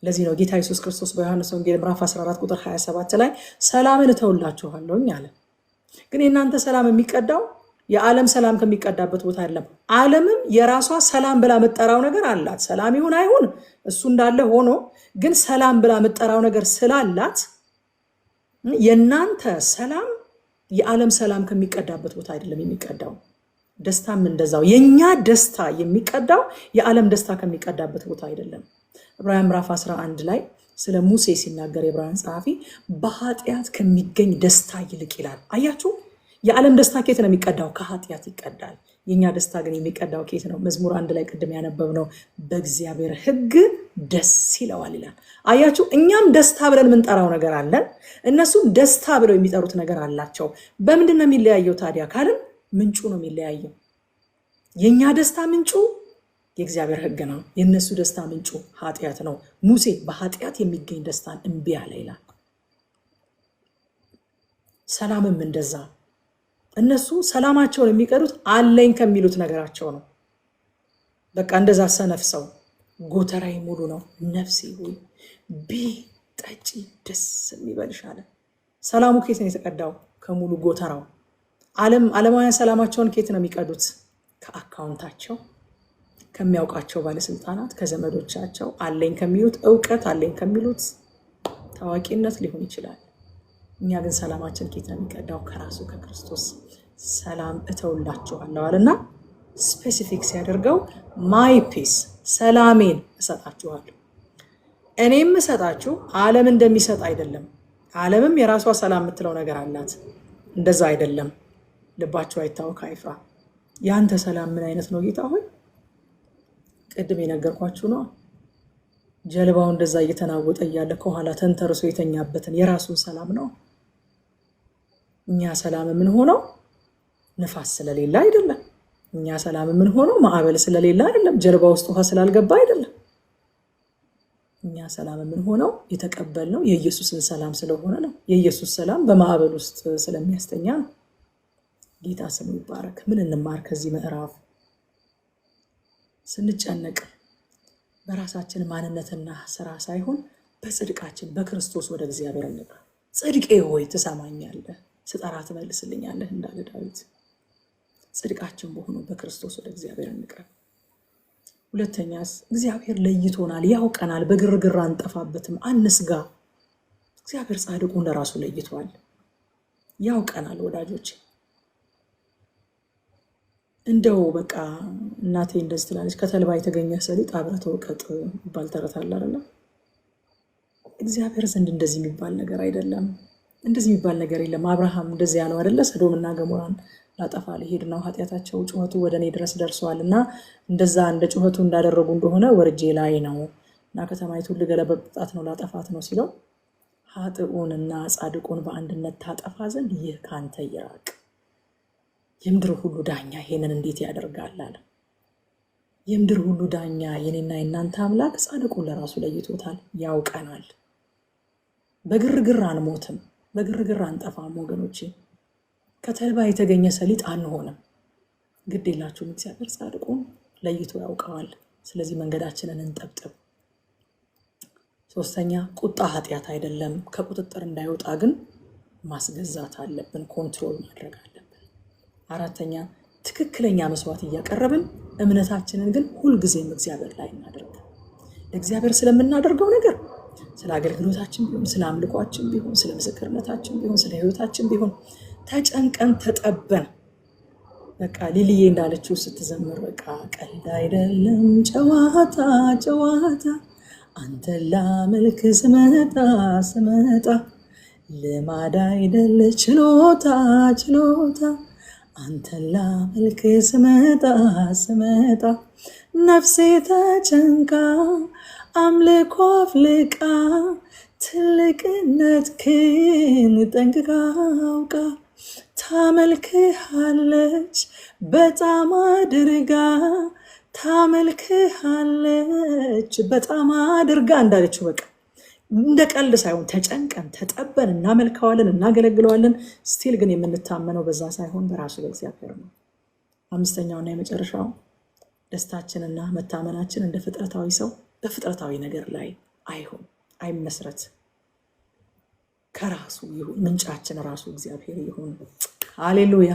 ለዚህ ነው ጌታ ኢየሱስ ክርስቶስ በዮሐንስ ወንጌል ምዕራፍ 14 ቁጥር 27 ላይ ሰላምን እተውላችኋለሁ አለ። ግን የእናንተ ሰላም የሚቀዳው የዓለም ሰላም ከሚቀዳበት ቦታ አይደለም። ዓለምም የራሷ ሰላም ብላ መጠራው ነገር አላት። ሰላም ይሁን አይሁን እሱ እንዳለ ሆኖ ግን ሰላም ብላ መጠራው ነገር ስላላት የእናንተ ሰላም የዓለም ሰላም ከሚቀዳበት ቦታ አይደለም የሚቀዳው። ደስታም እንደዛው የኛ ደስታ የሚቀዳው የዓለም ደስታ ከሚቀዳበት ቦታ አይደለም። ዕብራውያን ምዕራፍ 11 ላይ ስለ ሙሴ ሲናገር የዕብራውያን ጸሐፊ በኃጢአት ከሚገኝ ደስታ ይልቅ ይላል። አያችሁ፣ የዓለም ደስታ ከየት ነው የሚቀዳው? ከኃጢአት ይቀዳል። የኛ ደስታ ግን የሚቀዳው ከየት ነው? መዝሙር 1 ላይ ቅድም ያነበብነው በእግዚአብሔር ሕግ ደስ ይለዋል ይላል። አያችሁ፣ እኛም ደስታ ብለን የምንጠራው ነገር አለን፣ እነሱም ደስታ ብለው የሚጠሩት ነገር አላቸው። በምንድን ነው የሚለያየው ታዲያ ካልን ምንጩ ነው የሚለያየው። የኛ ደስታ ምንጩ የእግዚአብሔር ሕግ ነው፣ የእነሱ ደስታ ምንጩ ኃጢአት ነው። ሙሴ በኃጢአት የሚገኝ ደስታን እምቢ አለ ይላል። ሰላምም እንደዛ። እነሱ ሰላማቸውን የሚቀዱት አለኝ ከሚሉት ነገራቸው ነው። በቃ እንደዛ ሰነፍ ሰው ጎተራዬ ሙሉ ነው፣ ነፍሴ ሆይ ቢ ጠጪ ደስ የሚበልሽ አለ። ሰላሙ ኬት ነው የተቀዳው? ከሙሉ ጎተራው። ዓለማውያን ሰላማቸውን ኬት ነው የሚቀዱት? ከአካውንታቸው፣ ከሚያውቃቸው ባለስልጣናት፣ ከዘመዶቻቸው፣ አለኝ ከሚሉት እውቀት፣ አለኝ ከሚሉት ታዋቂነት ሊሆን ይችላል። እኛ ግን ሰላማችን ከየት ነው የሚቀዳው? ከራሱ ከክርስቶስ። ሰላም እተውላችኋለሁ አለና ስፔሲፊክ ሲያደርገው ማይ ፒስ ሰላሜን እሰጣችኋለሁ። እኔም እሰጣችሁ ዓለም እንደሚሰጥ አይደለም። ዓለምም የራሷ ሰላም የምትለው ነገር አላት። እንደዛ አይደለም። ልባችሁ አይታወክ አይፍራ። ያንተ ሰላም ምን አይነት ነው ጌታ ሆይ? ቅድም የነገርኳችሁ ነው። ጀልባው እንደዛ እየተናወጠ እያለ ከኋላ ተንተርሶ የተኛበትን የራሱን ሰላም ነው። እኛ ሰላም የምንሆነው ንፋስ ስለሌለ አይደለም። እኛ ሰላም የምንሆነው ማዕበል ስለሌለ አይደለም። ጀልባ ውስጥ ውሃ ስላልገባ አይደለም። እኛ ሰላም የምንሆነው የተቀበልነው የኢየሱስን ሰላም ስለሆነ ነው። የኢየሱስ ሰላም በማዕበል ውስጥ ስለሚያስተኛ ነው። ጌታ ስሙ ይባረክ። ምን እንማር ከዚህ ምዕራፍ? ስንጨነቅ በራሳችን ማንነትና ስራ ሳይሆን በጽድቃችን በክርስቶስ ወደ እግዚአብሔር እንቅረብ። ጽድቄ ሆይ ትሰማኛለህ፣ ስጠራ ትመልስልኛለህ እንዳለ ዳዊት። ጽድቃችን በሆኑ በክርስቶስ ወደ እግዚአብሔር እንቅረብ። ሁለተኛስ እግዚአብሔር ለይቶናል፣ ያውቀናል። በግርግር አንጠፋበትም፣ አንስጋ። እግዚአብሔር ጻድቁን ለራሱ ለይቷል፣ ያውቀናል። ወዳጆች እንደው በቃ እናቴ እንደዚህ ትላለች፣ ከተልባ የተገኘ ሰሊጥ አብረህ ተወቀጥ ይባል ተረት አለ አይደል? እግዚአብሔር ዘንድ እንደዚህ የሚባል ነገር አይደለም። እንደዚህ የሚባል ነገር የለም። አብርሃም እንደዚህ ያለው አይደለ? ሰዶምና ገሞራን ላጠፋ ልሄድ ነው፣ ኃጢአታቸው ጩኸቱ ወደ እኔ ድረስ ደርሷል እና እንደዛ እንደ ጩኸቱ እንዳደረጉ እንደሆነ ወርጄ ላይ ነው እና ከተማይቱን ልገለበጣት ነው፣ ላጠፋት ነው ሲለው ኃጥኡንና ጻድቁን በአንድነት ታጠፋ ዘንድ ይህ ካንተ ይራቅ። የምድር ሁሉ ዳኛ ይሄንን እንዴት ያደርጋል አለ። የምድር ሁሉ ዳኛ የኔና የናንተ አምላክ ጻድቁን ለራሱ ለይቶታል፣ ያውቀናል። በግርግር አንሞትም፣ በግርግር አንጠፋም ወገኖቼ። ከተልባ የተገኘ ሰሊጥ አንሆንም። ግድ የላችሁም፣ እግዚአብሔር ጻድቁን ለይቶ ያውቀዋል። ስለዚህ መንገዳችንን እንጠብጥብ። ሶስተኛ ቁጣ ኃጢአት አይደለም። ከቁጥጥር እንዳይወጣ ግን ማስገዛት አለብን፣ ኮንትሮል ማድረግ አለብን። አራተኛ ትክክለኛ መስዋዕት እያቀረብን እምነታችንን ግን ሁልጊዜም እግዚአብሔር ላይ እናደርግ። ለእግዚአብሔር ስለምናደርገው ነገር፣ ስለ አገልግሎታችን ቢሆን፣ ስለ አምልኳችን ቢሆን፣ ስለ ምስክርነታችን ቢሆን፣ ስለ ህይወታችን ቢሆን ተጨንቀን ተጠበን በቃ ሊልዬ እንዳለችው ስትዘምር በቃ ቀልድ አይደለም ጨዋታ ጨዋታ አንተ ላመልክ ስመጣ ልማድ አይደል ችሎታ ችሎታ አንተ ላመልክ ስመጣ ነፍሴ ተጨንቃ አምልኮ አፍልቃ ትልቅነትህን ጠንቅቃ አውቃ ታመልክሃለች በጣም አድርጋ ታመልክሃለች በጣም አድርጋ እንዳለችው በቃ እንደ ቀልድ ሳይሆን ተጨንቀን ተጠበን እናመልከዋለን፣ እናገለግለዋለን። ስቲል ግን የምንታመነው በዛ ሳይሆን በራሱ በእግዚአብሔር ነው። አምስተኛውና የመጨረሻው ደስታችንና መታመናችን እንደ ፍጥረታዊ ሰው በፍጥረታዊ ነገር ላይ አይሁን፣ አይመስረት። ከራሱ ይሁን፣ ምንጫችን ራሱ እግዚአብሔር ይሁን። ሃሌሉያ።